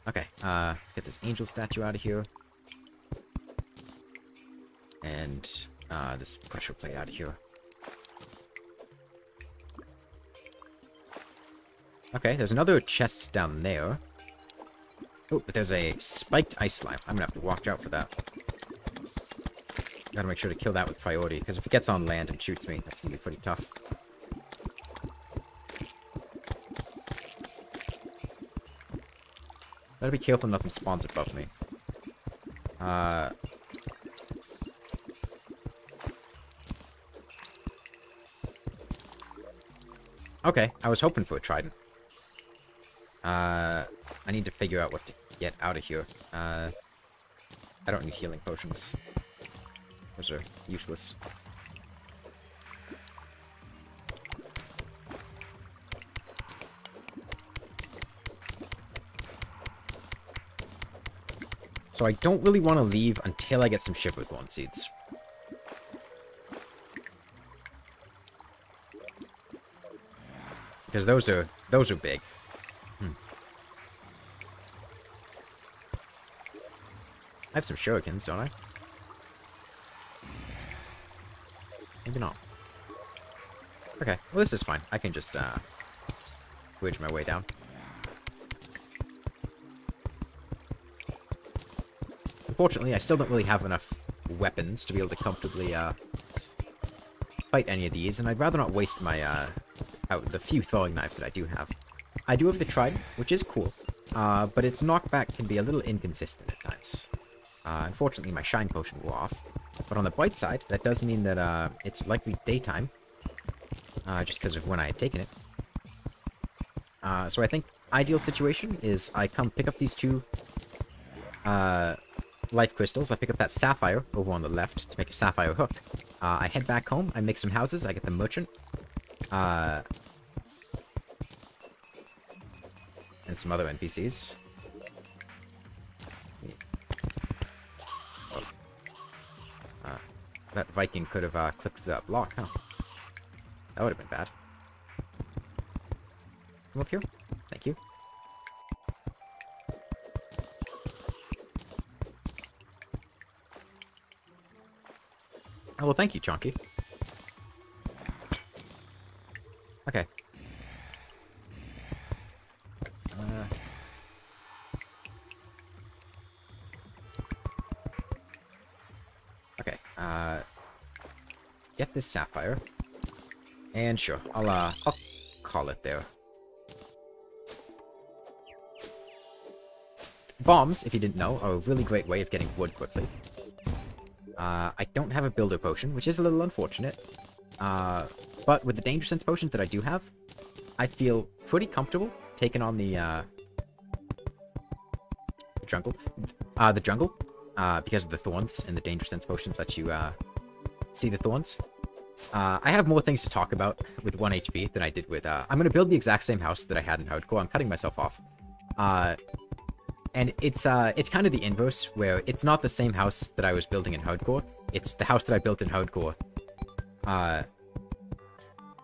Okay, let's get this angel statue out of here. And this pressure plate out of here. Okay, there's another chest down there. Oh, but there's a spiked ice slime. I'm gonna have to watch out for that. Gotta make sure to kill that with priority, because if it gets on land and shoots me, that's gonna be pretty tough. Gotta be careful nothing spawns above me. Okay, I was hoping for a trident. I need to figure out what to get out of here. I don't need healing potions. Those are useless. So I don't really want to leave until I get some Shiverthorn seeds. Because those are big. I have some shurikens, don't I? Maybe not. Okay, well this is fine. I can just bridge my way down. Unfortunately, I still don't really have enough weapons to be able to comfortably fight any of these, and I'd rather not waste my the few throwing knives that I do have. I do have the trident, which is cool, but its knockback can be a little inconsistent at times. Unfortunately, my shine potion wore off. But on the bright side, that does mean that it's likely daytime, just because of when I had taken it. So I think ideal situation is I come pick up these two life crystals. I pick up that sapphire over on the left to make a sapphire hook. I head back home. I make some houses. I get the merchant. And some other NPCs. That Viking could have clipped through that block, huh? That would have been bad. Come up here. Thank you. Oh, well, thank you, Chonky. Okay. Okay, let's get this sapphire. And sure, I'll call it there. Bombs, if you didn't know, are a really great way of getting wood quickly. I don't have a builder potion, which is a little unfortunate. But with the danger sense potions that I do have, I feel pretty comfortable taking on the jungle. Because of the thorns, and the danger sense potions let you see the thorns. I have more things to talk about with 1 HP than I did with... I'm going to build the exact same house that I had in Hardcore. I'm cutting myself off. And it's kind of the inverse, where it's not the same house that I was building in Hardcore. It's the house that I built in Hardcore.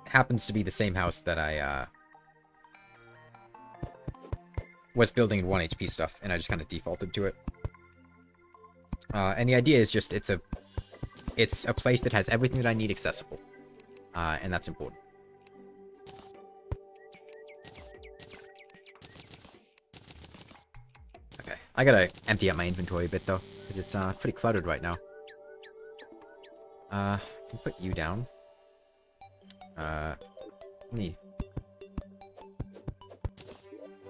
Happens to be the same house that I was building in 1 HP stuff, and I just kind of defaulted to it. And the idea is just it's a place that has everything that I need accessible, and that's important. Okay, I gotta empty out my inventory a bit though, because it's pretty cluttered right now. I'll put you down. Me.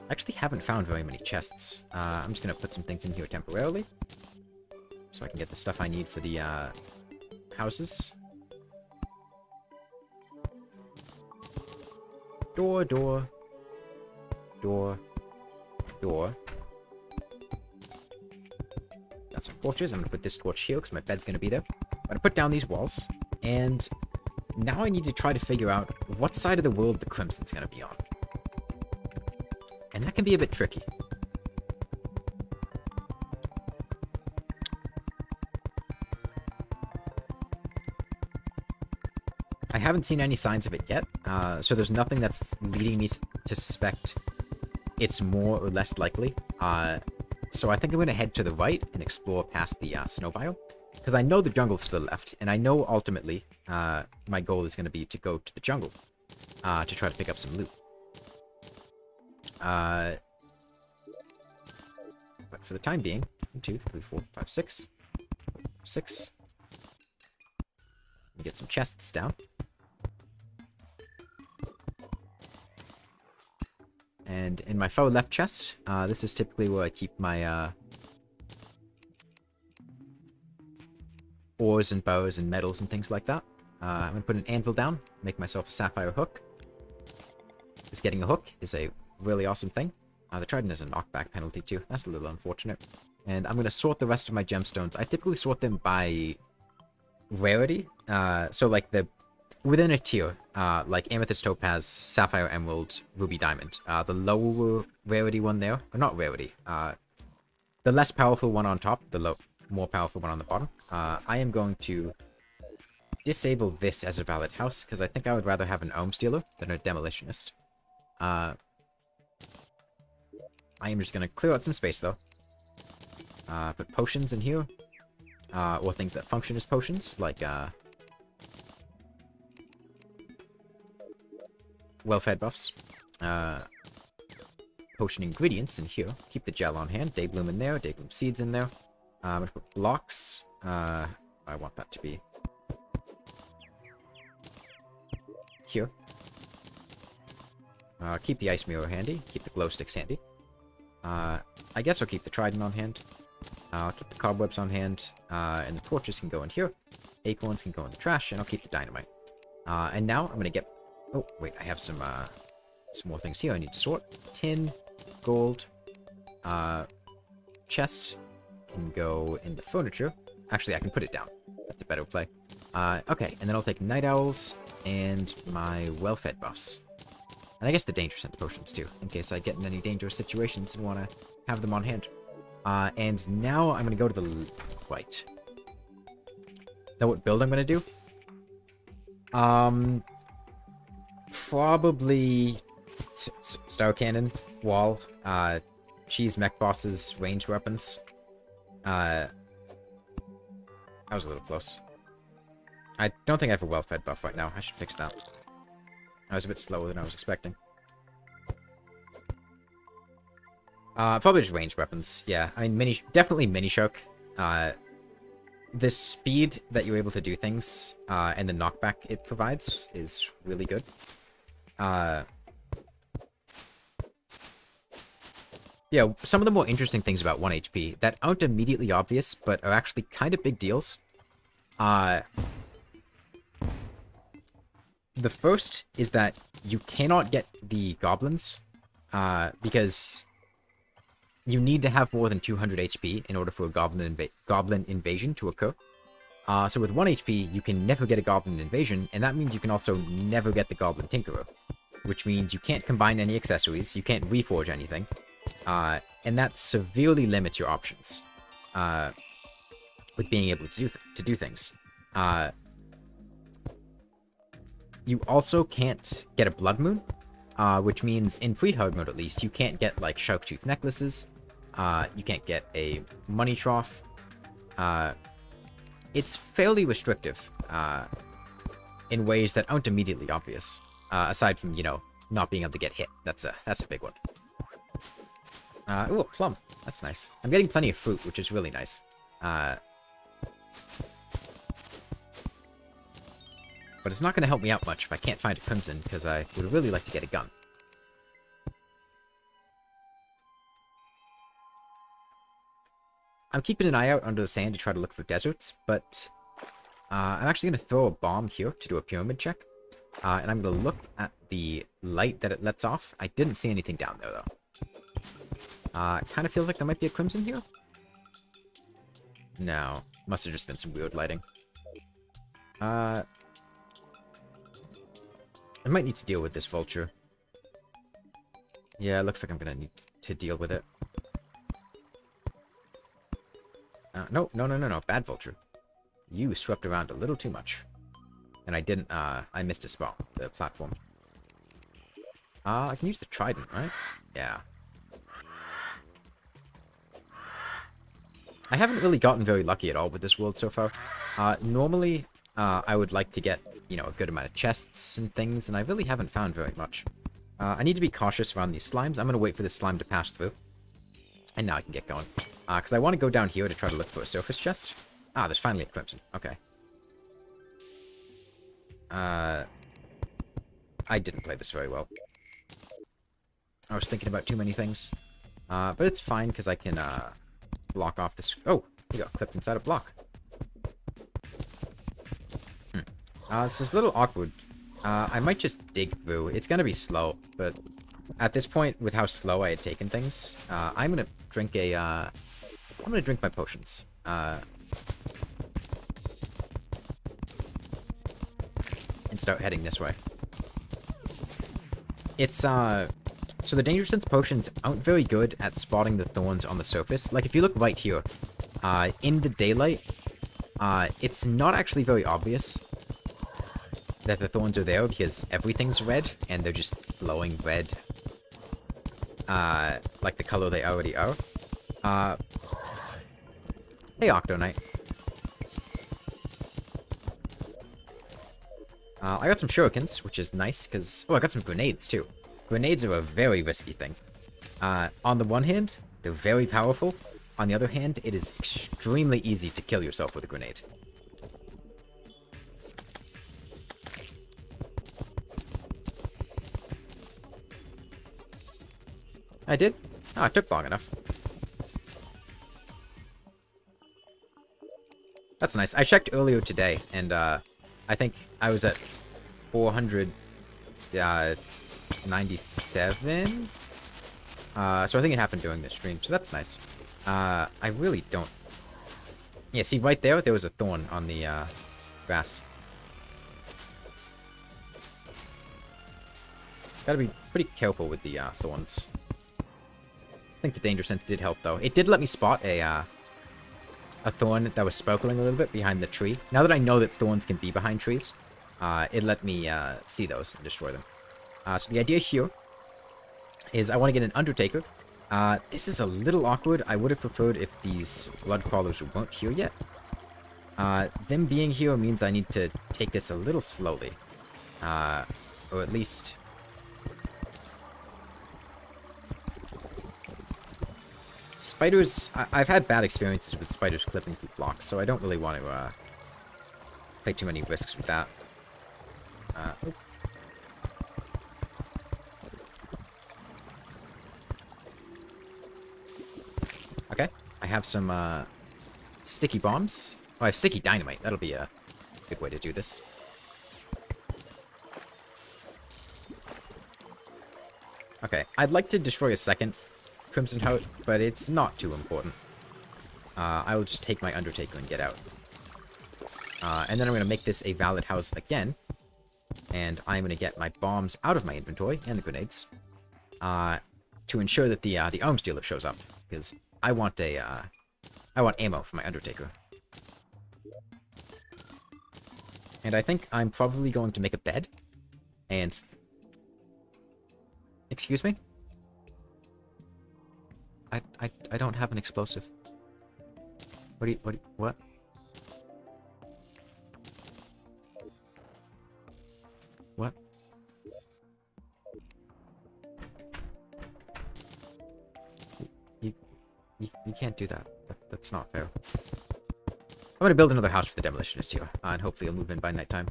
I actually haven't found very many chests. I'm just gonna put some things in here temporarily, so I can get the stuff I need for the houses. Door, door, door, door. Got some torches. I'm gonna put this torch here because my bed's gonna be there. I'm gonna put down these walls, and now I need to try to figure out what side of the world the Crimson's gonna be on. And that can be a bit tricky. I haven't seen any signs of it yet, so there's nothing that's leading me to suspect it's more or less likely. So I think I'm going to head to the right and explore past the snow biome, because I know the jungle's to the left, and I know ultimately my goal is going to be to go to the jungle to try to pick up some loot. But for the time being, 1, 2, 3, 4, 5, 6. 6. Let me get some chests down. And in my far left chest, this is typically where I keep my ores and bows and metals and things like that. I'm going to put an anvil down, make myself a sapphire hook. Because getting a hook is a really awesome thing. The trident has a knockback penalty too. That's a little unfortunate. And I'm going to sort the rest of my gemstones. I typically sort them by rarity. So like within a tier, like amethyst, topaz, sapphire, emerald, ruby, diamond. The lower rarity one there, or not rarity, the less powerful one on top, the more powerful one on the bottom. I am going to disable this as a valid house, because I think I would rather have an Ohm Stealer than a Demolitionist. I am just going to clear out some space, though. Put potions in here, or things that function as potions, like well-fed buffs. Potion ingredients in here. Keep the gel on hand. Daybloom in there. Daybloom seeds in there. I'm going to put blocks. I want that to be here. Keep the ice mirror handy. Keep the glow sticks handy. I guess I'll keep the trident on hand. I'll keep the cobwebs on hand, and the torches can go in here. Acorns can go in the trash, and I'll keep the dynamite. And now I'm gonna get... Oh, wait, I have some more things here I need to sort. Tin, gold, chests can go in the furniture. Actually, I can put it down. That's a better play. Okay, and then I'll take night owls and my well-fed buffs. And I guess the danger sense potions too, in case I get in any dangerous situations and want to have them on hand. And now I'm going to go to the right. Know what build I'm going to do? Probably Star Cannon, Wall, Cheese Mech Bosses, ranged weapons. That was a little close. I don't think I have a well-fed buff right now. I should fix that. I was a bit slower than I was expecting. Probably just ranged weapons. Yeah, I mean, definitely Mini Shark. The speed that you're able to do things, and the knockback it provides is really good. Yeah, some of the more interesting things about 1 HP that aren't immediately obvious, but are actually kind of big deals. The first is that you cannot get the goblins, because you need to have more than 200 HP in order for a goblin invasion to occur. So with 1 HP, you can never get a goblin invasion, and that means you can also never get the goblin tinkerer, which means you can't combine any accessories, you can't reforge anything, and that severely limits your options with being able to do things. You also can't get a blood moon, which means in pre-hard mode at least, you can't get like shark tooth necklaces. You can't get a money trough. It's fairly restrictive in ways that aren't immediately obvious. Aside from, you know, not being able to get hit. That's a big one. Ooh, a plum. That's nice. I'm getting plenty of fruit, which is really nice. But it's not going to help me out much if I can't find a crimson, because I would really like to get a gun. I'm keeping an eye out under the sand to try to look for deserts, but I'm actually going to throw a bomb here to do a pyramid check. And I'm going to look at the light that it lets off. I didn't see anything down there, though. It kind of feels like there might be a crimson here. No. Must have just been some weird lighting. I might need to deal with this vulture. Yeah, it looks like I'm going to need to deal with it. No. Bad vulture. You swept around a little too much. And I didn't, I missed a spot. The platform. I can use the trident, right? Yeah. I haven't really gotten very lucky at all with this world so far. Normally, I would like to get, you know, a good amount of chests and things, and I really haven't found very much. I need to be cautious around these slimes. I'm going to wait for this slime to pass through. And now I can get going. Because I want to go down here to try to look for a surface chest. Ah, there's finally a crimson. Okay. I didn't play this very well. I was thinking about too many things. But it's fine, because I can, block off this... Oh! You got clipped inside a block. This is a little awkward. I might just dig through. It's gonna be slow, but... At this point, with how slow I had taken things, I'm gonna drink a, I'm gonna drink my potions. And start heading this way. It's, so the danger sense potions aren't very good at spotting the thorns on the surface. Like, if you look right here, in the daylight, it's not actually very obvious that the thorns are there because everything's red, and they're just glowing red. Like the color they already are. Hey, Octonite. I got some shurikens, which is nice, because... Oh, I got some grenades, too. Grenades are a very risky thing. On the one hand, they're very powerful. On the other hand, it is extremely easy to kill yourself with a grenade. I did? Oh, it took long enough. That's nice. I checked earlier today, and I think I was at 497. So I think it happened during this stream, so that's nice. I really don't... Yeah, see, right there was a thorn on the grass. Gotta be pretty careful with the thorns. I think the danger sense did help, though. It did let me spot a thorn that was sparkling a little bit behind the tree. Now that I know that thorns can be behind trees, it let me see those and destroy them. So the idea here is I want to get an Undertaker. This is a little awkward. I would have preferred if these blood crawlers weren't here yet. Them being here means I need to take this a little slowly. Or at least... Spiders... I've had bad experiences with spiders clipping through blocks, so I don't really want to take too many risks with that. Okay, I have some sticky bombs. Oh, I have sticky dynamite. That'll be a good way to do this. Okay, I'd like to destroy a second Crimson Heart, but it's not too important. I will just take my Undertaker and get out. And then I'm going to make this a valid house again. And I'm going to get my bombs out of my inventory, and the grenades, to ensure that the arms dealer shows up. Because I want ammo for my Undertaker. And I think I'm probably going to make a bed. And... Excuse me? I don't have an explosive. What? What? You can't do that. That's not fair. I'm gonna build another house for the demolitionist here, and hopefully he'll move in by nighttime.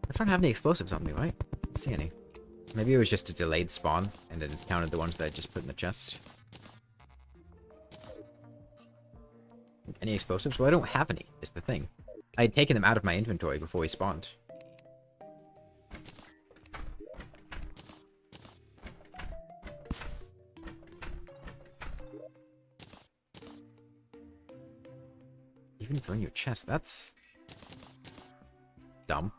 I don't have any explosives on me, right? I don't see any. Maybe it was just a delayed spawn, and it counted the ones that I just put in the chest. Any explosives? Well, I don't have any, is the thing. I had taken them out of my inventory before he spawned. Even if they're in your chest, that's... dumb.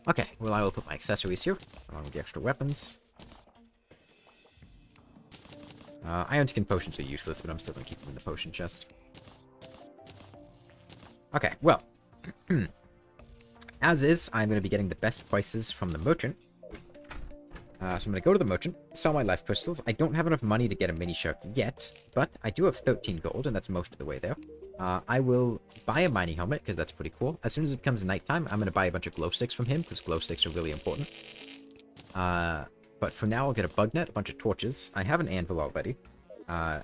Okay, well, I will put my accessories here, along with the extra weapons. Iron skin potions are useless, but I'm still going to keep them in the potion chest. Okay, well. As is, I'm going to be getting the best prices from the merchant. So I'm going to go to the merchant, sell my life crystals. I don't have enough money to get a mini shark yet, but I do have 13 gold, and that's most of the way there. I will buy a mining helmet, because that's pretty cool. As soon as it becomes nighttime, I'm going to buy a bunch of glow sticks from him, because glow sticks are really important. But for now, I'll get a bug net, a bunch of torches. I have an anvil already. And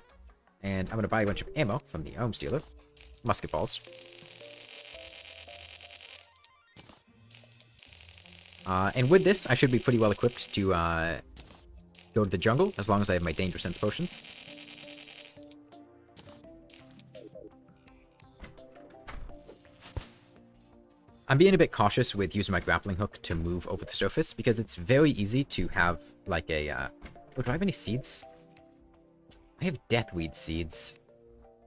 I'm going to buy a bunch of ammo from the arms dealer. Musket balls. And with this, I should be pretty well equipped to go to the jungle, as long as I have my danger sense potions. I'm being a bit cautious with using my grappling hook to move over the surface, because it's very easy to have, like, a... Oh, do I have any seeds? I have deathweed seeds.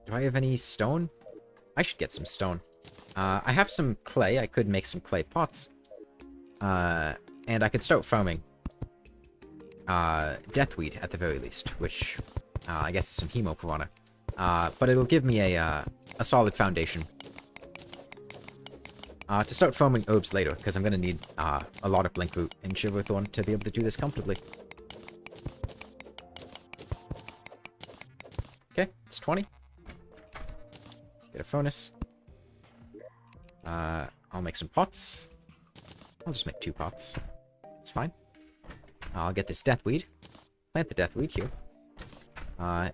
Do I have any stone? I should get some stone. I have some clay. I could make some clay pots. And I could start farming deathweed, at the very least, which I guess is some hemo piranha. But it'll give me a solid foundation. To start farming herbs later, because I'm going to need a lot of blink root and shiverthorn to be able to do this comfortably. Okay, it's 20. Get a furnace. I'll make some pots. I'll just make 2 pots. It's fine. I'll get this deathweed. plant the deathweed here.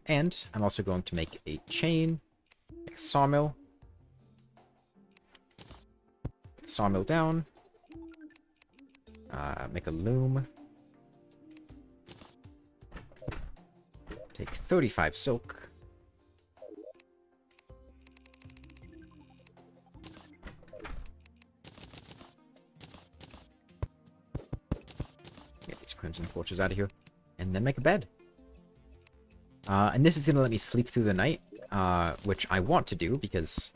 And I'm also going to make a chain, make a sawmill. Sawmill down. Make a loom. Take 35 silk. Get these crimson torches out of here. And then make a bed. And this is going to let me sleep through the night, which I want to do because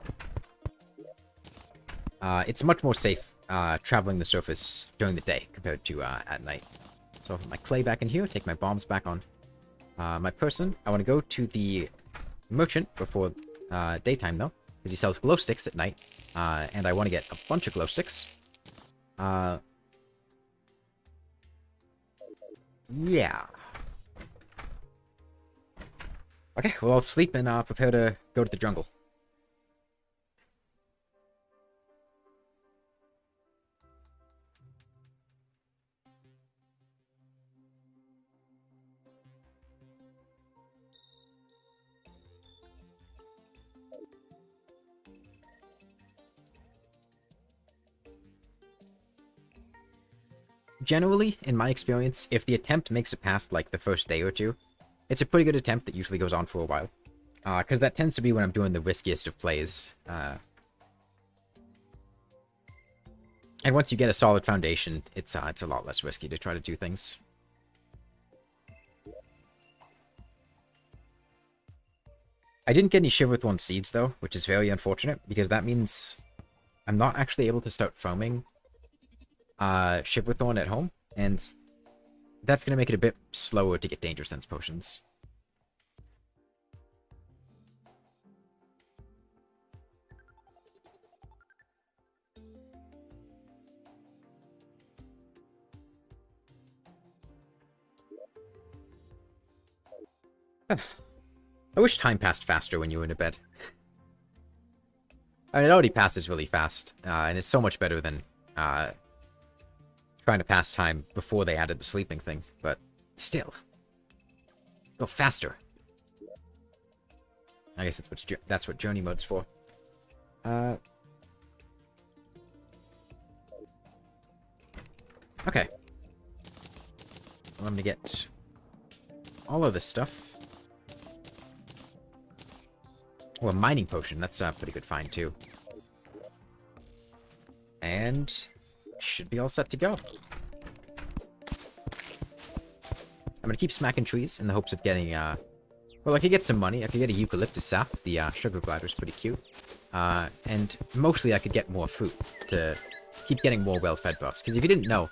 it's much more safe traveling the surface during the day compared to at night. So I'll put my clay back in here, take my bombs back on my person. I want to go to the merchant before daytime, though, because he sells glow sticks at night, and I want to get a bunch of glow sticks. Yeah. Okay, well, I'll sleep and prepare to go to the jungle. Generally, in my experience, if the attempt makes it past, like, the first day or two, it's a pretty good attempt that usually goes on for a while. Because that tends to be when I'm doing the riskiest of plays. And once you get a solid foundation, it's a lot less risky to try to do things. I didn't get any Shiverthorn seeds, though, which is very unfortunate, because that means I'm not actually able to start farming Shiverthorn at home, and that's going to make it a bit slower to get Danger Sense potions. I wish time passed faster when you were in a bed. I mean, it already passes really fast, and it's so much better than trying to pass time before they added the sleeping thing, but still. Go faster. I guess that's what journey mode's for. Okay. Well, I'm gonna get all of this stuff. Oh, a mining potion. That's a pretty good find, too. And should be all set to go. I'm gonna keep smacking trees in the hopes of getting, well, I could get some money. I could get a eucalyptus sap. The sugar glider's pretty cute. And mostly I could get more fruit to keep getting more well-fed buffs. Because if you didn't know,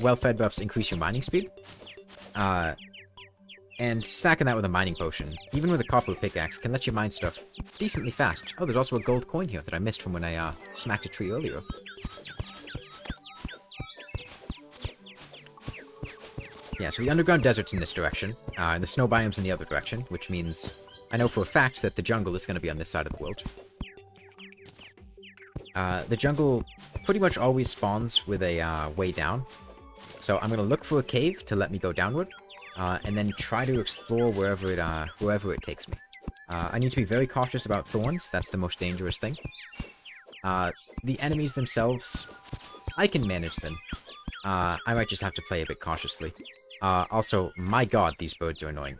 well-fed buffs increase your mining speed. And stacking that with a mining potion, even with a copper pickaxe, can let you mine stuff decently fast. Oh, there's also a gold coin here that I missed from when I smacked a tree earlier. Yeah, so the underground desert's in this direction, and the snow biome's in the other direction, which means I know for a fact that the jungle is going to be on this side of the world. The jungle pretty much always spawns with a way down, so I'm going to look for a cave to let me go downward. And then try to explore wherever it takes me. I need to be very cautious about thorns. That's the most dangerous thing. The enemies themselves, I can manage them. I might just have to play a bit cautiously. Also, my god, these birds are annoying.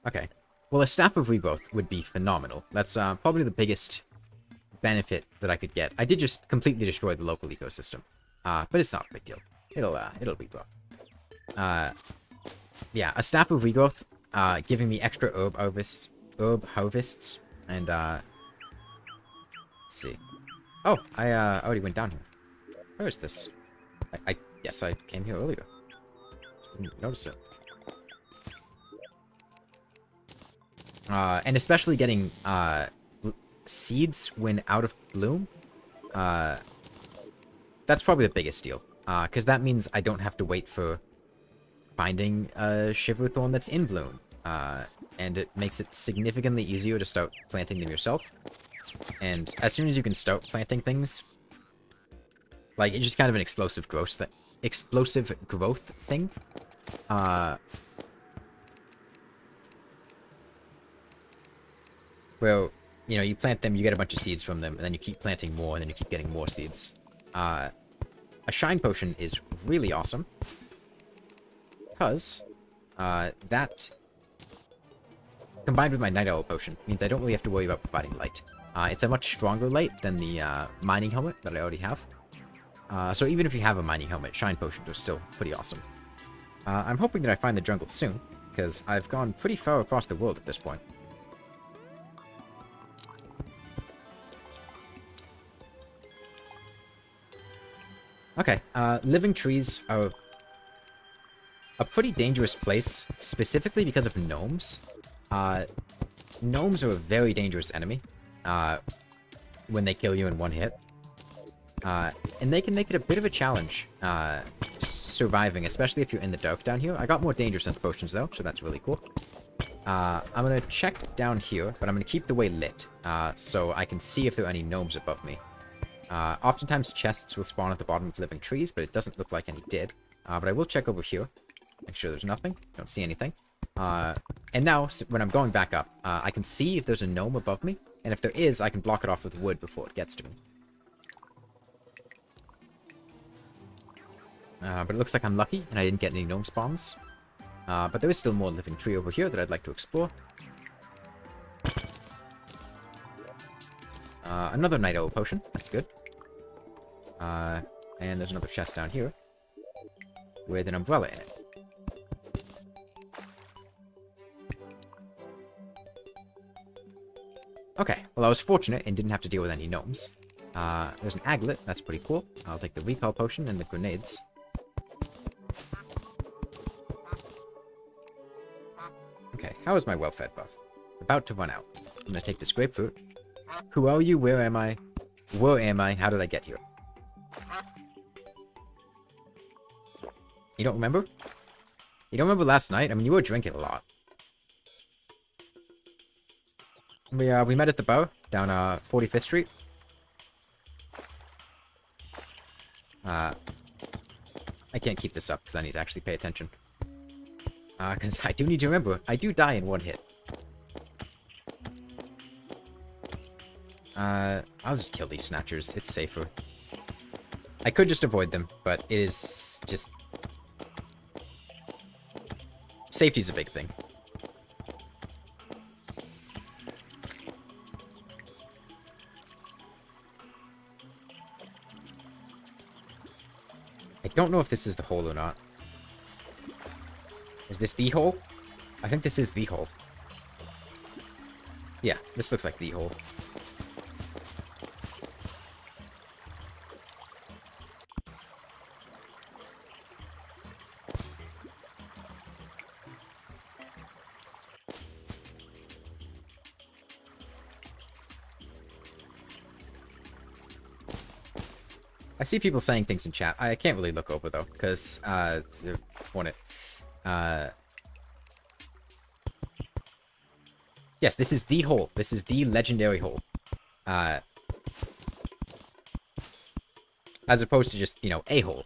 Okay. Well, a Staff of Rebirth would be phenomenal. That's probably the biggest benefit that I could get. I did just completely destroy the local ecosystem. But it's not a big deal. It'll regrow. Yeah, a Staff of Regrowth, giving me extra herb harvests, and, let's see. Oh, I already went down here. Where is this? Yes, I came here earlier. Just didn't notice it. And especially getting seeds when out of bloom, that's probably the biggest deal. Because that means I don't have to wait for finding a Shiver Thorn that's in bloom. And it makes it significantly easier to start planting them yourself. And as soon as you can start planting things, like, it's just kind of an explosive growth thing. Where, you know, you plant them, you get a bunch of seeds from them, and then you keep planting more, and then you keep getting more seeds. A Shine Potion is really awesome. Because, that, combined with my Night Owl Potion, means I don't really have to worry about providing light. It's a much stronger light than the Mining Helmet that I already have. So even if you have a Mining Helmet, Shine Potions are still pretty awesome. I'm hoping that I find the jungle soon, because I've gone pretty far across the world at this point. Okay, living trees are a pretty dangerous place, specifically because of gnomes. Gnomes are a very dangerous enemy when they kill you in one hit. And they can make it a bit of a challenge surviving, especially if you're in the dark down here. I got more danger sense potions though, so that's really cool. I'm gonna check down here, but I'm gonna keep the way lit, so I can see if there are any gnomes above me. Oftentimes chests will spawn at the bottom of living trees, but it doesn't look like any did. But I will check over here, make sure there's nothing. Don't see anything. And now, when I'm going back up, I can see if there's a gnome above me, and if there is, I can block it off with wood before it gets to me. But it looks like I'm lucky, and I didn't get any gnome spawns. But there is still more living tree over here that I'd like to explore. Another Night Owl Potion, that's good. And there's another chest down here with an umbrella in it. Okay, well I was fortunate and didn't have to deal with any gnomes. There's an aglet, that's pretty cool. I'll take the recall potion and the grenades. Okay, how is my well-fed buff? About to run out. I'm gonna take this grapefruit. Who are you? Where am I? Where am I? How did I get here? You don't remember? You don't remember last night? I mean, you were drinking a lot. We met at the bar down 45th Street. I can't keep this up because I need to actually pay attention. Because I do need to remember, I do die in one hit. I'll just kill these snatchers. It's safer. I could just avoid them, but it is just... Safety's a big thing. I don't know if this is the hole or not. Is this the hole? I think this is the hole. Yeah, this looks like the hole. I see people saying things in chat. I can't really look over though, because yes, this is the hole. This is the legendary hole. As opposed to just, you know, a hole.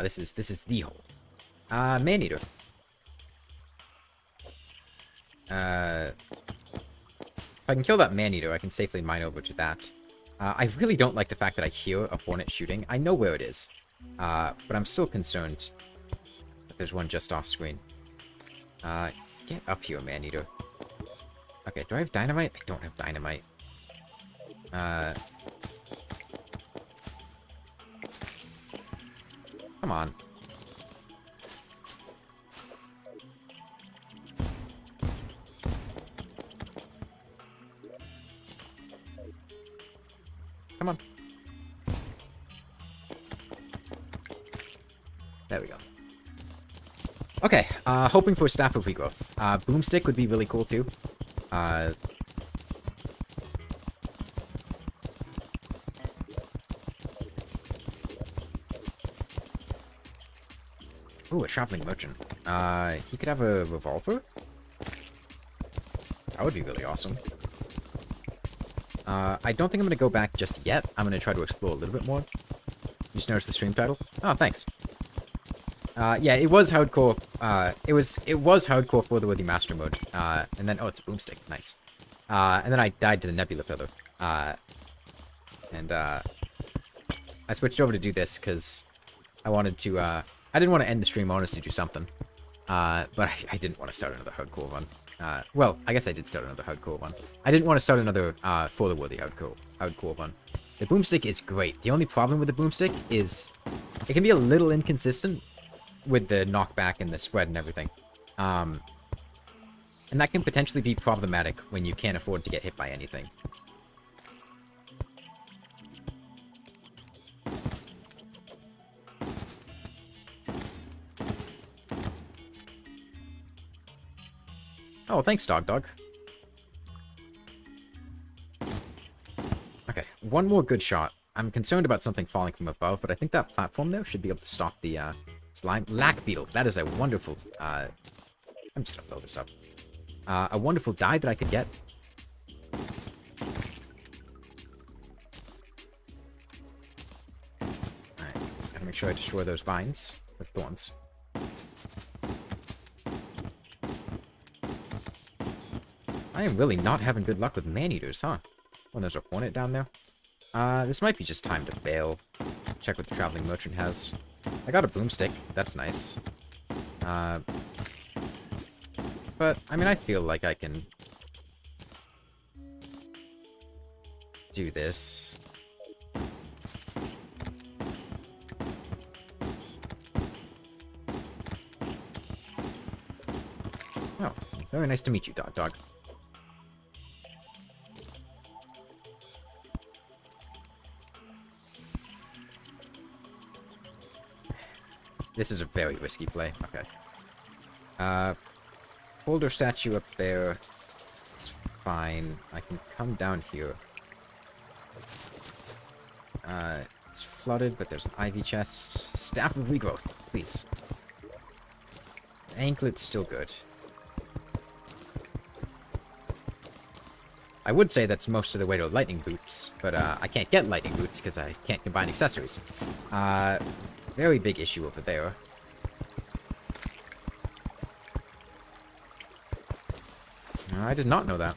This is the hole. Maneater. If I can kill that Maneater, I can safely mine over to that. I really don't like the fact that I hear a hornet shooting. I know where it is. But I'm still concerned that there's one just off screen. Get up here, Maneater. Okay, do I have dynamite? I don't have dynamite. Come on. Come on. There we go. Okay, hoping for Staff of Regrowth. Boomstick would be really cool too. Ooh, a Traveling Merchant. He could have a revolver? That would be really awesome. I don't think I'm going to go back just yet. I'm going to try to explore a little bit more. You just noticed the stream title? Oh, thanks. Yeah, it was hardcore. It was hardcore for the Worthy Master mode. And then, oh, it's a boomstick. Nice. And then I died to the Nebula Pillar. And I switched over to do this because I wanted to, I didn't want to end the stream. I wanted to do something. But I didn't want to start another hardcore one. Well, I guess I did start another hardcore one. I didn't want to start another, for the Worthy hardcore one. The boomstick is great. The only problem with the boomstick is it can be a little inconsistent with the knockback and the spread and everything. And that can potentially be problematic when you can't afford to get hit by anything. Oh, thanks, Dog. Okay, one more good shot. I'm concerned about something falling from above, but I think that platform there should be able to stop the, slime lack beetle. That is a wonderful, I'm just gonna blow this up. A wonderful die that I could get. Alright, gotta make sure I destroy those vines with thorns. I am really not having good luck with man-eaters, huh? Oh, there's a hornet down there. This might be just time to bail. Check what the traveling merchant has. I got a boomstick. That's nice. But, I mean, I feel like I can do this. Oh, very nice to meet you, Dog. This is a very risky play. Okay. Boulder statue up there. It's fine. I can come down here. It's flooded, but there's an ivy chest. Staff of regrowth, please. Anklet's still good. I would say that's most of the way to lightning boots, but I can't get lightning boots because I can't combine accessories. Very big issue over there. I did not know that.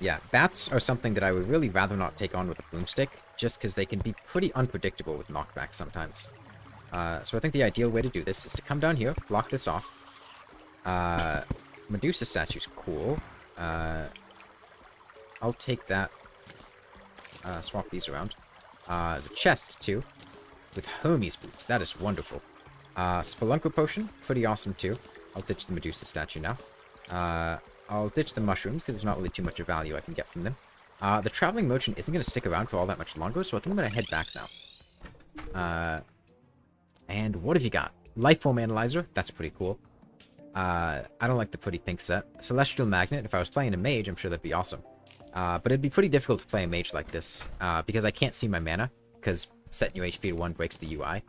Yeah, bats are something that I would really rather not take on with a boomstick, just because they can be pretty unpredictable with knockback sometimes. So I think the ideal way to do this is to come down here, block this off. Medusa statue's cool. I'll take that. Swap these around. There's a chest, too, with Hermes boots. That is wonderful. Spelunker potion, pretty awesome, too. I'll ditch the Medusa statue now. I'll ditch the mushrooms, because there's not really too much of value I can get from them. The traveling merchant isn't going to stick around for all that much longer, so I think I'm going to head back now. And what have you got? Lifeform Analyzer, that's pretty cool. I don't like the pretty pink set. Celestial Magnet, if I was playing a mage, I'm sure that'd be awesome. But it'd be pretty difficult to play a mage like this, because I can't see my mana, because setting your HP to 1 breaks the UI.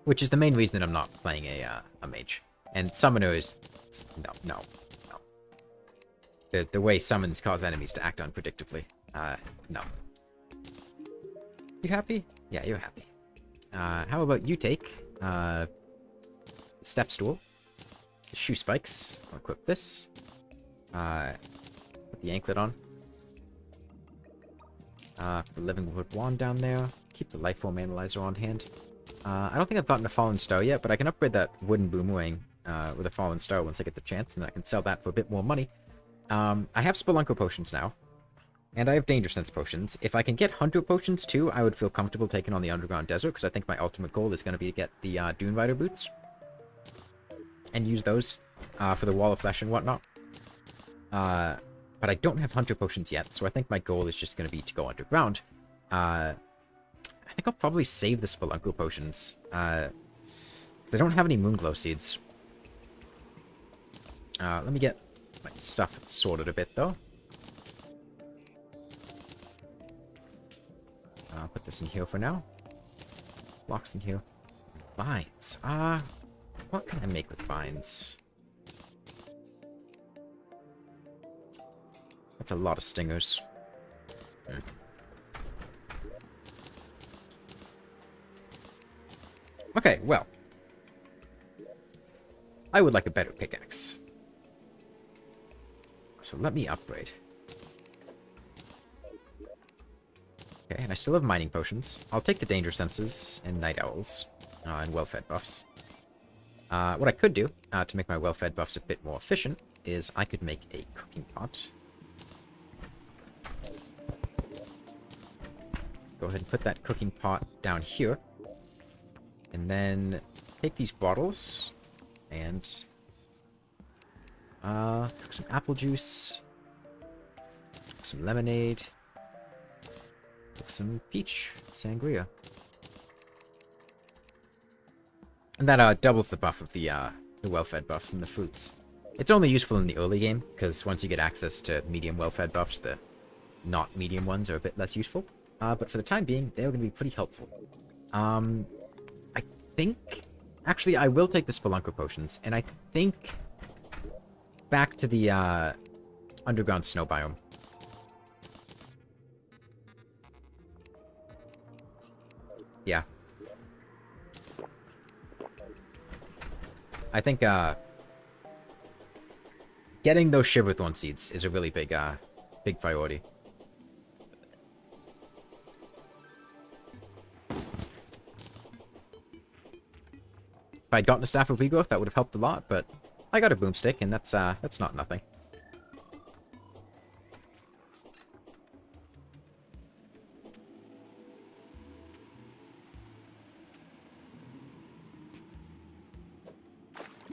Which is the main reason that I'm not playing a mage. And Summoner is... No. The way summons cause enemies to act unpredictably. No. You happy? Yeah, you're happy. How about you take, step stool, shoe spikes, I'll equip this, put the anklet on, put the living wood wand down there, keep the lifeform analyzer on hand. I don't think I've gotten a fallen star yet, but I can upgrade that wooden boomerang, with a fallen star once I get the chance, and then I can sell that for a bit more money. I have Spelunker potions now. And I have Danger Sense potions. If I can get Hunter potions too, I would feel comfortable taking on the Underground Desert, because I think my ultimate goal is going to be to get the Dune Rider boots. And use those for the Wall of Flesh and whatnot. But I don't have Hunter potions yet, so I think my goal is just going to be to go underground. I think I'll probably save the Spelunker potions. Because I don't have any Moonglow seeds. Let me get my stuff sorted a bit, though. I'll put this in here for now. Blocks in here. Vines. What can I make with vines? That's a lot of stingers. Okay, well. I would like a better pickaxe. So let me upgrade. Okay, and I still have mining potions. I'll take the danger senses and night owls. And well-fed buffs. What I could do, to make my well-fed buffs a bit more efficient, is I could make a cooking pot. Go ahead and put that cooking pot down here. And then take these bottles and cook some apple juice, cook some lemonade, cook some peach sangria. And that doubles the buff of the well-fed buff from the fruits. It's only useful in the early game, because once you get access to medium well-fed buffs, the not medium ones are a bit less useful. But for the time being, they're going to be pretty helpful. I think... Actually, I will take the Spelunker potions, and I think... Back to the underground snow biome. Yeah. I think, getting those Shiverthorn seeds is a really big, big priority. If I'd gotten a Staff of Regrowth, that would have helped a lot, but I got a Boomstick, and that's not nothing.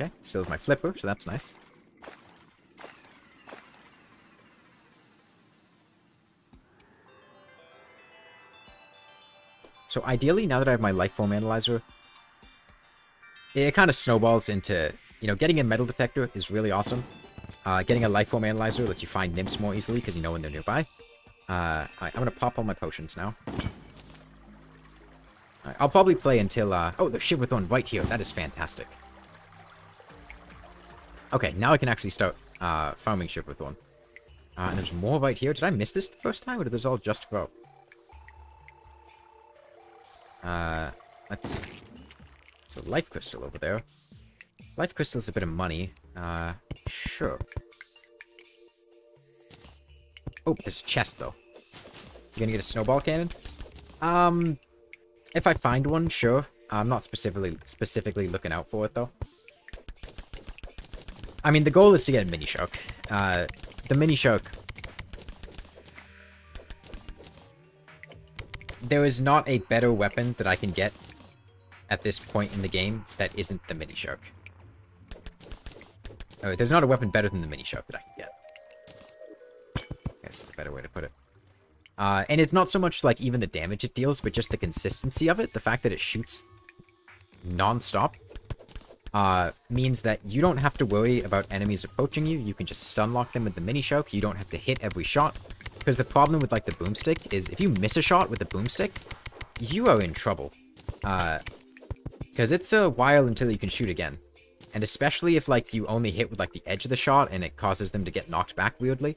Okay, still have my Flipper, so that's nice. So ideally, now that I have my Lifeform Analyzer, it kind of snowballs into, you know, getting a metal detector is really awesome. Getting a Lifeform Analyzer lets you find nymphs more easily because you know when they're nearby. I'm going to pop all my potions now. I'll probably play until, oh, there's Shiverthorn right here. That is fantastic. Okay, now I can actually start farming Shiverthorn. And there's more right here. Did I miss this the first time, or did this all just grow? Let's see. So, Life Crystal over there. Life Crystal is a bit of money. Sure. Oh, there's a chest, though. You gonna get a snowball cannon? If I find one, sure. I'm not specifically looking out for it, though. I mean, the goal is to get a mini shark. The mini shark... There is not a better weapon that I can get at this point in the game that isn't the mini shark. Oh, there's not a weapon better than the mini shark that I can get. I guess that's a better way to put it. And it's not so much like even the damage it deals, but just the consistency of it. The fact that it shoots non-stop means that you don't have to worry about enemies approaching you. You can just stun lock them with the mini shark. You don't have to hit every shot. Because the problem with, like, the boomstick is if you miss a shot with the boomstick, you are in trouble. Because it's a while until you can shoot again. And especially if, like, you only hit with, like, the edge of the shot and it causes them to get knocked back weirdly.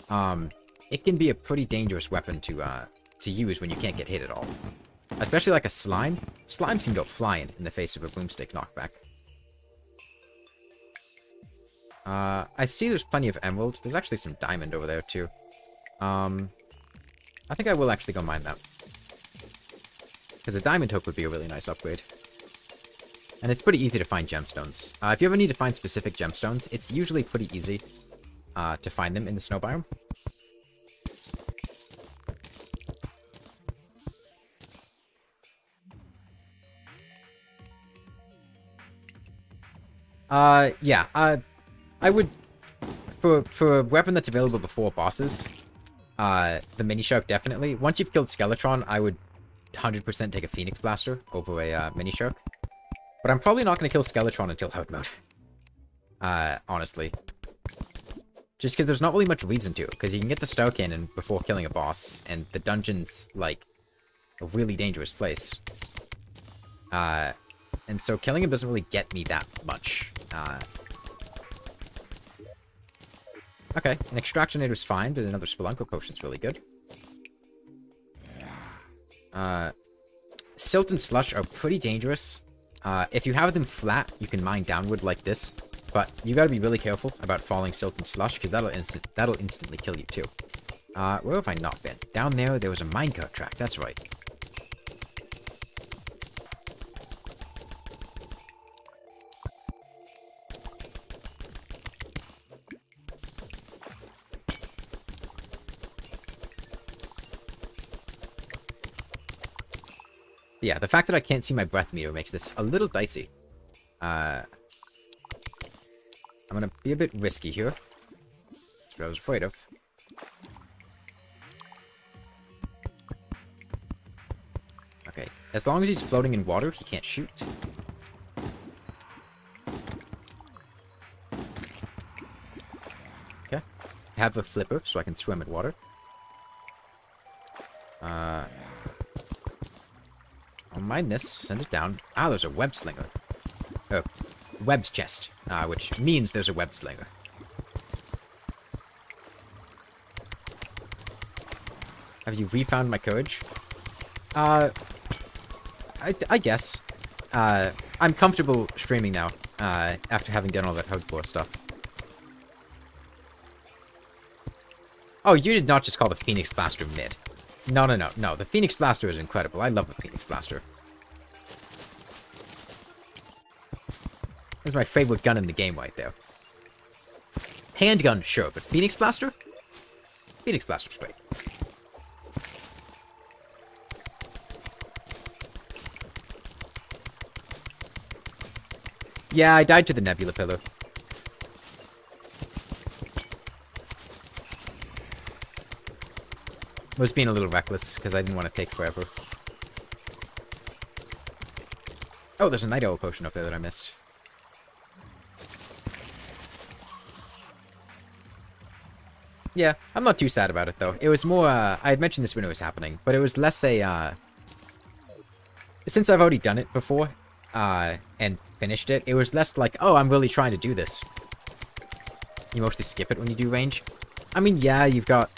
It can be a pretty dangerous weapon to use when you can't get hit at all. Especially like a slime. Slimes can go flying in the face of a boomstick knockback. I see there's plenty of emerald. There's actually some diamond over there, too. I think I will actually go mine that. Because a diamond hook would be a really nice upgrade. And it's pretty easy to find gemstones. If you ever need to find specific gemstones, it's usually pretty easy to find them in the snow biome. Yeah, I would, for a weapon that's available before bosses, the mini shark definitely. Once you've killed Skeletron, I would 100% take a Phoenix Blaster over a mini shark. But I'm probably not going to kill Skeletron until hard mode. honestly. Just because there's not really much reason to, because you can get the Star Cannon before killing a boss, and the dungeon's, like, a really dangerous place. And so killing him doesn't really get me that much. Okay, an Extractionator's fine, but another Spelunker Potion's really good. Silt and Slush are pretty dangerous. If you have them flat, you can mine downward like this. But you gotta be really careful about falling Silt and Slush, because that'll instantly kill you too. Where have I not been? Down there was a minecart track, that's right. Yeah, the fact that I can't see my breath meter makes this a little dicey. I'm gonna be a bit risky here. That's what I was afraid of. Okay, as long as he's floating in water, he can't shoot. Okay. I have a flipper, so I can swim in water. I'll mine this, send it down. Ah, there's a web slinger. Oh, web's chest, which means there's a web slinger. Have you refound my courage? I guess. I'm comfortable streaming now, after having done all that hardcore stuff. Oh, you did not just call the Phoenix Blaster mid. No, the Phoenix Blaster is incredible. I love the Phoenix Blaster. That's my favorite gun in the game right there. Handgun, sure, but Phoenix Blaster? Phoenix Blaster's great. Yeah, I died to the Nebula Pillar. Was being a little reckless, because I didn't want to take forever. Oh, there's a Night Owl potion up there that I missed. Yeah, I'm not too sad about it, though. It was more, I had mentioned this when it was happening, but it was less a, since I've already done it before, and finished it, it was less like, oh, I'm really trying to do this. You mostly skip it when you do range. I mean, yeah, you've got...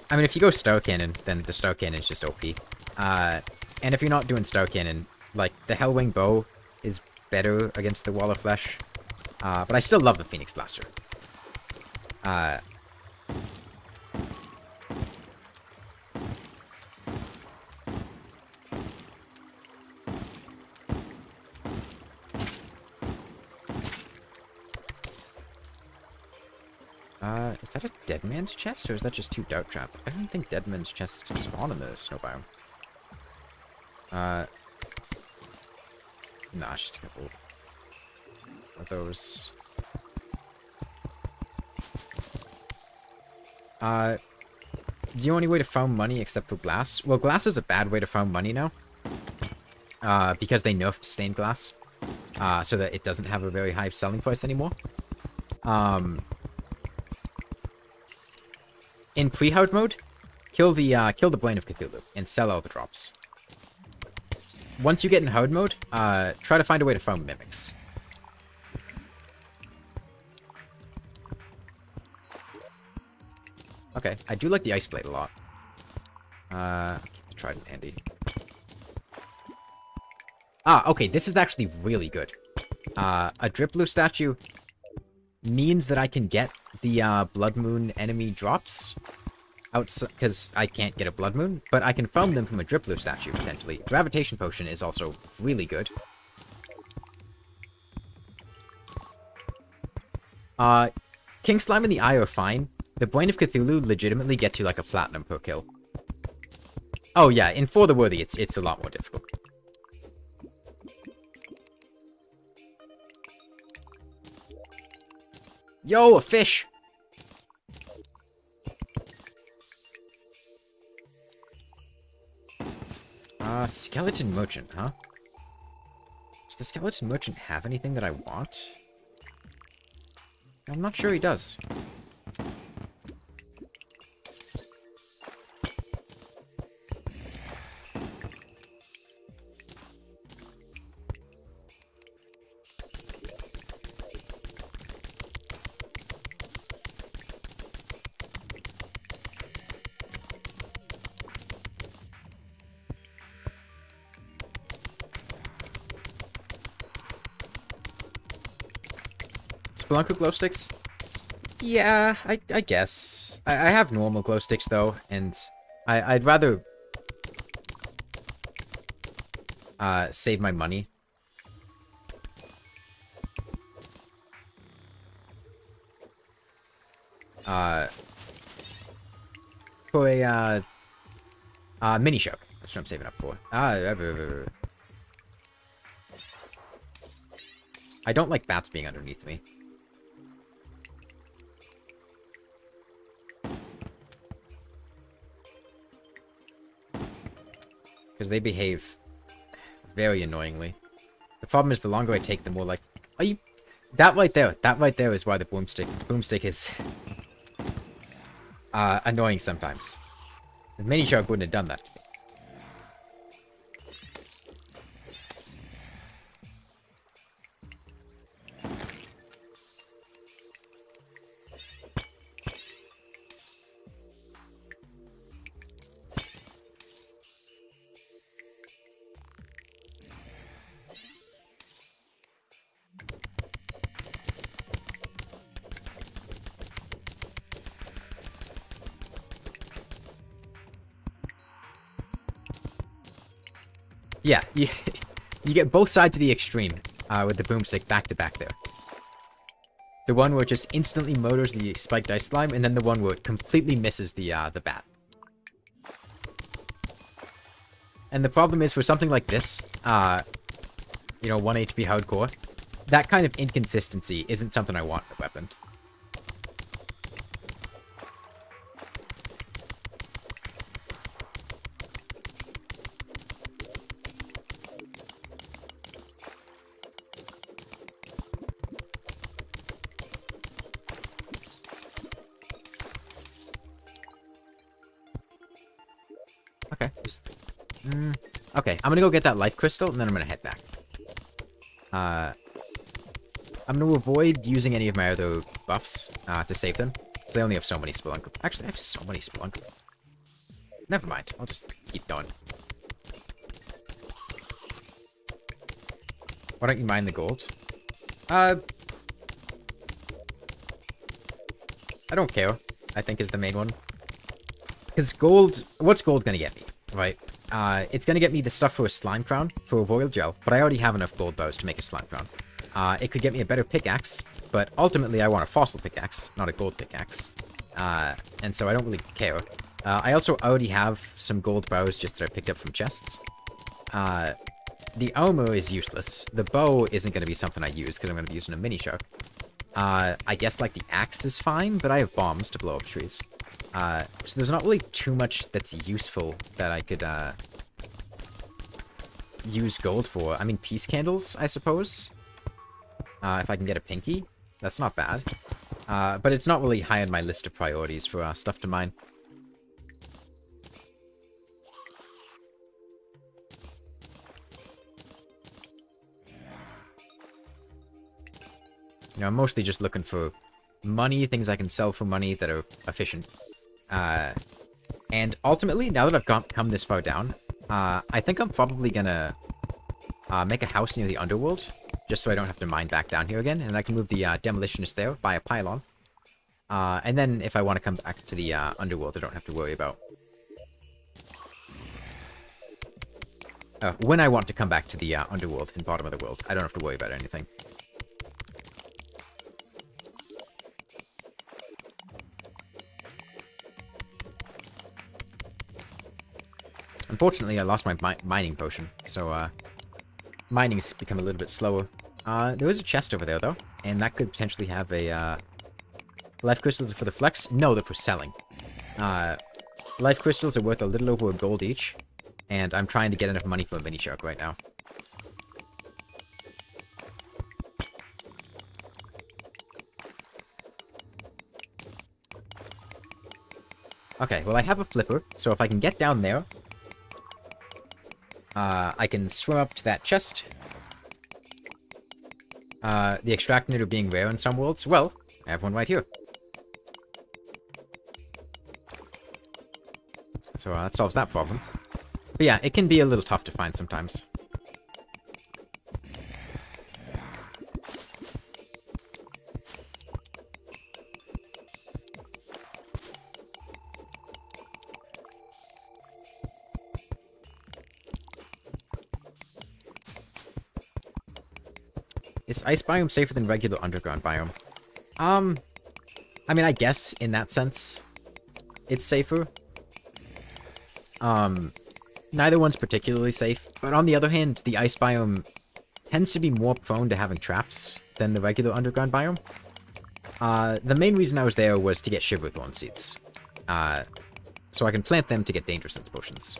I mean, if you go Star Cannon, then the Star Cannon is just OP. And if you're not doing Star Cannon, like, the Hellwing Bow is better against the Wall of Flesh. But I still love the Phoenix Blaster. Is that a Dead Man's chest, or is that just too Dart Trap? I don't think Dead Man's chest can spawn in the snow biome. Nah, it's just a couple of those. Do you know any way to farm money except for glass? Well, glass is a bad way to farm money now. Because they nerfed stained glass. So that it doesn't have a very high selling price anymore. In pre-hard mode, kill the Brain of Cthulhu and sell all the drops. Once you get in hard mode, try to find a way to farm mimics. Okay, I do like the Ice Blade a lot. Keep the Trident handy. Ah, okay, this is actually really good. A Drip Blue statue means that I can get the Blood Moon enemy drops outside, because I can't get a Blood Moon, but I can farm them from a Drip Blue statue, potentially. Gravitation Potion is also really good. King Slime and the Eye are fine. The Brain of Cthulhu legitimately gets you like a platinum per kill. Oh yeah, in For the Worthy, it's a lot more difficult. Yo, a fish! Skeleton Merchant, huh? Does the Skeleton Merchant have anything that I want? I'm not sure he does. Spelunker glow sticks? Yeah, I guess. I have normal glow sticks though, and I'd rather save my money. For a mini shark. That's what I'm saving up for. I don't like bats being underneath me. Because they behave very annoyingly. The problem is the longer I take, the more like... Are you... That right there is why the boomstick is annoying sometimes. The mini shark wouldn't have done that. Yeah, you get both sides of the extreme with the boomstick back to back there. The one where it just instantly murders the spiked ice slime, and then the one where it completely misses the bat. And the problem is, for something like this, you know, 1 HP hardcore, that kind of inconsistency isn't something I want in a weapon. Okay. Okay, I'm gonna go get that life crystal, and then I'm gonna head back. I'm gonna avoid using any of my other buffs to save them, because I only have so many spelunker. Actually, I have so many spelunker. Never mind, I'll just keep going. Why don't you mine the gold? I don't care, I think is the main one. Because gold, what's gold gonna get me, right? It's gonna get me the stuff for a slime crown, for a royal gel, but I already have enough gold bows to make a slime crown. It could get me a better pickaxe, but ultimately I want a fossil pickaxe, not a gold pickaxe. And so I don't really care. I also already have some gold bows just that I picked up from chests. The armor is useless. The bow isn't gonna be something I use, because I'm gonna be using a mini shark. I guess like the axe is fine, but I have bombs to blow up trees. So there's not really too much that's useful that I could, use gold for. I mean, peace candles, I suppose. If I can get a pinky, that's not bad. But it's not really high on my list of priorities for, stuff to mine. You know, I'm mostly just looking for money, things I can sell for money that are efficient. And ultimately, now that I've come this far down, I think I'm probably gonna make a house near the underworld, just so I don't have to mine back down here again, and I can move the demolitionist there by a pylon. And then if I want to come back to the underworld, I don't have to worry about... when I want to come back to the underworld and bottom of the world, I don't have to worry about anything. Unfortunately, I lost my mining potion, so mining's become a little bit slower. There is a chest over there, though, and that could potentially have a life crystals for the flex. No, they're for selling. Life crystals are worth a little over a gold each, and I'm trying to get enough money for a mini shark right now. Okay, well I have a flipper, so if I can get down there, I can swim up to that chest. The extractinator being rare in some worlds, well, I have one right here. So that solves that problem. But yeah, it can be a little tough to find sometimes. Is ice biome safer than regular underground biome? I mean, I guess in that sense, it's safer. Neither one's particularly safe, but on the other hand, the ice biome tends to be more prone to having traps than the regular underground biome. The main reason I was there was to get Shiverthorn seeds. So I can plant them to get Danger Sense potions.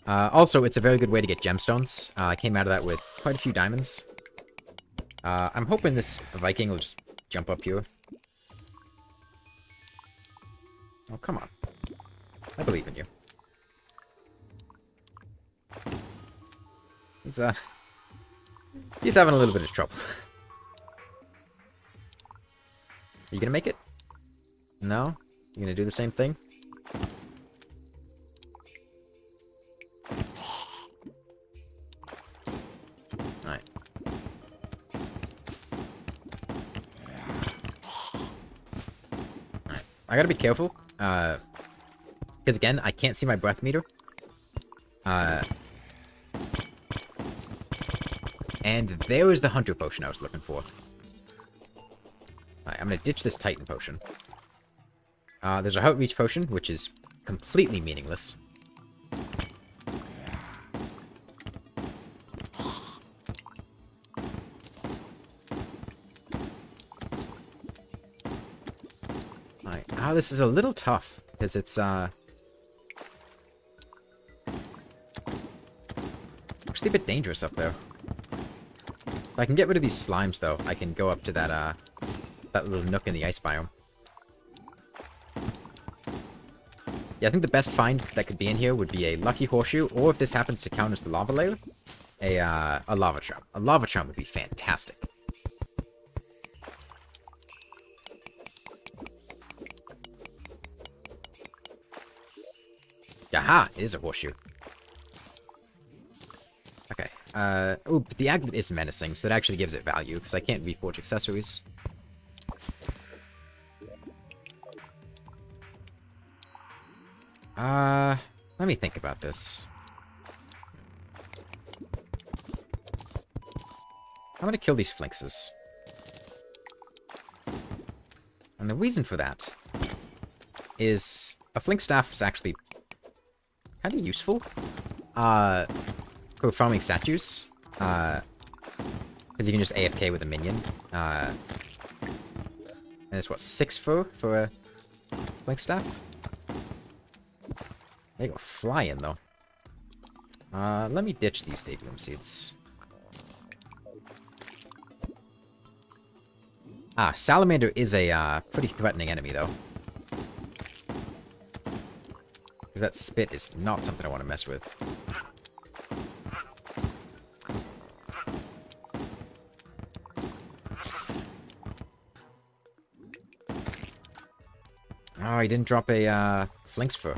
Also, it's a very good way to get gemstones. I came out of that with quite a few diamonds. I'm hoping this Viking will just jump up here. Oh, come on. I believe in you. He's having a little bit of trouble. You gonna make it? No? You gonna do the same thing? Alright. Alright. I gotta be careful. Because again, I can't see my breath meter. And there is the hunter potion I was looking for. Alright, I'm gonna ditch this Titan potion. There's a Outreach potion, which is completely meaningless. Alright, this is a little tough, because it's, actually a bit dangerous up there. If I can get rid of these slimes, though, I can go up to that, that little nook in the ice biome. Yeah, I think the best find that could be in here would be a lucky horseshoe, or if this happens to count as the lava layer, a lava charm. A lava charm would be fantastic. Aha! It is a horseshoe. Okay. Oh, but the aglet is menacing, so that actually gives it value, because I can't reforge accessories. Let me think about this. I'm gonna kill these flinxes. And the reason for that is a flink staff is actually kind of useful for farming statues. Because you can just AFK with a minion. And it's what, 6 for a flink staff? They go flying, though. Let me ditch these Daybloom seeds. Salamander is a pretty threatening enemy, though. Because that spit is not something I want to mess with. Oh, he didn't drop a flinx fur.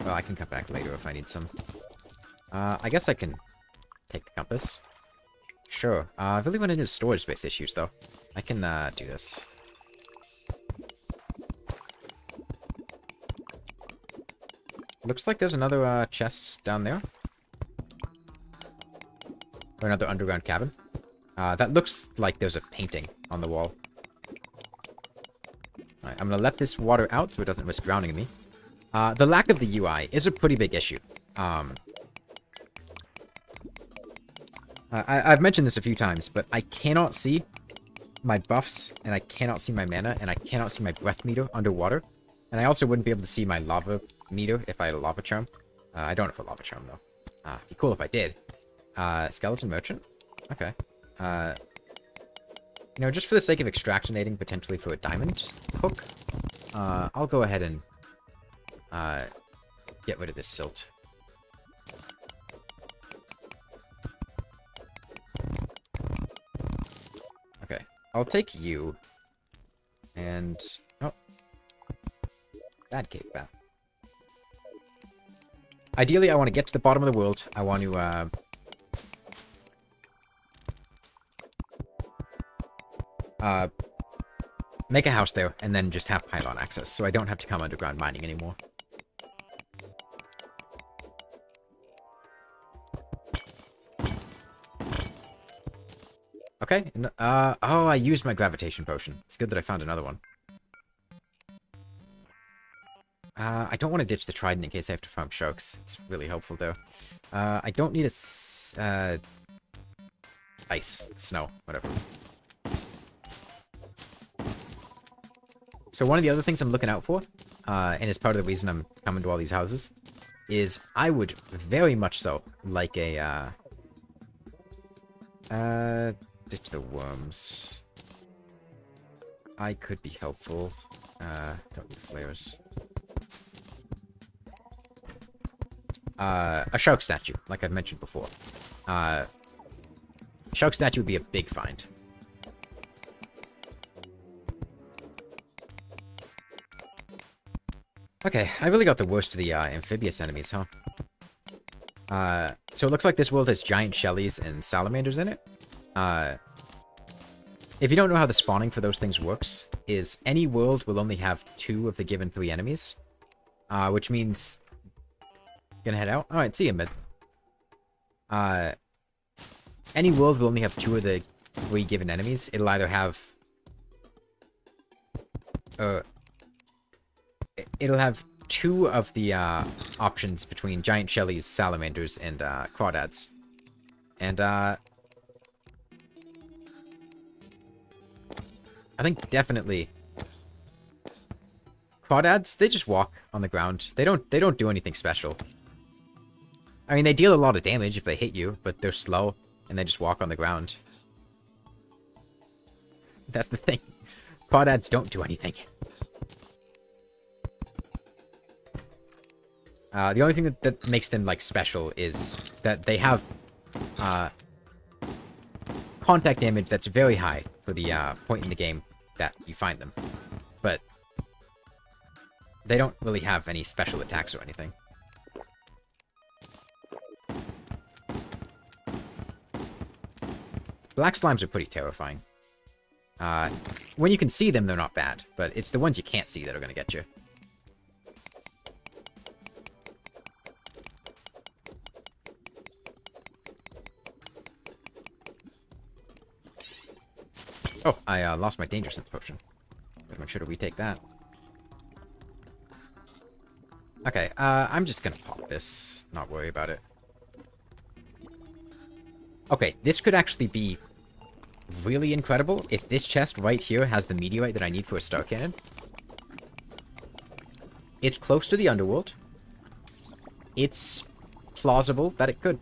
Well, I can come back later if I need some. I guess I can take the compass. Sure. I really run into storage space issues, though. I can do this. Looks like there's another chest down there. Or another underground cabin. That looks like there's a painting on the wall. Alright, I'm gonna let this water out so it doesn't risk drowning me. The lack of the UI is a pretty big issue. I've mentioned this a few times, but I cannot see my buffs, and I cannot see my mana, and I cannot see my breath meter underwater. And I also wouldn't be able to see my lava meter if I had a lava charm. I don't have a lava charm, though. It'd be cool if I did. Skeleton merchant? Okay. You know, just for the sake of extractionating potentially for a diamond hook, I'll go ahead and get rid of this silt. Okay, I'll take you. And... oh. Bad cave bat. Ideally, I want to get to the bottom of the world. I want to, make a house there, and then just have pylon access, so I don't have to come underground mining anymore. Okay, oh, I used my gravitation potion. It's good that I found another one. I don't want to ditch the trident in case I have to farm sharks. It's really helpful, though. I don't need a, ice, snow, whatever. So one of the other things I'm looking out for, and it's part of the reason I'm coming to all these houses, is I would very much so like a, ditch the worms. I could be helpful. Don't need flares. A shark statue, like I've mentioned before. Shark statue would be a big find. Okay, I really got the worst of the amphibious enemies, huh? So it looks like this world has giant shellies and salamanders in it. If you don't know how the spawning for those things works, is any world will only have 2 of the given 3 enemies. Which means... gonna head out? Alright, see you, mid. Any world will only have 2 of the 3 given enemies. It'll either have... it'll have 2 of the options between giant shellies, salamanders, and crawdads. And I think definitely crawdads, they just walk on the ground. They don't do anything special. I mean, they deal a lot of damage if they hit you, but they're slow and they just walk on the ground. That's the thing. Crawdads don't do anything. The only thing that makes them, like, special is that they have, contact damage that's very high for the, point in the game that you find them. But they don't really have any special attacks or anything. Black slimes are pretty terrifying. When you can see them, they're not bad, but it's the ones you can't see that are gonna get you. Oh, I lost my danger sense potion. Gotta make sure to retake that. Okay, I'm just gonna pop this. Not worry about it. Okay, this could actually be really incredible if this chest right here has the meteorite that I need for a star cannon. It's close to the underworld. It's plausible that it could.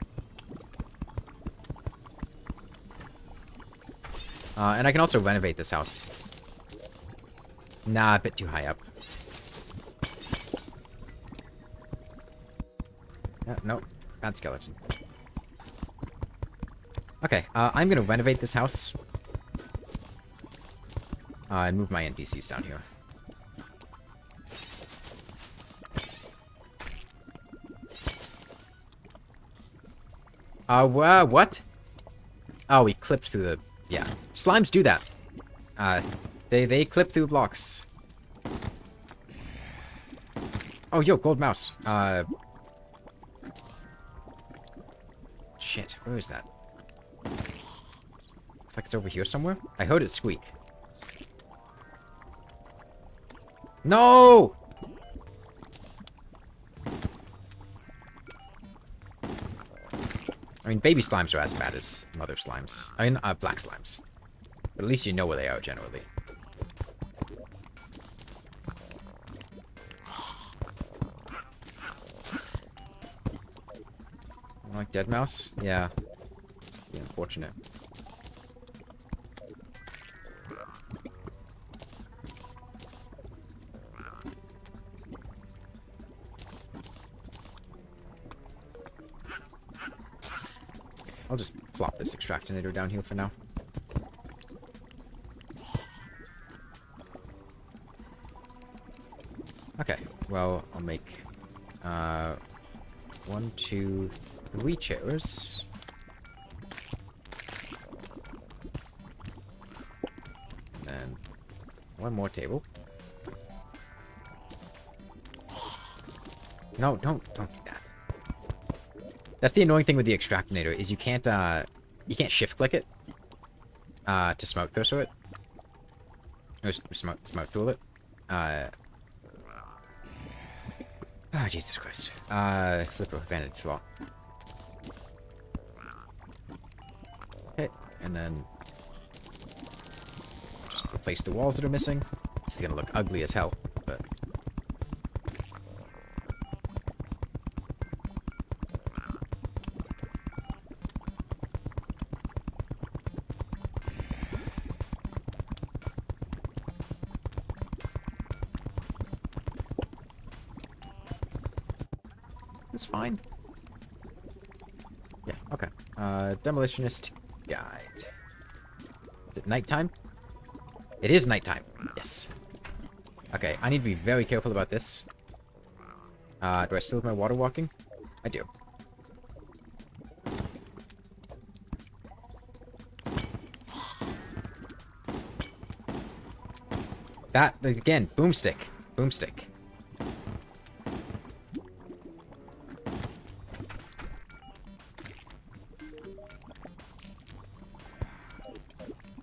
And I can also renovate this house. Nah, a bit too high up. No, bad skeleton. Okay, I'm gonna renovate this house. And move my NPCs down here. What? Oh, we clipped through the... yeah. Slimes do that. They clip through blocks. Oh, yo, gold mouse. Shit, where is that? Looks like it's over here somewhere. I heard it squeak. No! I mean, baby slimes are as bad as mother slimes. I mean, black slimes. But at least you know where they are, generally. Like dead mouse? Yeah. It's unfortunate. I'll just plop this extractinator down here for now. Okay, well, I'll make 1, 2, 3 chairs. And then 1 more table. No, don't do that. That's the annoying thing with the extractinator, is you can't shift click it to smoke cursor it. Or smoke tool it. Oh, Jesus Christ. Flipper vanity slot. Okay, and then just replace the walls that are missing. This is gonna look ugly as hell, but it's fine. Yeah, okay. Demolitionist guide. Is it nighttime? It is nighttime. Yes. Okay, I need to be very careful about this. Do I still have my water walking? I do. That, again, boomstick. Boomstick.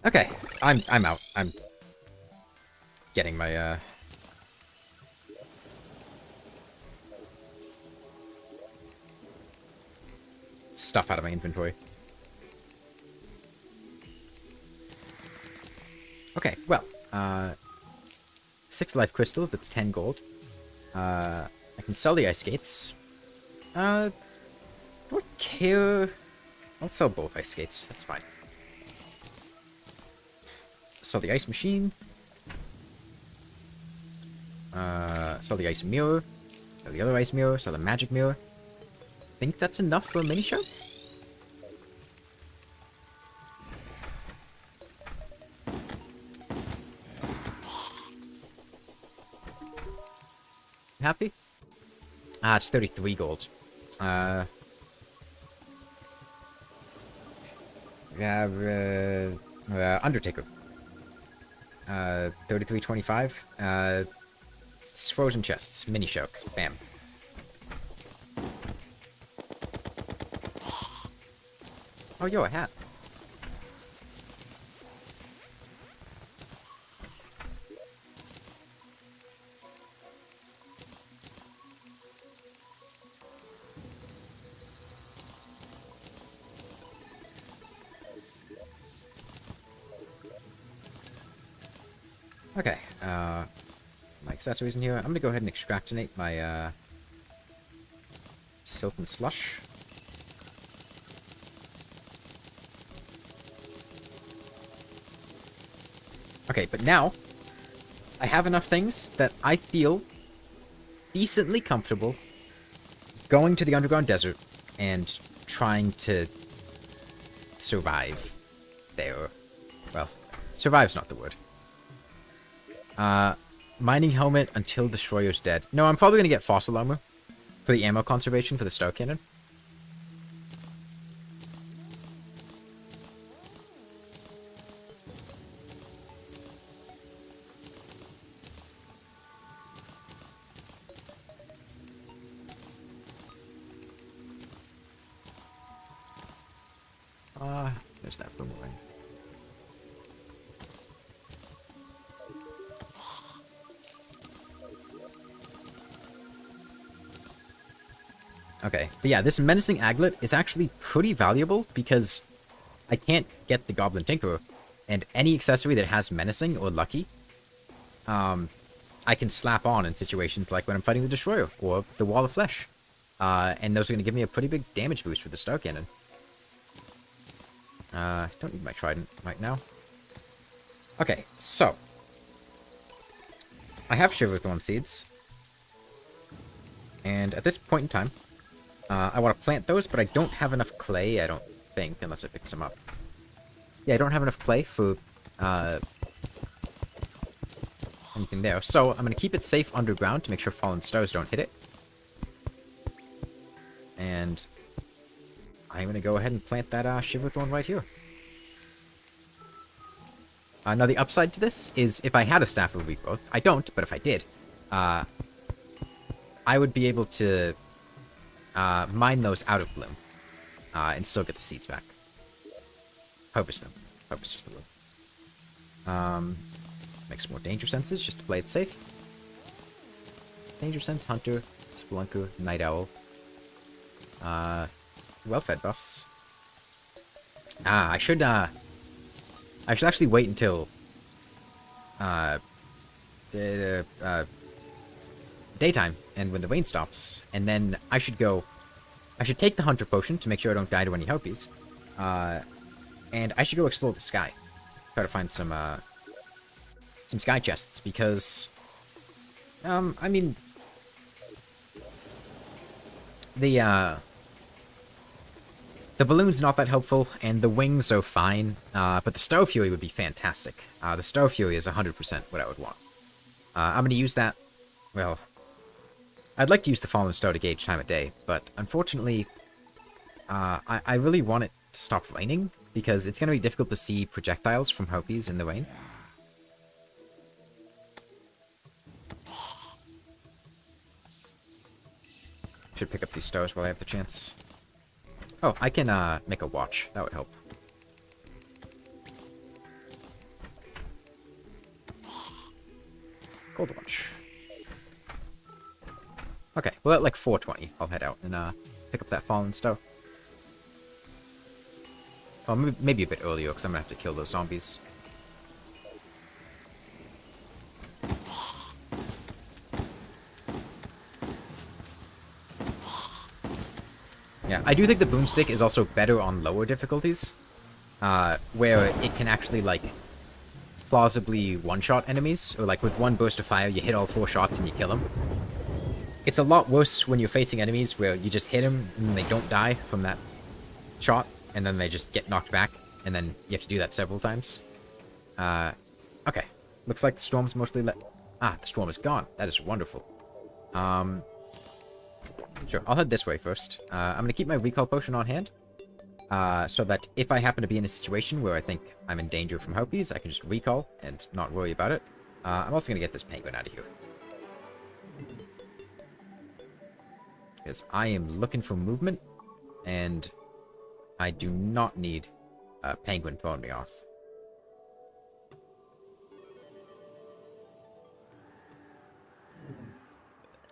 Okay, I'm out. I'm getting my stuff out of my inventory. Okay, well, 6 life crystals, that's 10 gold. I can sell the ice skates. Do I care? I'll sell both ice skates, that's fine. Sell the ice machine. Sell the ice mirror. Sell the other ice mirror. Sell the magic mirror. Think that's enough for a mini show? Happy? Ah, it's 33 gold. Undertaker. 33.25. It's frozen chests. Mini choke. Bam. Oh, yo, a hat. Okay, my accessories in here. I'm gonna go ahead and extractinate my, silken slush. Okay, but now, I have enough things that I feel decently comfortable going to the underground desert and trying to survive there. Well, survive's not the word. Mining helmet until destroyer's dead. No, I'm probably gonna get fossil armor for the ammo conservation for the star cannon. There's that boomerang. Okay, but yeah, this menacing aglet is actually pretty valuable because I can't get the Goblin Tinkerer, and any accessory that has menacing or lucky, I can slap on in situations like when I'm fighting the Destroyer or the Wall of Flesh, and those are going to give me a pretty big damage boost for the Star Cannon. Don't need my trident right now. Okay, so I have Shiverthorn seeds, and at this point in time, I want to plant those, but I don't have enough clay. I don't think, unless I pick some up. Yeah, I don't have enough clay for anything there. So I'm going to keep it safe underground to make sure fallen stars don't hit it. And I'm going to go ahead and plant that Shiverthorn right here. Now, the upside to this is if I had a Staff of Regrowth, I don't, but if I did, I would be able to mine those out of bloom and still get the seeds back. Harvest them. Harvest the bloom. Make some more danger senses just to play it safe. Danger sense, hunter, spelunker, night owl. Well-fed buffs. I should actually wait until daytime and when the rain stops, and then I should take the hunter potion to make sure I don't die to any harpies, and I should go explore the sky, try to find some sky chests, because I mean, the balloon's not that helpful, and the wings are fine, but the Star Fury would be fantastic. The Star Fury is 100% what I would want. I'm going to use that, well, I'd like to use the Fallen Star to gauge time of day, but unfortunately, I really want it to stop raining, because it's going to be difficult to see projectiles from harpies in the rain. Should pick up these stars while I have the chance. Oh, I can make a watch. That would help. Gold watch. Okay, well at like 4:20, I'll head out and pick up that fallen star. Oh, maybe a bit earlier, because I'm gonna have to kill those zombies. Yeah, I do think the boomstick is also better on lower difficulties, where it can actually, like, plausibly one-shot enemies, or like with one burst of fire, you hit all 4 shots and you kill them. It's a lot worse when you're facing enemies where you just hit them and they don't die from that shot, and then they just get knocked back, and then you have to do that several times. Okay. Looks like the storm's mostly the storm is gone. That is wonderful. Sure, I'll head this way first. I'm going to keep my recall potion on hand, so that if I happen to be in a situation where I think I'm in danger from harpies, I can just recall and not worry about it. I'm also going to get this penguin out of here, because I am looking for movement, and I do not need a penguin throwing me off.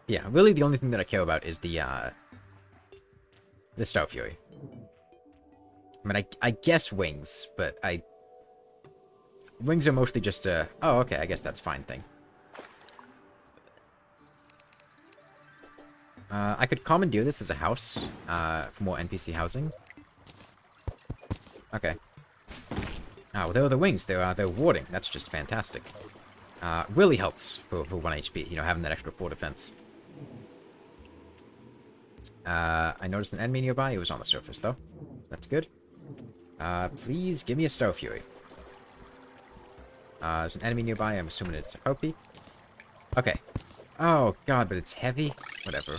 Yeah, really the only thing that I care about is the Star Fury. I mean, I guess wings, but wings are mostly just a, oh, okay, I guess that's fine thing. I could commandeer this as a house, for more NPC housing. Okay. Oh, there are the wings. They're warding. That's just fantastic. Really helps for 1 HP, you know, having that extra 4 defense. I noticed an enemy nearby. It was on the surface, though. That's good. Please give me a Star Fury. There's an enemy nearby. I'm assuming it's a harpy. Okay. Oh, God, but it's heavy. Whatever.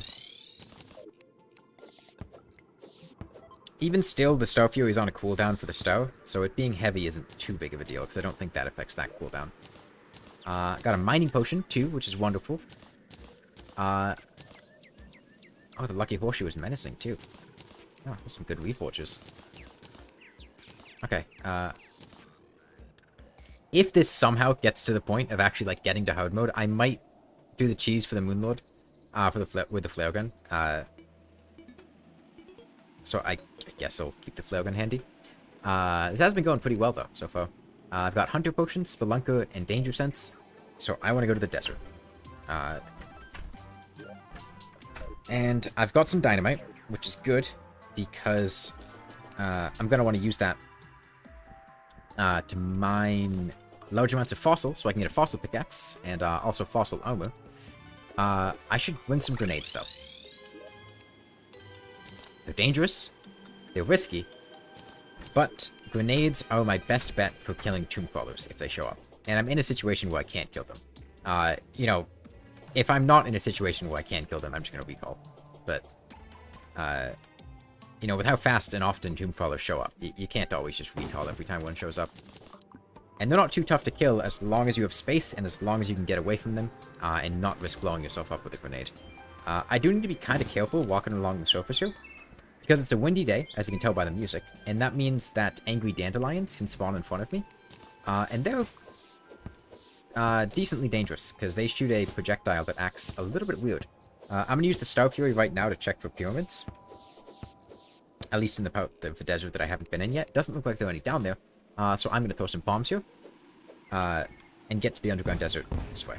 Even still, the Star Fury is on a cooldown for the star, so it being heavy isn't too big of a deal, because I don't think that affects that cooldown. Got a mining potion, too, which is wonderful. Oh, the lucky horseshoe is menacing, too. Oh, there's some good reforges. Okay, if this somehow gets to the point of actually, like, getting to hard mode, I might do the cheese for the Moonlord, with the flare gun. So I guess I'll keep the flare gun handy. It has been going pretty well, though, so far. I've got Hunter Potion, Spelunker, and Danger Sense, so I want to go to the desert. And I've got some dynamite, which is good, because I'm going to want to use that to mine large amounts of fossil, so I can get a fossil pickaxe, and also fossil armor. I should bring some grenades, though. They're dangerous, they're risky, But grenades are my best bet for killing tomb crawlers if they show up. And I'm in a situation where I can't kill them. You know, if I'm not in a situation where I can't kill them, I'm just going to recall. But, you know, with how fast and often tomb crawlers show up, you can't always just recall every time one shows up. And they're not too tough to kill as long as you have space and as long as you can get away from them and not risk blowing yourself up with a grenade. I do need to be kind of careful walking along the surface here, because it's a windy day, as you can tell by the music, and that means that angry dandelions can spawn in front of me. And they're decently dangerous, because they shoot a projectile that acts a little bit weird. I'm going to use the Star Fury right now to check for pyramids. At least in the part of the desert that I haven't been in yet. Doesn't look like there are any down there. So I'm going to throw some bombs here. And get to the underground desert this way.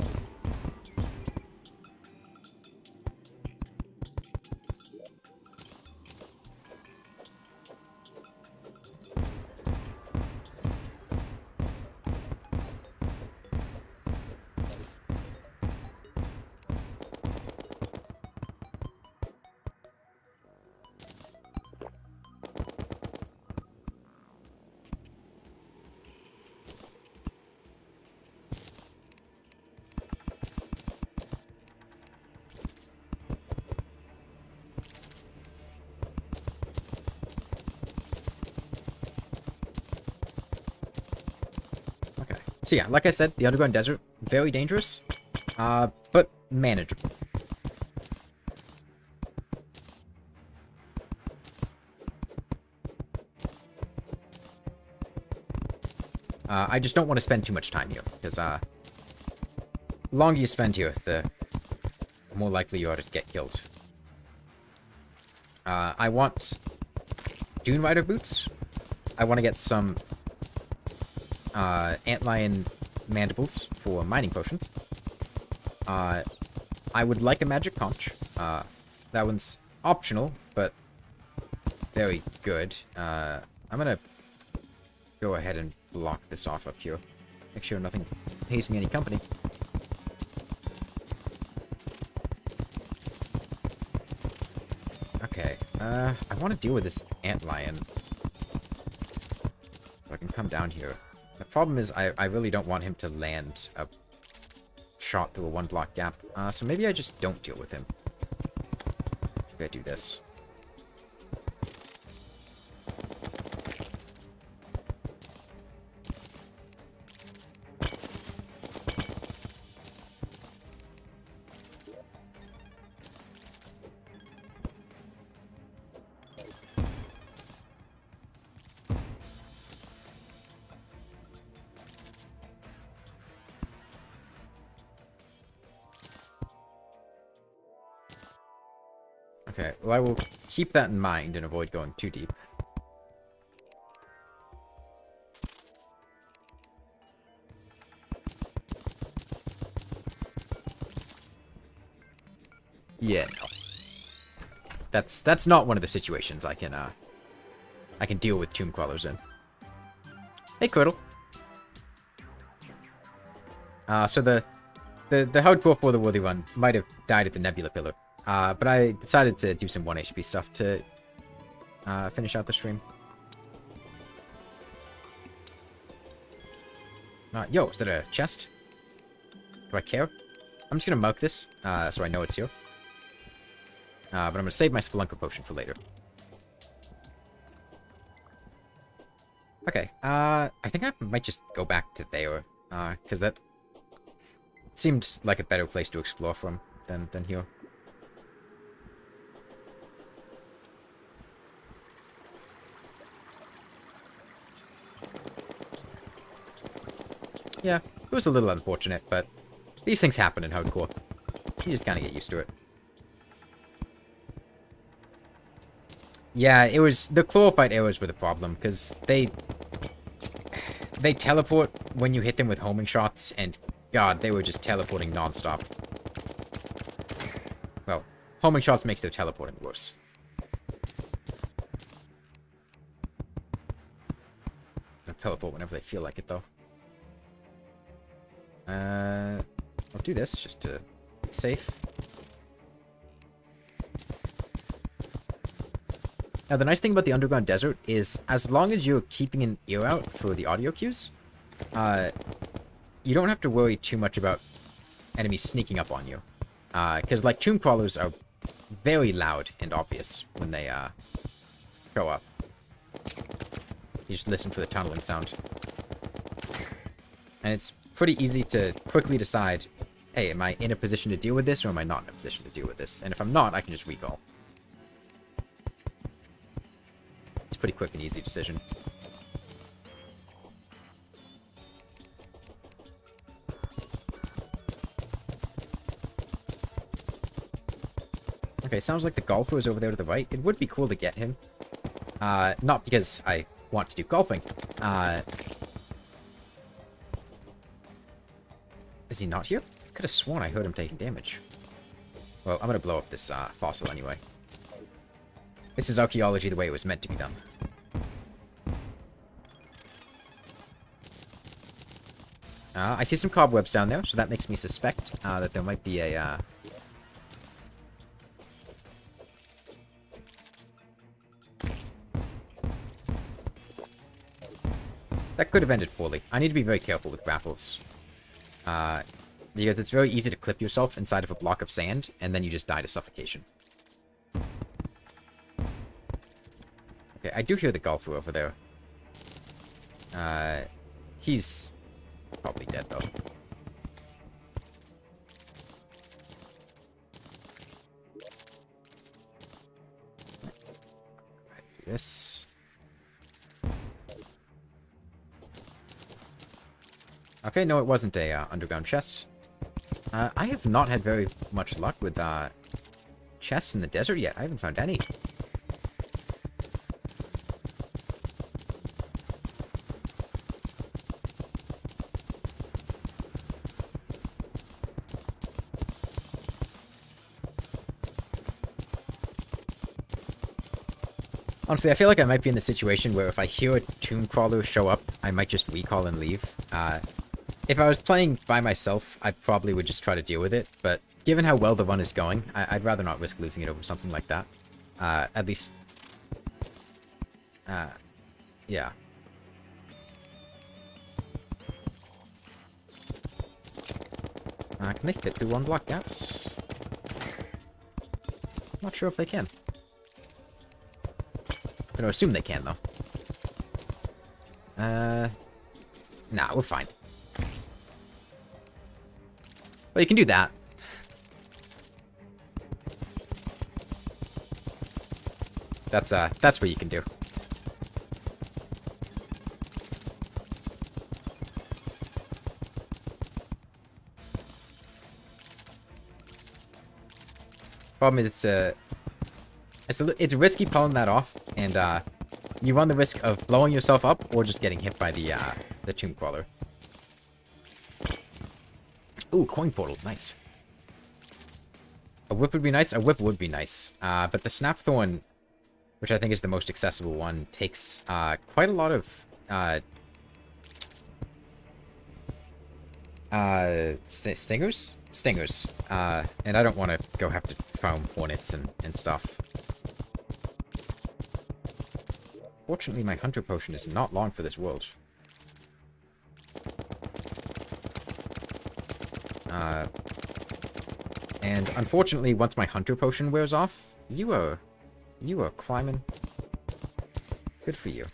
So yeah, like I said, the underground desert, very dangerous, but manageable. I just don't want to spend too much time here, because the longer you spend here, the more likely you are to get killed. I want Dune Rider boots. I want to get some antlion mandibles for mining potions. I would like a magic conch. That one's optional, but very good. I'm gonna go ahead and block this off up here. Make sure nothing pays me any company. Okay, I want to deal with this antlion. So I can come down here. The problem is I really don't want him to land a shot through a one-block gap. So maybe I just don't deal with him. Maybe I do this. Okay, well I will keep that in mind and avoid going too deep. Yeah, no. That's not one of the situations I can deal with tomb crawlers in. Hey, Criddle. So the hardcore for the worthy one might have died at the Nebula Pillar. But I decided to do some 1 HP stuff to finish out the stream. Yo, is that a chest? Do I care? I'm just gonna mug this, so I know it's here. But I'm gonna save my Spelunker potion for later. Okay, I think I might just go back to there, because that seemed like a better place to explore from than here. Yeah, it was a little unfortunate, but these things happen in hardcore. You just kind of get used to it. Yeah, it was... The chlorophyte arrows were the problem, because they teleport when you hit them with homing shots, and god, they were just teleporting non-stop. Well, homing shots makes their teleporting worse. They'll teleport whenever they feel like it, though. I'll do this just to be safe. Now, the nice thing about the underground desert is as long as you're keeping an ear out for the audio cues, you don't have to worry too much about enemies sneaking up on you. Because, like, tomb crawlers are very loud and obvious when they show up. You just listen for the tunneling sound. And it's pretty easy to quickly decide, hey, am I in a position to deal with this, or am I not in a position to deal with this? And if I'm not, I can just recall. It's a pretty quick and easy decision. Okay, sounds like the golfer is over there to the right. It would be cool to get him. Not because I want to do golfing. Is he not here? I could have sworn I heard him taking damage. Well, I'm gonna blow up this fossil anyway. This is archaeology the way it was meant to be done. I see some cobwebs down there, so that makes me suspect that there might be a... That could have ended poorly. I need to be very careful with grapples. Because it's very easy to clip yourself inside of a block of sand, and then you just die to suffocation. Okay, I do hear the golfer over there. He's probably dead, though. This... Okay, no, it wasn't a underground chest. I have not had very much luck with chests in the desert yet. I haven't found any. Honestly, I feel like I might be in the situation where if I hear a tomb crawler show up, I might just recall and leave. If I was playing by myself, I probably would just try to deal with it, but given how well the run is going, I'd rather not risk losing it over something like that. At least... yeah. Can they fit through one block gaps? Not sure if they can. I'm gonna assume they can, though. Nah, we're fine. Well, you can do that. That's what you can do. Problem is, it's risky pulling that off, and you run the risk of blowing yourself up or just getting hit by the tomb crawler. Ooh, coin portal, nice. A whip would be nice. A whip would be nice. But the snapthorn, which I think is the most accessible one, takes quite a lot of stingers. And I don't want to go have to farm hornets and stuff. Fortunately, my hunter potion is not long for this world. And unfortunately, once my hunter potion wears off, you are climbing. Good for you.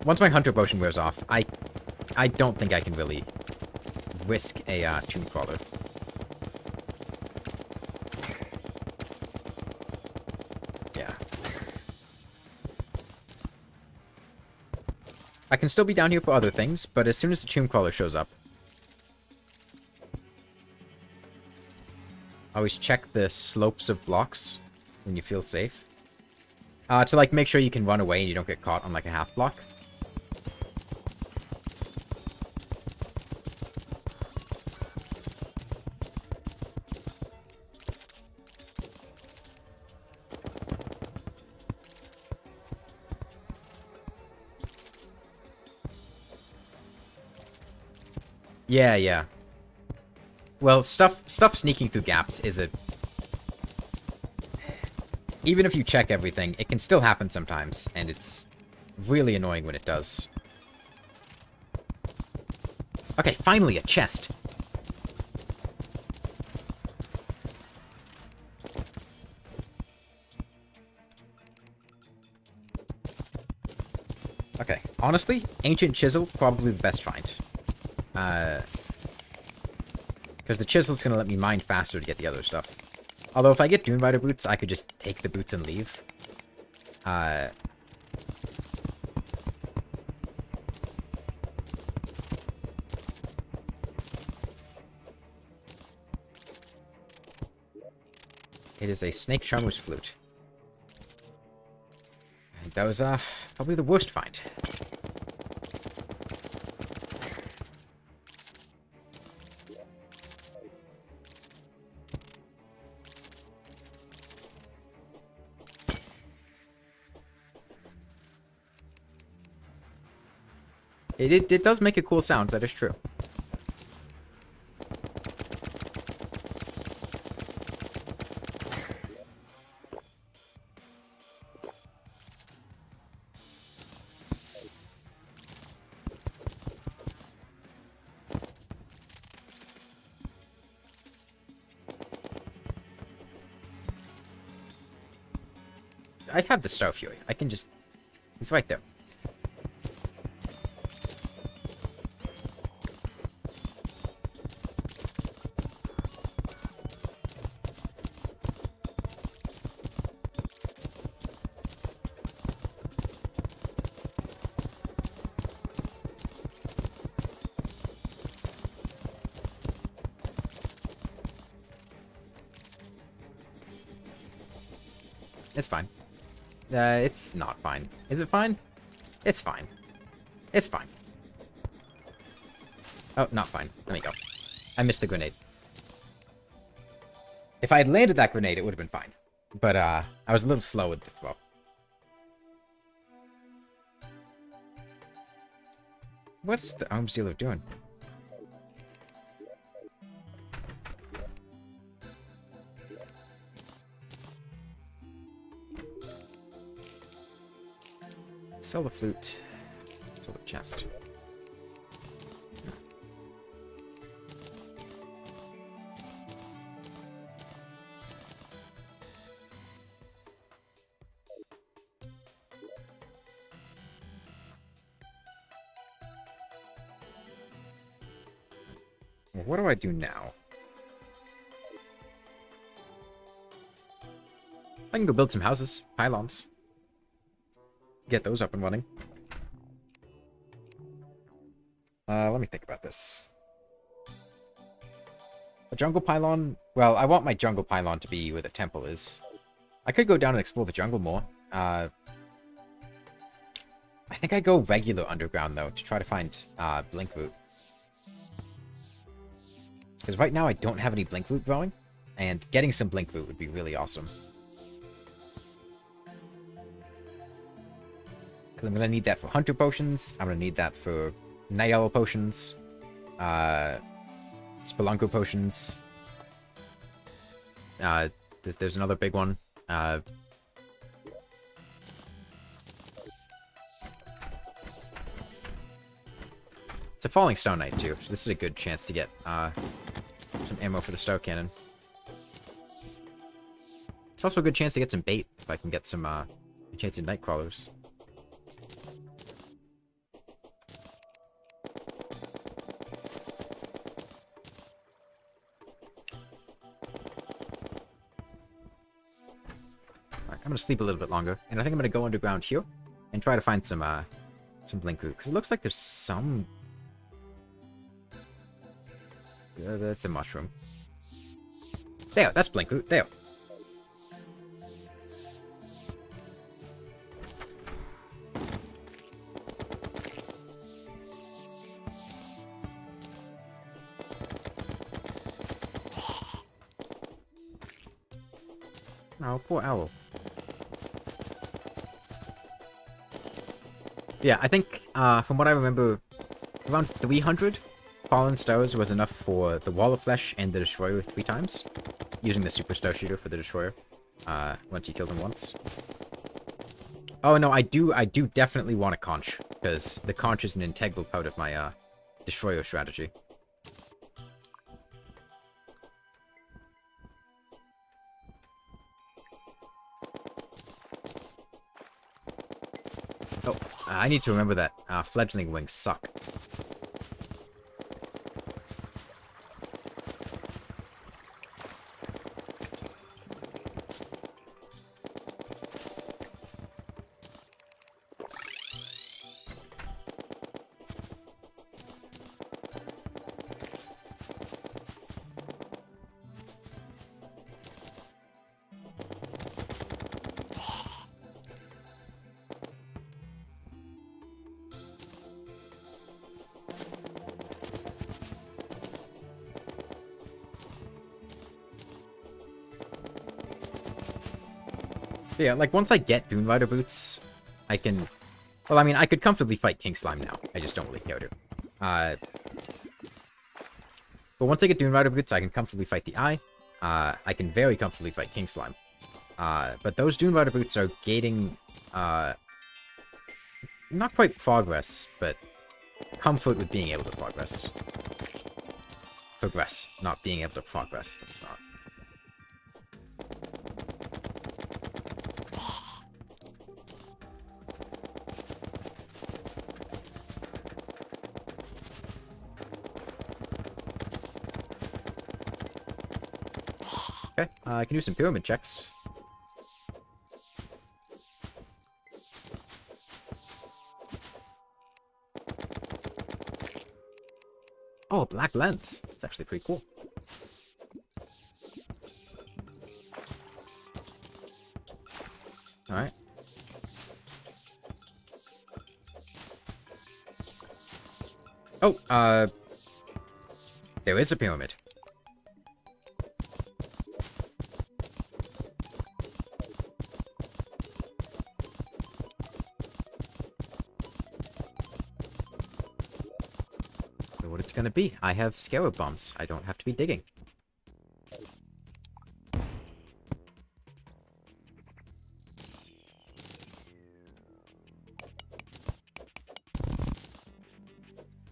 Once my hunter potion wears off, I don't think I can really risk a tomb crawler. Yeah. I can still be down here for other things, but as soon as the tomb crawler shows up, always check the slopes of blocks when you feel safe. To, like, make sure you can run away and you don't get caught on, like, a half block. Yeah, yeah. Well, stuff sneaking through gaps is a Even if you check everything, it can still happen sometimes, and it's really annoying when it does. Okay, finally, a chest. Okay, honestly, Ancient Chisel, probably the best find. Because the Chisel's gonna let me mine faster to get the other stuff. Although, if I get Dune Rider boots, I could just take the boots and leave. It is a Snake Charmer's Flute. And that was, probably the worst find. It does make a cool sound, that is true. I have the Star Fury. I can just... He's right there. It's fine. It's not fine. Is it fine? It's fine. It's fine. Oh, not fine. Let me go. I missed the grenade. If I had landed that grenade, it would have been fine. But, I was a little slow with the throw. What is the arms dealer doing? Sell the flute. Sell the chest. Well, what do I do now? I can go build some houses, pylons. Get those up and running. Let me think about this. A jungle pylon? Well, I want my jungle pylon to be where the temple is. I could go down and explore the jungle more. I think I go regular underground, though, to try to find blink root. Because right now I don't have any blink root growing, and getting some blink root would be really awesome. Because I'm going to need that for hunter potions, I'm going to need that for night owl potions, spelunker potions. There's another big one. It's a falling stone knight too, so this is a good chance to get some ammo for the star cannon. It's also a good chance to get some bait if I can get some enchanted night crawlers. I'm gonna sleep a little bit longer, and I think I'm gonna go underground here and try to find some blink root, because it looks like there's some. That's a mushroom. There, that's blink root. There. Oh, poor owl. Yeah, I think, from what I remember, around 300 fallen stars was enough for the Wall of Flesh and the Destroyer 3 times, using the Super Star Shooter for the Destroyer. Once you kill them once. Oh no, I do definitely want a conch, because the conch is an integral part of my destroyer strategy. Oh, I need to remember that fledgling wings suck. Yeah, like, once I get Dune Rider boots, I can... Well, I mean, I could comfortably fight King Slime now. I just don't really care to. But once I get Dune Rider boots, I can comfortably fight the Eye. I can very comfortably fight King Slime. But those Dune Rider boots are gating... not quite progress, but comfort with being able to progress. Progress, not being able to progress. That's not... Okay, I can do some pyramid checks. Oh, a black lens. It's actually pretty cool. Alright. Oh, there is a pyramid. What it's gonna be. I have scarab bombs. I don't have to be digging.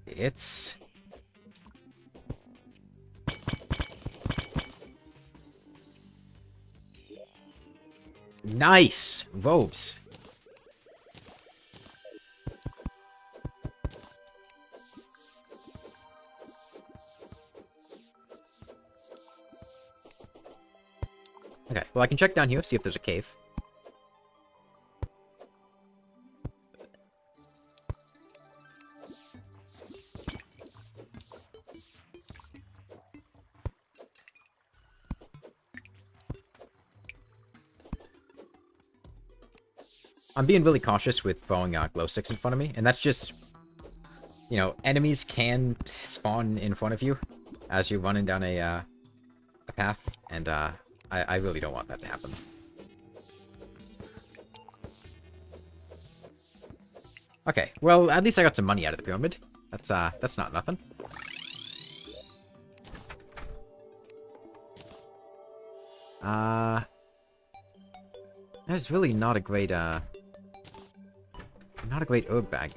It's... Nice! Robes. Okay, well I can check down here, see if there's a cave. I'm being really cautious with throwing glow sticks in front of me, and that's just... You know, enemies can spawn in front of you as you're running down a path, and I really don't want that to happen. Okay, well, at least I got some money out of the pyramid. That's not nothing. That's really not a great, not a great herb bag.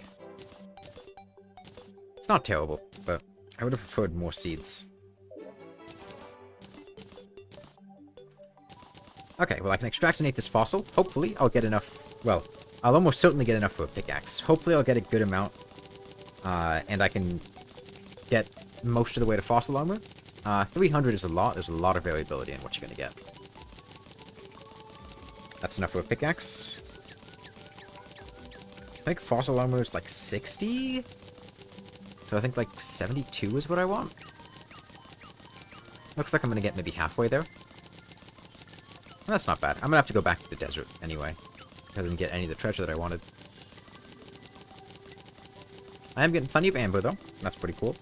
It's not terrible, but I would have preferred more seeds. Okay, well I can extractinate this fossil. Hopefully I'll get enough, well, I'll almost certainly get enough for a pickaxe. Hopefully I'll get a good amount, and I can get most of the way to fossil armor. 300 is a lot. There's a lot of variability in what you're gonna get. That's enough for a pickaxe. I think fossil armor is like 60? So I think like 72 is what I want. Looks like I'm gonna get maybe halfway there. That's not bad. I'm gonna have to go back to the desert anyway, because I didn't get any of the treasure that I wanted. I am getting plenty of amber though. That's pretty cool.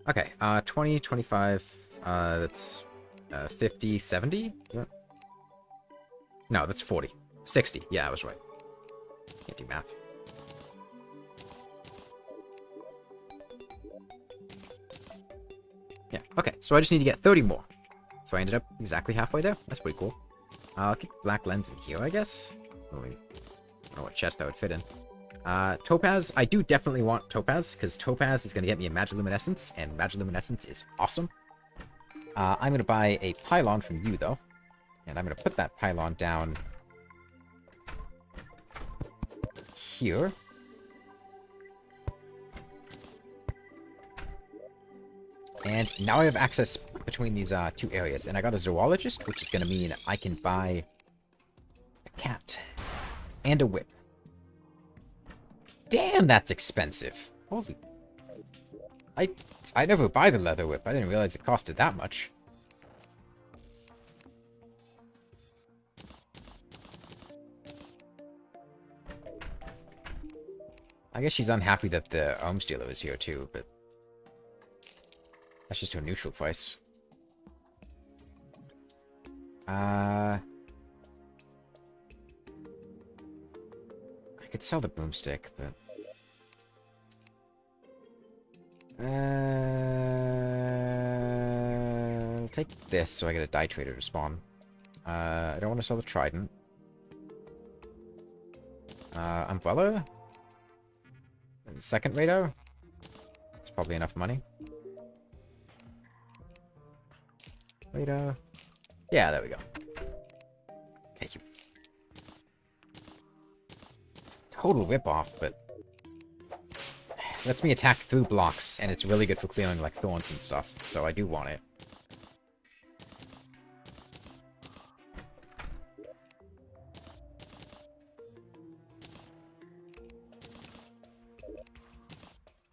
Okay, 20, 25, that's 50, 70? Yeah. No, that's 40. 60. Yeah, I was right. Can't do math. Yeah, okay, so I just need to get 30 more. So I ended up exactly halfway there. That's pretty cool. I'll keep black lens in here, I guess. I don't know what chest that would fit in. Topaz. I do definitely want Topaz, because Topaz is going to get me a Magiluminescence, and Magiluminescence is awesome. I'm going to buy a pylon from you, though. And I'm going to put that pylon down here. And now I have access between these two areas. And I got a zoologist, which is going to mean I can buy a cat and a whip. Damn, that's expensive. Holy... I never buy the leather whip. I didn't realize it costed that much. I guess she's unhappy that the arms dealer is here too, but that's just a neutral price. I could sell the boomstick, but I'll take this so I get a die trader to spawn. I don't want to sell the trident. Umbrella? And second radar? That's probably enough money. Radar. Yeah, there we go. Okay. It's a total rip-off, but lets me attack through blocks, and it's really good for clearing, like, thorns and stuff, so I do want it.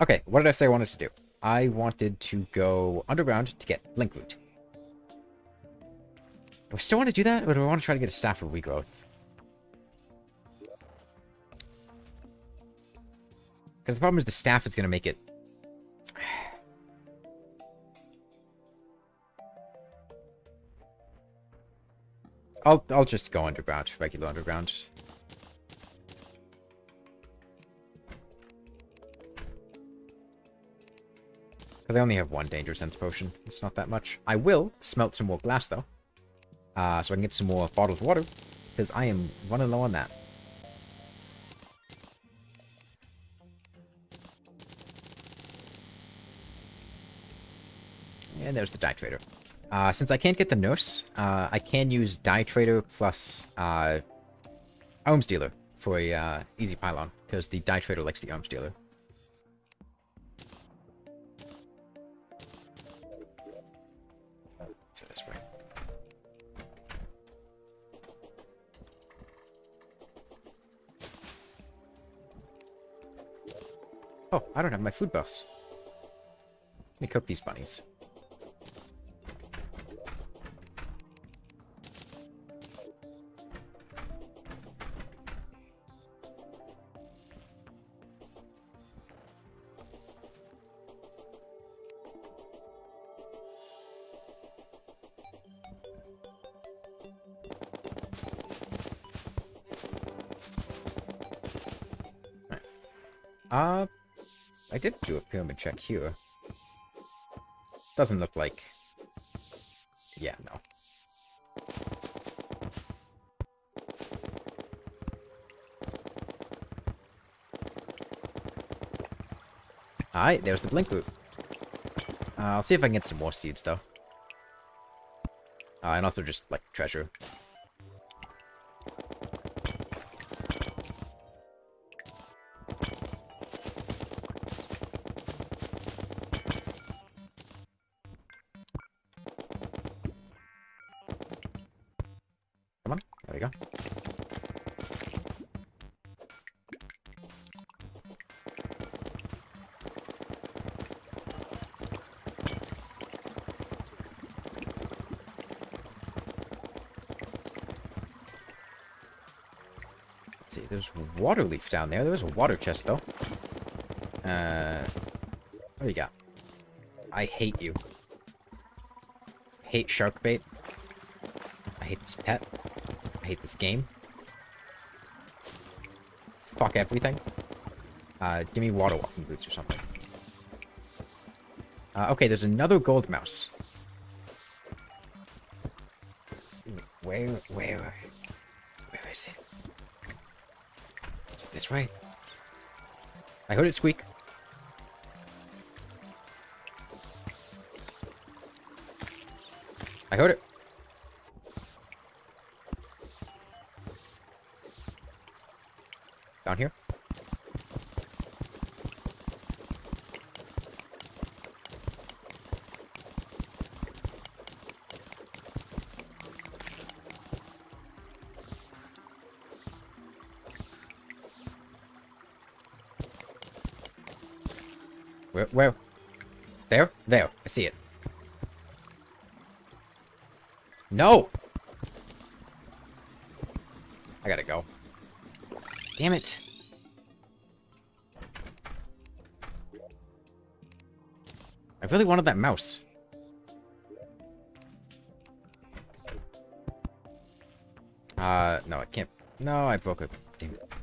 Okay, what did I say I wanted to do? I wanted to go underground to get Blink Root. Do I still want to do that, or do I want to try to get a Staff of Regrowth? Because the problem is the staff is going to make it... I'll just go underground, regular underground. Because I only have one Danger Sense potion. It's not that much. I will smelt some more glass, though. So I can get some more bottled water. Because I am running low on that. And there's the Die Trader. Since I can't get the Nurse, I can use Die Trader plus Arms Dealer for a easy pylon. Because the Die Trader likes the Arms Dealer. Let's go this way. Oh, I don't have my food buffs. Let me cook these bunnies. I did do a pyramid check here. Doesn't look like... Yeah, no. Alright, there's the Blink Root. I'll see if I can get some more seeds, though. And also just, like, treasure. Come on, there we go. Let's see, there's water leaf down there. There was a water chest, though. What do you got? I hate you. I hate shark bait. I hate this pet. I hate this game. Fuck everything. Give me water walking boots or something. Okay, there's another gold mouse. Where is it? Is it this way? I heard it squeak. I heard it. Down here? Where? There? There. I see it. No! I gotta go. Damn it. I really wanted that mouse. No, I can't. No, I broke it. Damn it.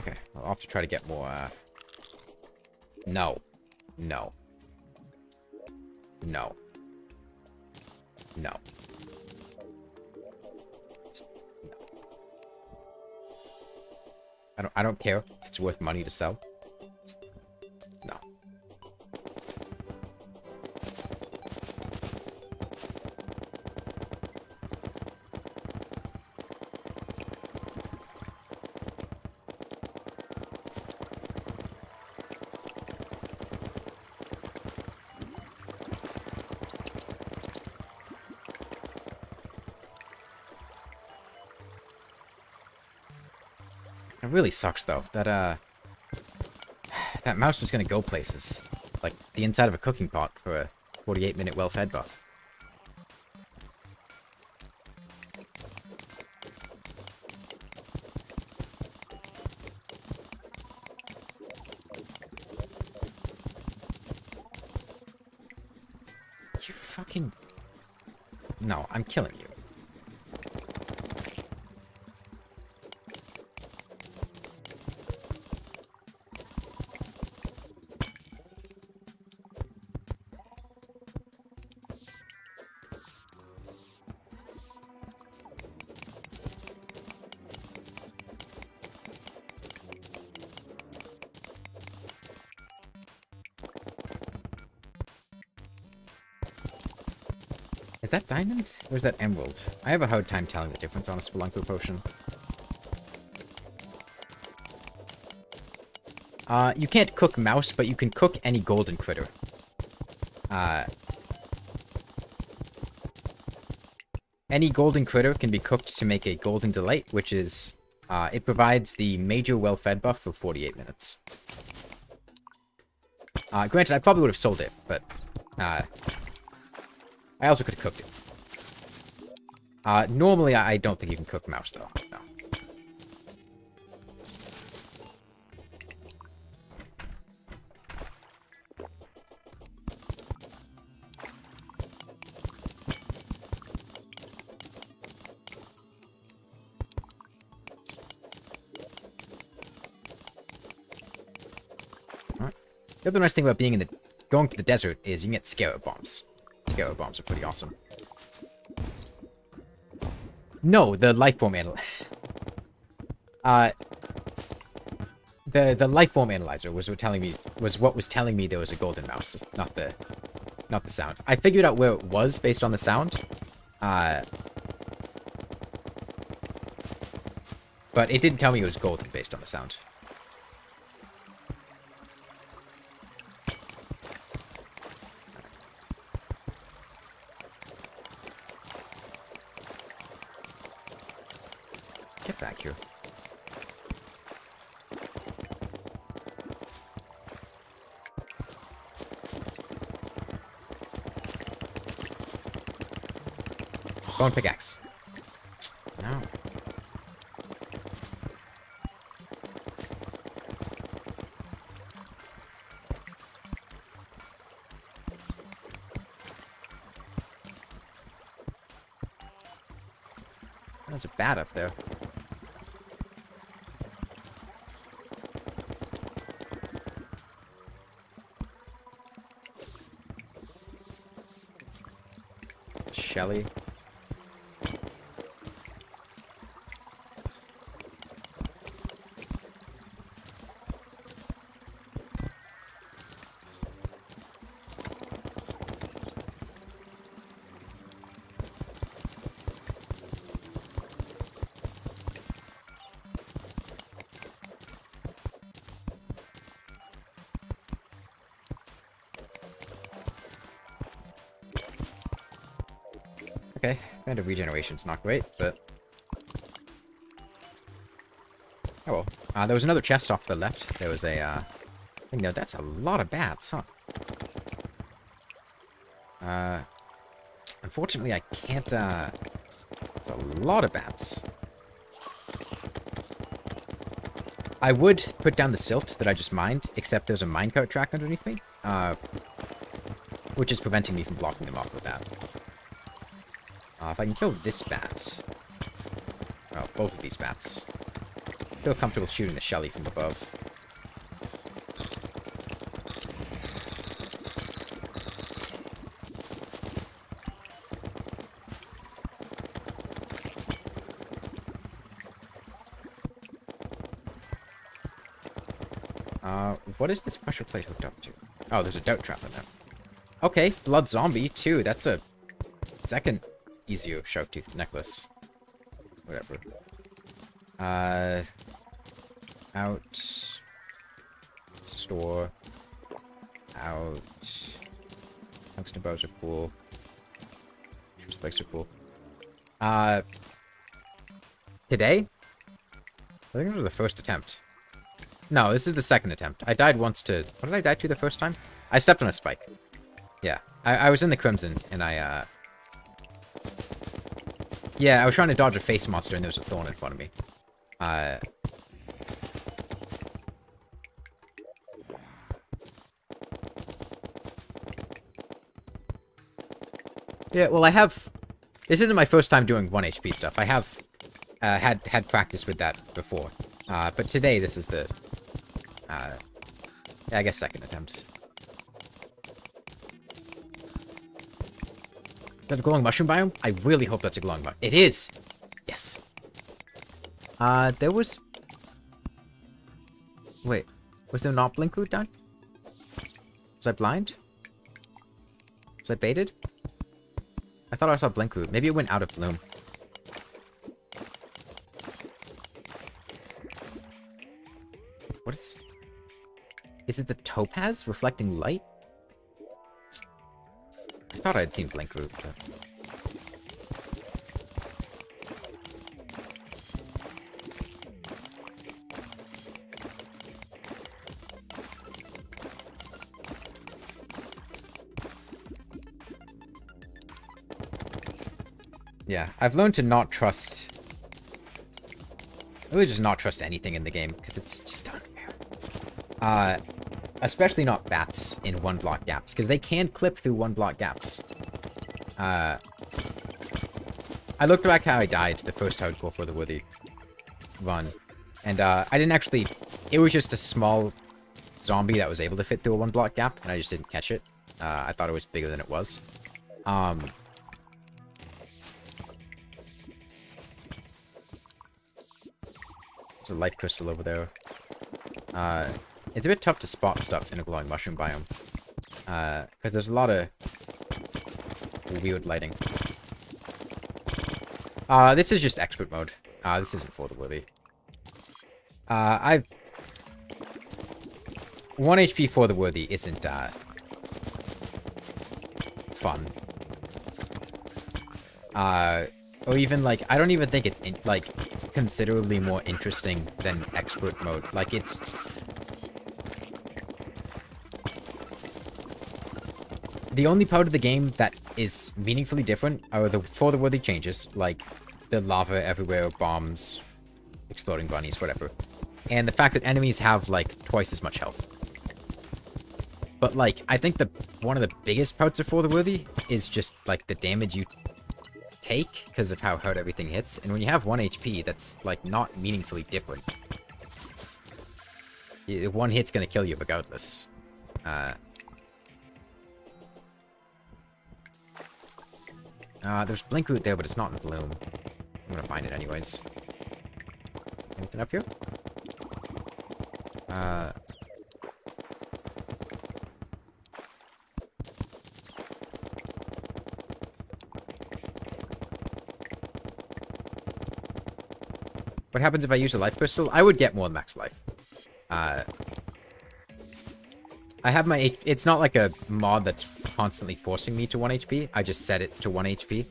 Okay, I'll have to try to get more, No. No. No. No. I don't care if it's worth money to sell. No. It really sucks, though, that, that mouse was gonna go places. Like, the inside of a cooking pot for a 48-minute well-fed buff. You fucking... No, I'm killing you. Is that diamond? Or is that emerald? I have a hard time telling the difference on a Spelunker potion. You can't cook mouse, but you can cook any golden critter. Any golden critter can be cooked to make a golden delight, which is, it provides the major well-fed buff for 48 minutes. Granted, I probably would have sold it, but, I also could have cooked it. Normally, I don't think you can cook mouse, though. No. Alright. The other nice thing about going to the desert is you can get scarab bombs. Scarab bombs are pretty awesome. No, the lifeform analyzer. The lifeform analyzer was what was telling me there was a golden mouse, not the sound. I figured out where it was based on the sound. But it didn't tell me it was golden based on the sound. Get back here. Bone pickaxe. No. There's a bat up there. Shelly. Okay, kind of regeneration's not great, but... Oh well. There was another chest off to the left. There was a, no, that's a lot of bats, huh? Unfortunately, I can't, it's a lot of bats. I would put down the silt that I just mined, except there's a minecart track underneath me, which is preventing me from blocking them off with that. If I can kill this bat... Well, both of these bats. Feel comfortable shooting the Shelly from above. What is this pressure plate hooked up to? Oh, there's a doubt trap in there. Okay, blood zombie, too. That's a second easier shark tooth necklace. Whatever. Out. Store. Out. Tungsten bows are cool. Spikes are cool. Today? I think it was the first attempt. No, this is the second attempt. I died once to... What did I die to the first time? I stepped on a spike. Yeah. I was in the Crimson, and I, Yeah, I was trying to dodge a face monster, and there was a thorn in front of me. Yeah, well, I have... This isn't my first time doing 1 HP stuff. I have had practice with that before. But today, this is the... yeah, I guess second attempt. Is that a glowing mushroom biome? I really hope that's a glowing mushroom. It is! Yes. There was... Wait. Was there not blink root down? Was I blind? Was I baited? I thought I saw blink root. Maybe it went out of bloom. What is... Is it the topaz reflecting light? I thought I had seen blink root, but... Yeah, I've learned to not trust... Really just not trust anything in the game, because it's just unfair. Especially not bats in 1-block gaps, because they can clip through 1-block gaps. I looked back how I died the first time I would go for the Woody run, and I didn't actually... It was just a small zombie that was able to fit through a 1-block gap, and I just didn't catch it. I thought it was bigger than it was. There's a life crystal over there. It's a bit tough to spot stuff in a glowing mushroom biome. Because there's a lot of weird lighting. This is just expert mode. This isn't for the worthy. 1 HP for the worthy isn't, fun. Or even, like, I don't even think it's, considerably more interesting than expert mode. Like, it's... The only part of the game that is meaningfully different are the for the worthy changes, like the lava everywhere, bombs, exploding bunnies, whatever. And the fact that enemies have, like, twice as much health. But, like, I think one of the biggest parts of for the worthy is just, like, the damage you take because of how hard everything hits, and when you have 1 HP, that's, like, not meaningfully different. One hit's gonna kill you regardless. There's Blink Root there, but it's not in Bloom. I'm gonna find it anyways. Anything up here? What happens if I use a life crystal? I would get more max life. I have my... It's not like a mod that's constantly forcing me to 1 HP. I just set it to 1 HP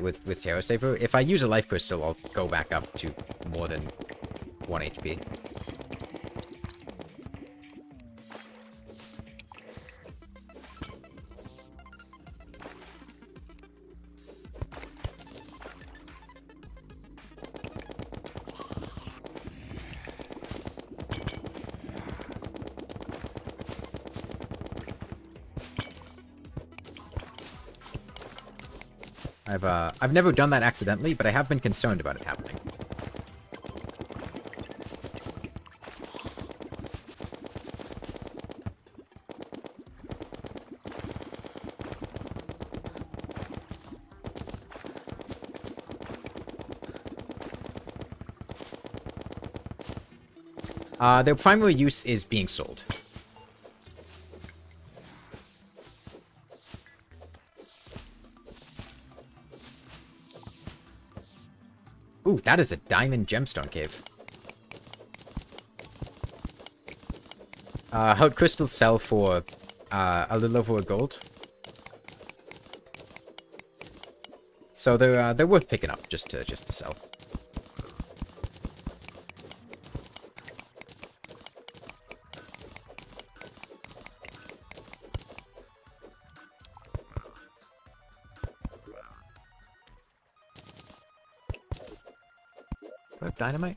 with Terror Saver. If I use a life crystal, I'll go back up to more than 1 HP. I've never done that accidentally, but I have been concerned about it happening. Their primary use is being sold. Ooh, that is a diamond gemstone cave. How'd crystals sell for a little over a gold? So they're worth picking up just to sell. Do I have dynamite?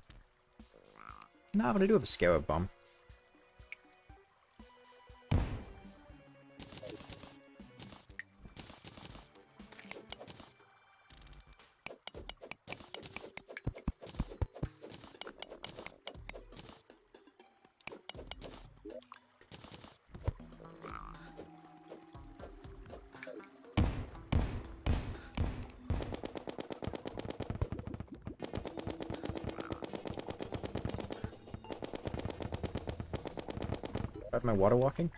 No, but I do have a scarab bomb. Have my water walking?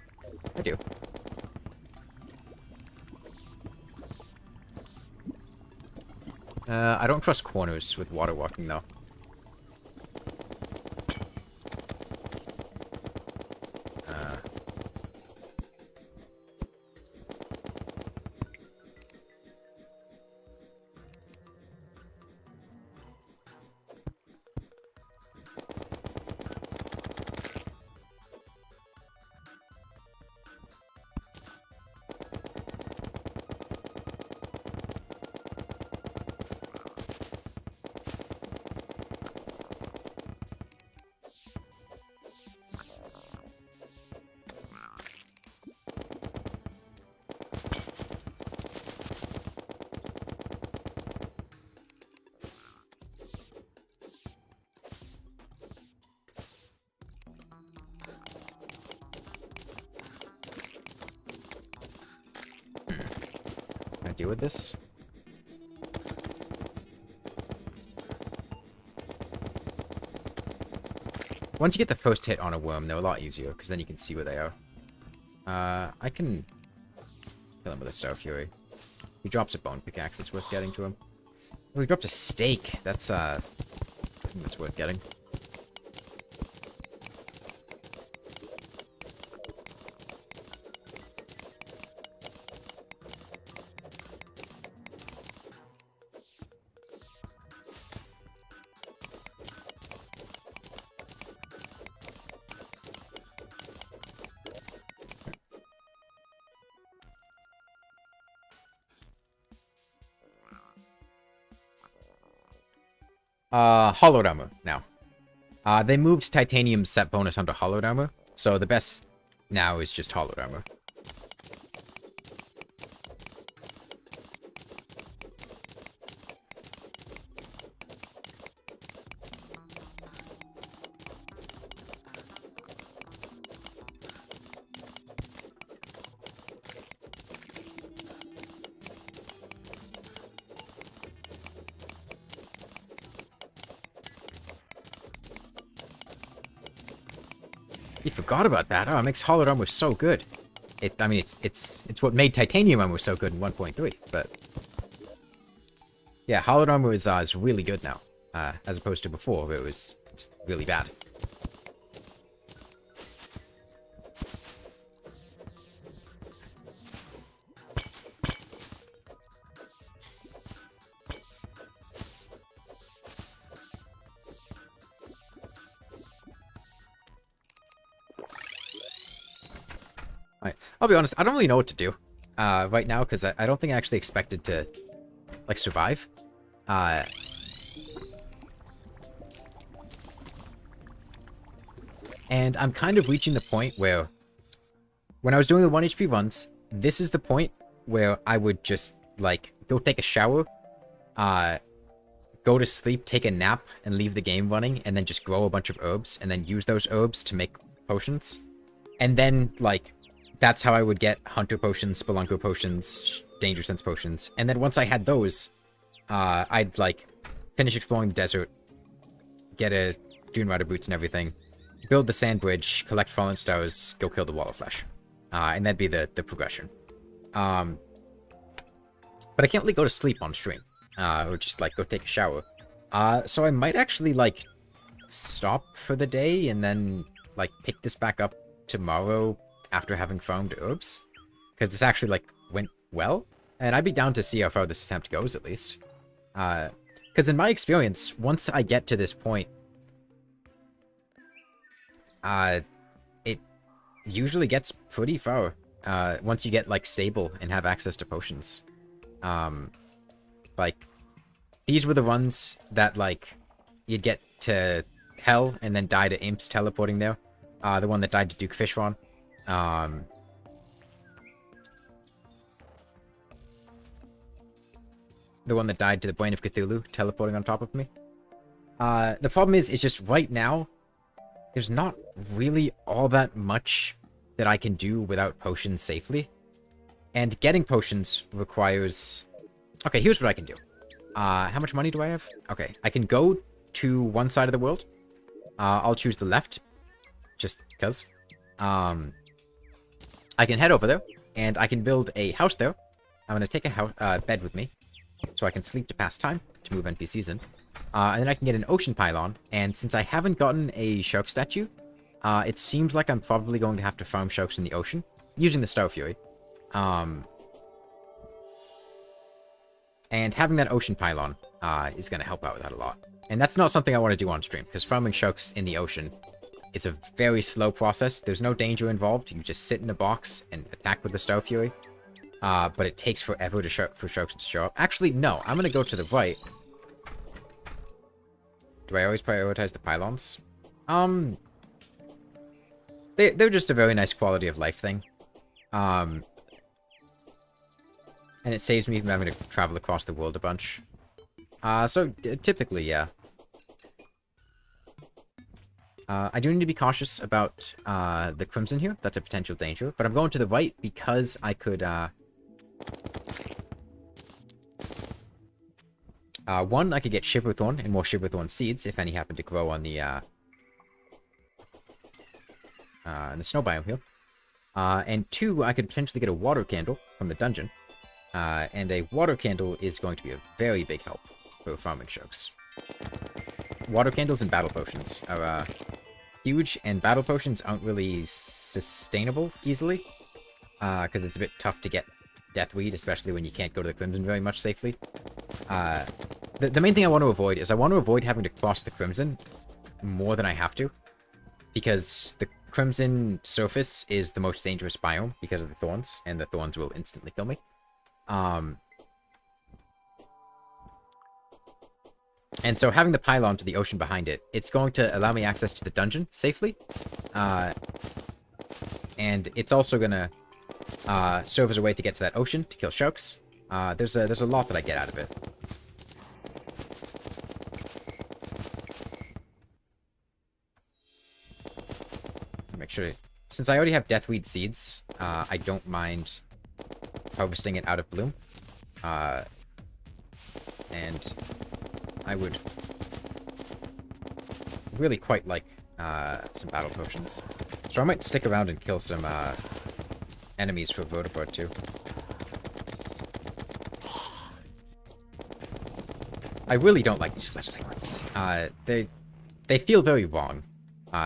I do. I don't trust corners with water walking though. Deal with this. Once you get the first hit on a worm, they're a lot easier, because then you can see where they are. I can kill him with a Star Fury. He drops a bone pickaxe, it's worth getting to him. Oh, he dropped a steak. That's, I think that's worth getting. Hollowed armor now. They moved titanium's set bonus onto hollowed armor, so the best now is just hollowed armor. You forgot about that. Oh, it makes hollowed armor so good. I mean, it's what made titanium armor so good in 1.3. But yeah, hollowed armor is really good now, as opposed to before, where it was just really bad. I'll be honest, I don't really know what to do right now, because I don't think I actually expected to, like, survive. And I'm kind of reaching the point where, when I was doing the 1 HP runs, this is the point where I would just, like, go take a shower, go to sleep, take a nap, and leave the game running, and then just grow a bunch of herbs, and then use those herbs to make potions. And then, like, that's how I would get Hunter Potions, Spelunker Potions, Danger Sense Potions. And then once I had those, I'd, like, finish exploring the desert, get a Dune Rider Boots and everything, build the Sand Bridge, collect Fallen Stars, go kill the Wall of Flesh. And that'd be the progression. But I can't really go to sleep on stream, or just, like, go take a shower. So I might actually, like, stop for the day and then, like, pick this back up tomorrow after having farmed herbs, because this actually, like, went well, and I'd be down to see how far this attempt goes, at least. Because in my experience, once I get to this point, it usually gets pretty far, once you get, like, stable and have access to potions. Like, these were the ones that, like, you'd get to Hell and then die to Imps teleporting there. The one that died to Duke Fishron. The one that died to the Brain of Cthulhu, teleporting on top of me. The problem is, it's just right now, there's not really all that much that I can do without potions safely. And getting potions requires... Okay, here's what I can do. How much money do I have? Okay, I can go to one side of the world. I'll choose the left, just because. I can head over there, and I can build a house there. I'm going to take a bed with me, so I can sleep to pass time, to move NPCs in. And then I can get an ocean pylon, and since I haven't gotten a shark statue, it seems like I'm probably going to have to farm sharks in the ocean, using the Star Fury. And having that ocean pylon is going to help out with that a lot. And that's not something I want to do on stream, because farming sharks in the ocean is a very slow process. There's no danger involved. You just sit in a box and attack with the Star Fury. But it takes forever for sharks to show up. Actually, no. I'm going to go to the right. Do I always prioritize the pylons? They're just a very nice quality of life thing. And it saves me from having to travel across the world a bunch. So, typically, yeah. I do need to be cautious about the Crimson here. That's a potential danger. But I'm going to the right because I could... one, I could get Shiverthorn and more Shiverthorn seeds, if any happen to grow on the snow biome here. And two, I could potentially get a water candle from the dungeon. And a water candle is going to be a very big help for farming sharks. Water candles and battle potions are huge, and battle potions aren't really sustainable easily. Because it's a bit tough to get Deathweed, especially when you can't go to the Crimson very much safely. The main thing I want to avoid is I want to avoid having to cross the Crimson more than I have to. Because the Crimson surface is the most dangerous biome because of the thorns, and the thorns will instantly kill me. And so having the pylon to the ocean behind it, it's going to allow me access to the dungeon safely. And it's also going to serve as a way to get to that ocean to kill sharks. There's a lot that I get out of it. Make sure, since I already have Deathweed seeds, I don't mind harvesting it out of bloom. And I would really quite like some battle potions. So I might stick around and kill some enemies for vertiport too. I really don't like these fletchling ones. They feel very wrong.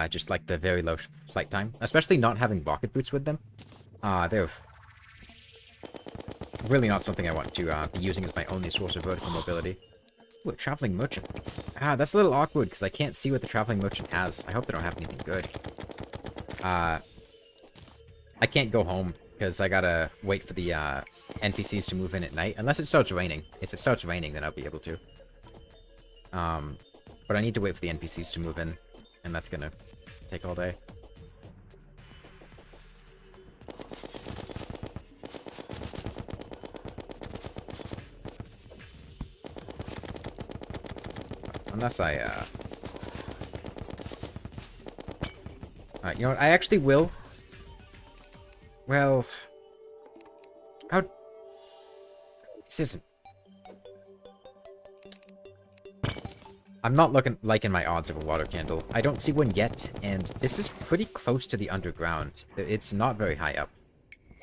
Just like the very low flight time. Especially not having rocket boots with them. They're really not something I want to be using as my only source of vertical mobility. Ooh, a traveling merchant. That's a little awkward because I can't see what the traveling merchant has. I hope they don't have anything good. I can't go home because I gotta wait for the NPCs to move in at night. Unless it starts raining. If it starts raining, then I'll be able to. But I need to wait for the NPCs to move in. And that's gonna take all day. Unless I, you know what, I actually will. Well... How... This isn't... I'm not liking my odds of a water candle. I don't see one yet, and this is pretty close to the underground. It's not very high up.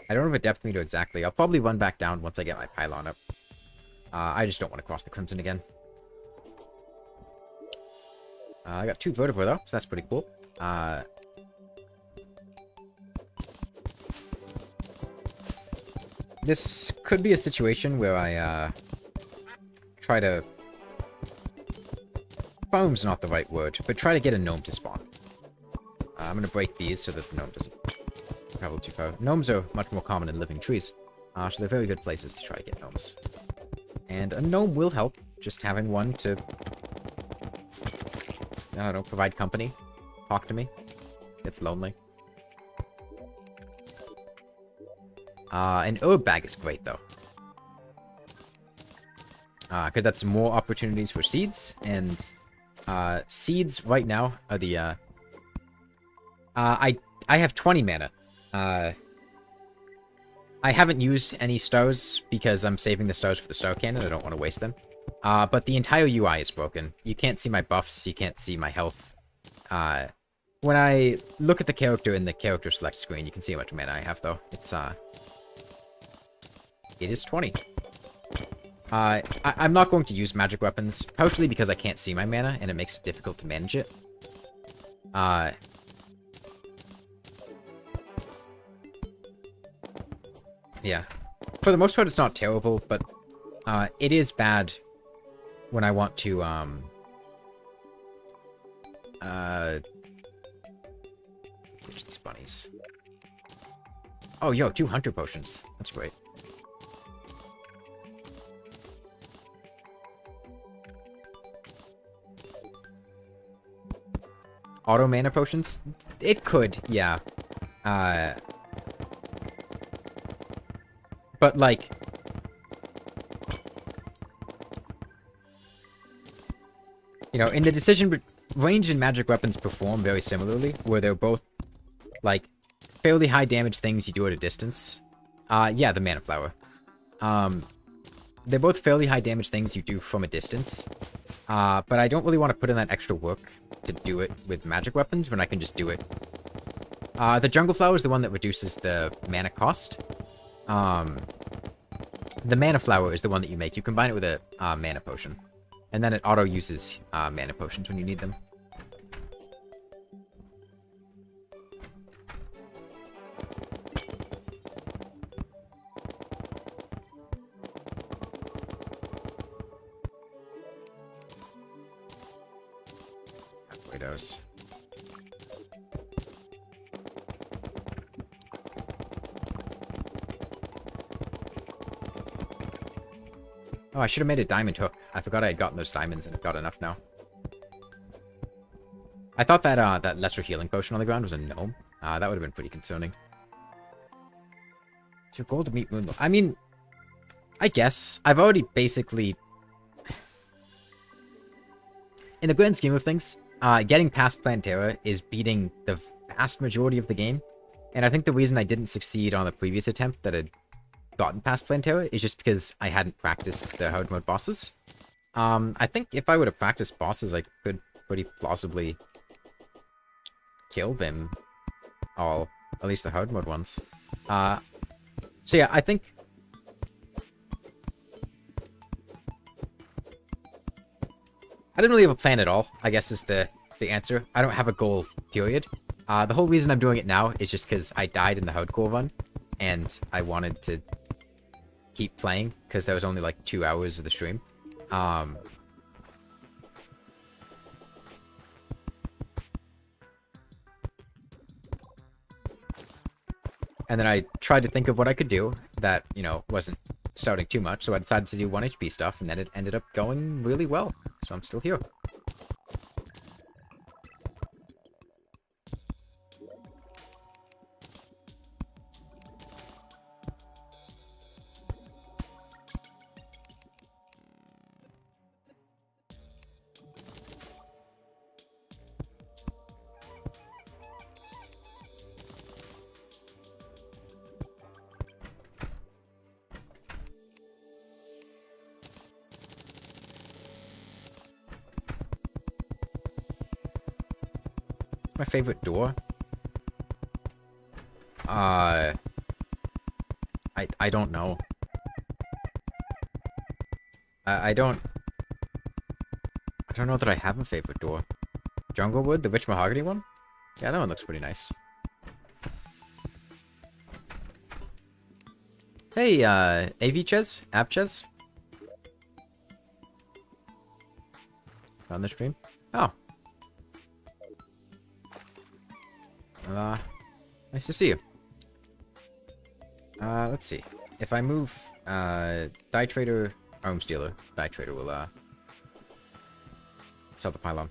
I don't have a depth meter exactly. I'll probably run back down once I get my pylon up. I just don't want to cross the Crimson again. I got 2 vertiport though, so that's pretty cool. This could be a situation where I try to... Foam's not the right word, but try to get a gnome to spawn. I'm gonna break these so that the gnome doesn't travel too far. Gnomes are much more common in living trees, so they're very good places to try to get gnomes. And a gnome will help, just having one to... I don't know, provide company. Talk to me. It's lonely. An herb bag is great, though. Because that's more opportunities for seeds, and... seeds right now are the, I have 20 mana. I haven't used any stars because I'm saving the stars for the star cannon. I don't want to waste them. But the entire UI is broken. You can't see my buffs. You can't see my health. When I look at the character in the character select screen, you can see how much mana I have, though. It's, it is 20. I'm not going to use magic weapons, partially because I can't see my mana, and it makes it difficult to manage it. Yeah. For the most part, it's not terrible, but it is bad when I want to, ditch these bunnies. Oh, yo, 2 hunter potions. That's great. Auto mana potions? It could, yeah. But, like... You know, in the decision... Range and magic weapons perform very similarly, where they're both, like, fairly high damage things you do at a distance. Yeah, the mana flower. They're both fairly high damage things you do from a distance. But I don't really want to put in that extra work to do it with magic weapons when I can just do it. The jungle flower is the one that reduces the mana cost. The mana flower is the one that you make. You combine it with a mana potion. And then it auto-uses mana potions when you need them. Widows. Oh, I should have made a diamond hook. I forgot I had gotten those diamonds and got enough now. I thought that that lesser healing potion on the ground was a gnome. That would have been pretty concerning. It's your goal to meet Moonlook. I mean, I guess. I've already basically... In the grand scheme of things, getting past Plantera is beating the vast majority of the game. And I think the reason I didn't succeed on the previous attempt that had gotten past Plantera is just because I hadn't practiced the hard mode bosses. I think if I would have practiced bosses, I could pretty plausibly kill them all, at least the hard mode ones. So yeah, I think I didn't really have a plan at all, I guess is the answer. I don't have a goal, period. The whole reason I'm doing it now is just because I died in the hardcore run, and I wanted to keep playing, because there was only like 2 hours of the stream. And then I tried to think of what I could do that, you know, wasn't starting too much, so I decided to do 1 HP stuff, and then it ended up going really well. So I'm still here. My favorite door? I don't know. I don't know that I have a favorite door. Junglewood, the rich mahogany one? Yeah, that one looks pretty nice. Hey, AVChez? Avchez? On the stream? Oh. Nice to see you. Let's see. If I move, Die Trader, Arms Dealer, Die Trader will, sell the pylon.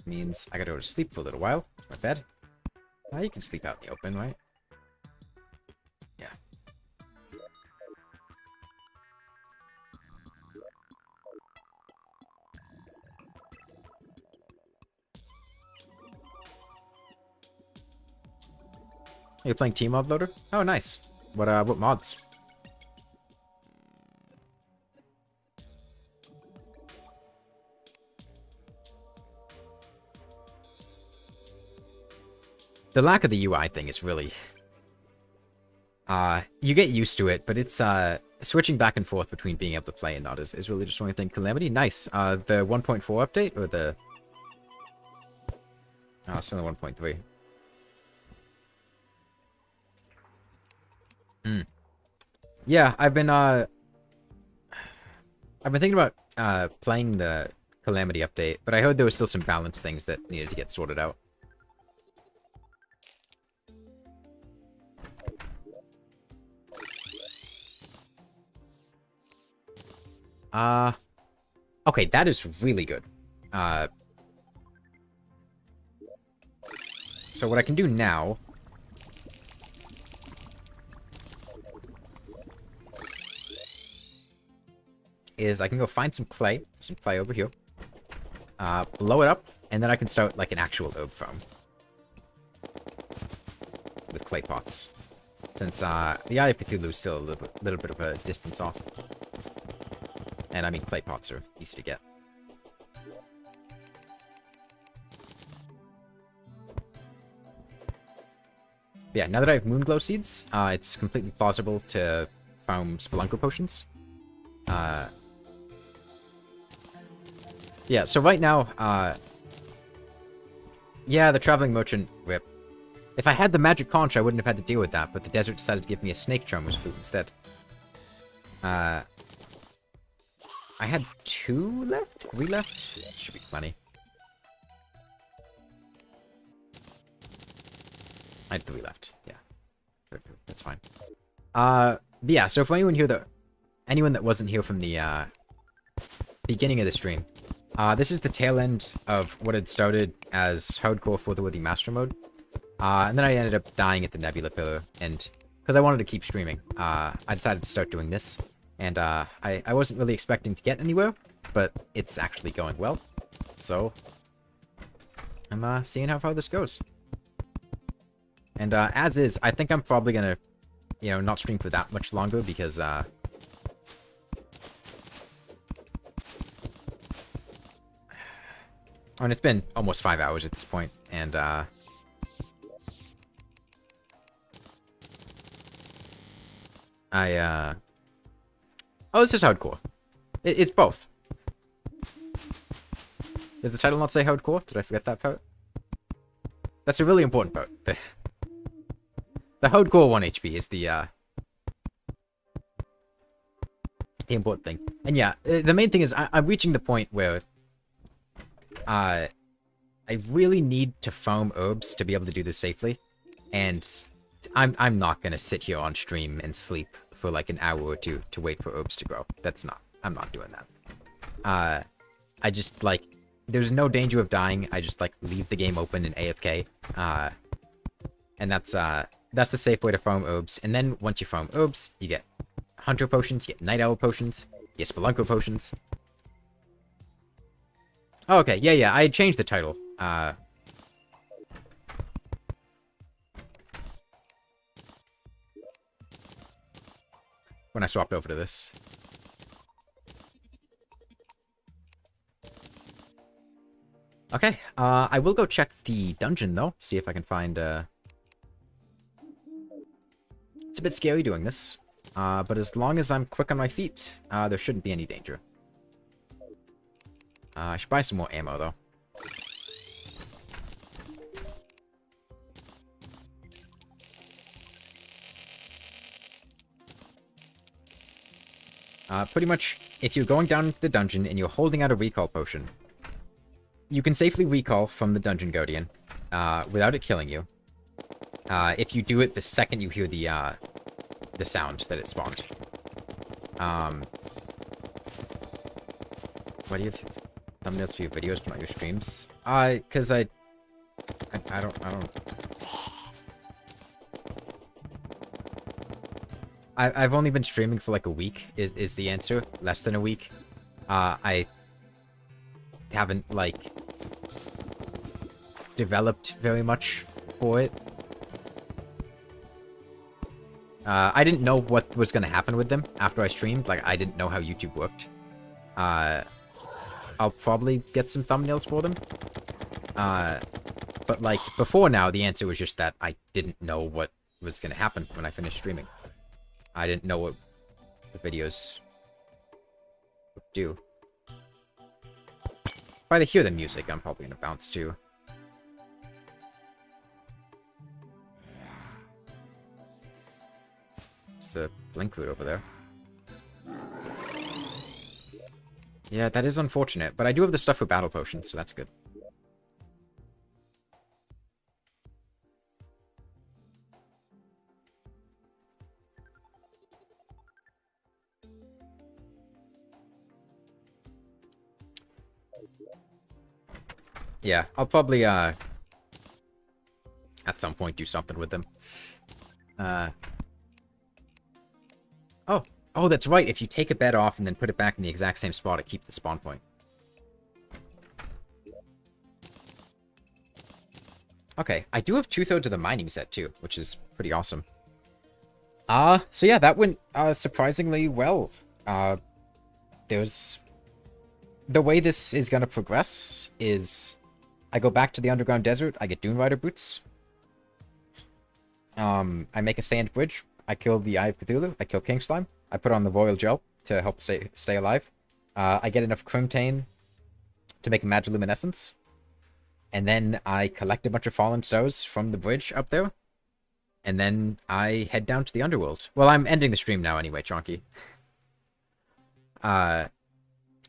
Means I gotta go to sleep for a little while. My bed. You can sleep out in the open, right? Yeah. Are you playing Team Mod Loader? Oh, nice. What mods? The lack of the UI thing is really... you get used to it, but it's, switching back and forth between being able to play and not is really just one thing. Calamity? Nice. The 1.4 update, or the... Oh, it's still the 1.3. Yeah, I've been thinking about, playing the Calamity update, but I heard there was still some balance things that needed to get sorted out. Okay, that is really good. So what I can do now is I can go find some clay over here, blow it up, and then I can start like an actual herb farm with clay pots. Since the Eye of Cthulhu is still a little bit of a distance off. And I mean, clay pots are easy to get. But yeah, now that I have Moonglow seeds, it's completely plausible to farm Spelunker potions. Yeah, so right now, yeah, the Traveling Merchant, rip. If I had the Magic Conch, I wouldn't have had to deal with that, but the desert decided to give me a Snake Charmer's Flute instead. I had 2 left? 3 left? Should be plenty. I had 3 left, yeah. That's fine. But yeah, so for anyone that wasn't here from the, beginning of the stream, this is the tail end of what had started as hardcore for the Worthy Master mode. And then I ended up dying at the Nebula Pillar, and because I wanted to keep streaming, I decided to start doing this. And I wasn't really expecting to get anywhere, but it's actually going well. So I'm seeing how far this goes. And as is, I think I'm probably gonna, you know, not stream for that much longer because I mean, it's been almost 5 hours at this point, and Oh, this is hardcore. It's both. Does the title not say hardcore? Did I forget that part? That's a really important part. The hardcore 1 HP is the important thing. And yeah, the main thing is I'm reaching the point where I really need to farm herbs to be able to do this safely. And I'm not gonna sit here on stream and sleep for like an hour or two to wait for herbs to grow. I'm not doing that. I just like, there's no danger of dying. I just like leave the game open and AFK. And that's the safe way to farm herbs. And then once you farm herbs, you get hunter potions, you get night owl potions, you get spelunker potions. Oh, okay, yeah, I changed the title. When I swapped over to this. Okay, I will go check the dungeon, though. See if I can find, It's a bit scary doing this. But as long as I'm quick on my feet, there shouldn't be any danger. I should buy some more ammo, though. Pretty much, if you're going down into the dungeon and you're holding out a recall potion, you can safely recall from the Dungeon Guardian, without it killing you. If you do it the second you hear the sound that it spawned. Why do you have thumbnails for your videos but not your streams? Cause I don't... I've only been streaming for like a week, is the answer. Less than a week. I haven't, like, developed very much for it. I didn't know what was going to happen with them after I streamed. Like, I didn't know how YouTube worked. I'll probably get some thumbnails for them. But, like, before now, the answer was just that I didn't know what was going to happen when I finished streaming. I didn't know what the videos would do. If I hear the music, I'm probably going to bounce too. There's a blink root over there. Yeah, that is unfortunate, but I do have the stuff for battle potions, so that's good. Yeah, I'll probably, at some point do something with them. Oh, that's right. If you take a bed off and then put it back in the exact same spot, it keeps the spawn point. Okay, I do have 2/3 of the mining set too, which is pretty awesome. So yeah, that went, surprisingly well. There's... The way this is gonna progress is... I go back to the underground desert, I get Dune Rider boots. I make a sand bridge, I kill the Eye of Cthulhu, I kill King Slime, I put on the Royal Gel to help stay alive. I get enough Crimtane to make a Magiluminescence. And then I collect a bunch of fallen stars from the bridge up there. And then I head down to the underworld. Well, I'm ending the stream now anyway, Chonky. And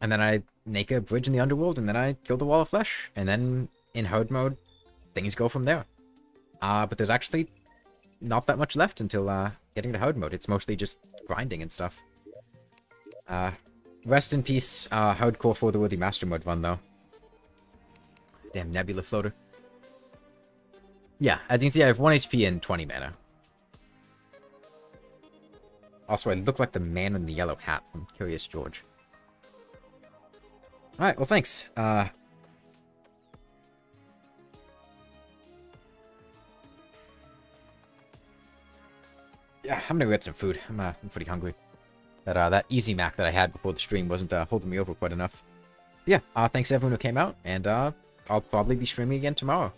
then I make a bridge in the underworld, and then I kill the Wall of Flesh. And then, in hard mode, things go from there. But there's actually not that much left until getting to hard mode. It's mostly just grinding and stuff. Rest in peace, hardcore for the Worthy Master mode run, though. Damn Nebula Floater. Yeah, as you can see, I have 1 HP and 20 mana. Also, I look like the man in the yellow hat from Curious George. Alright, well, thanks. Yeah, I'm gonna go get some food. I'm pretty hungry. That Easy Mac that I had before the stream wasn't holding me over quite enough. Yeah, thanks to everyone who came out, and I'll probably be streaming again tomorrow.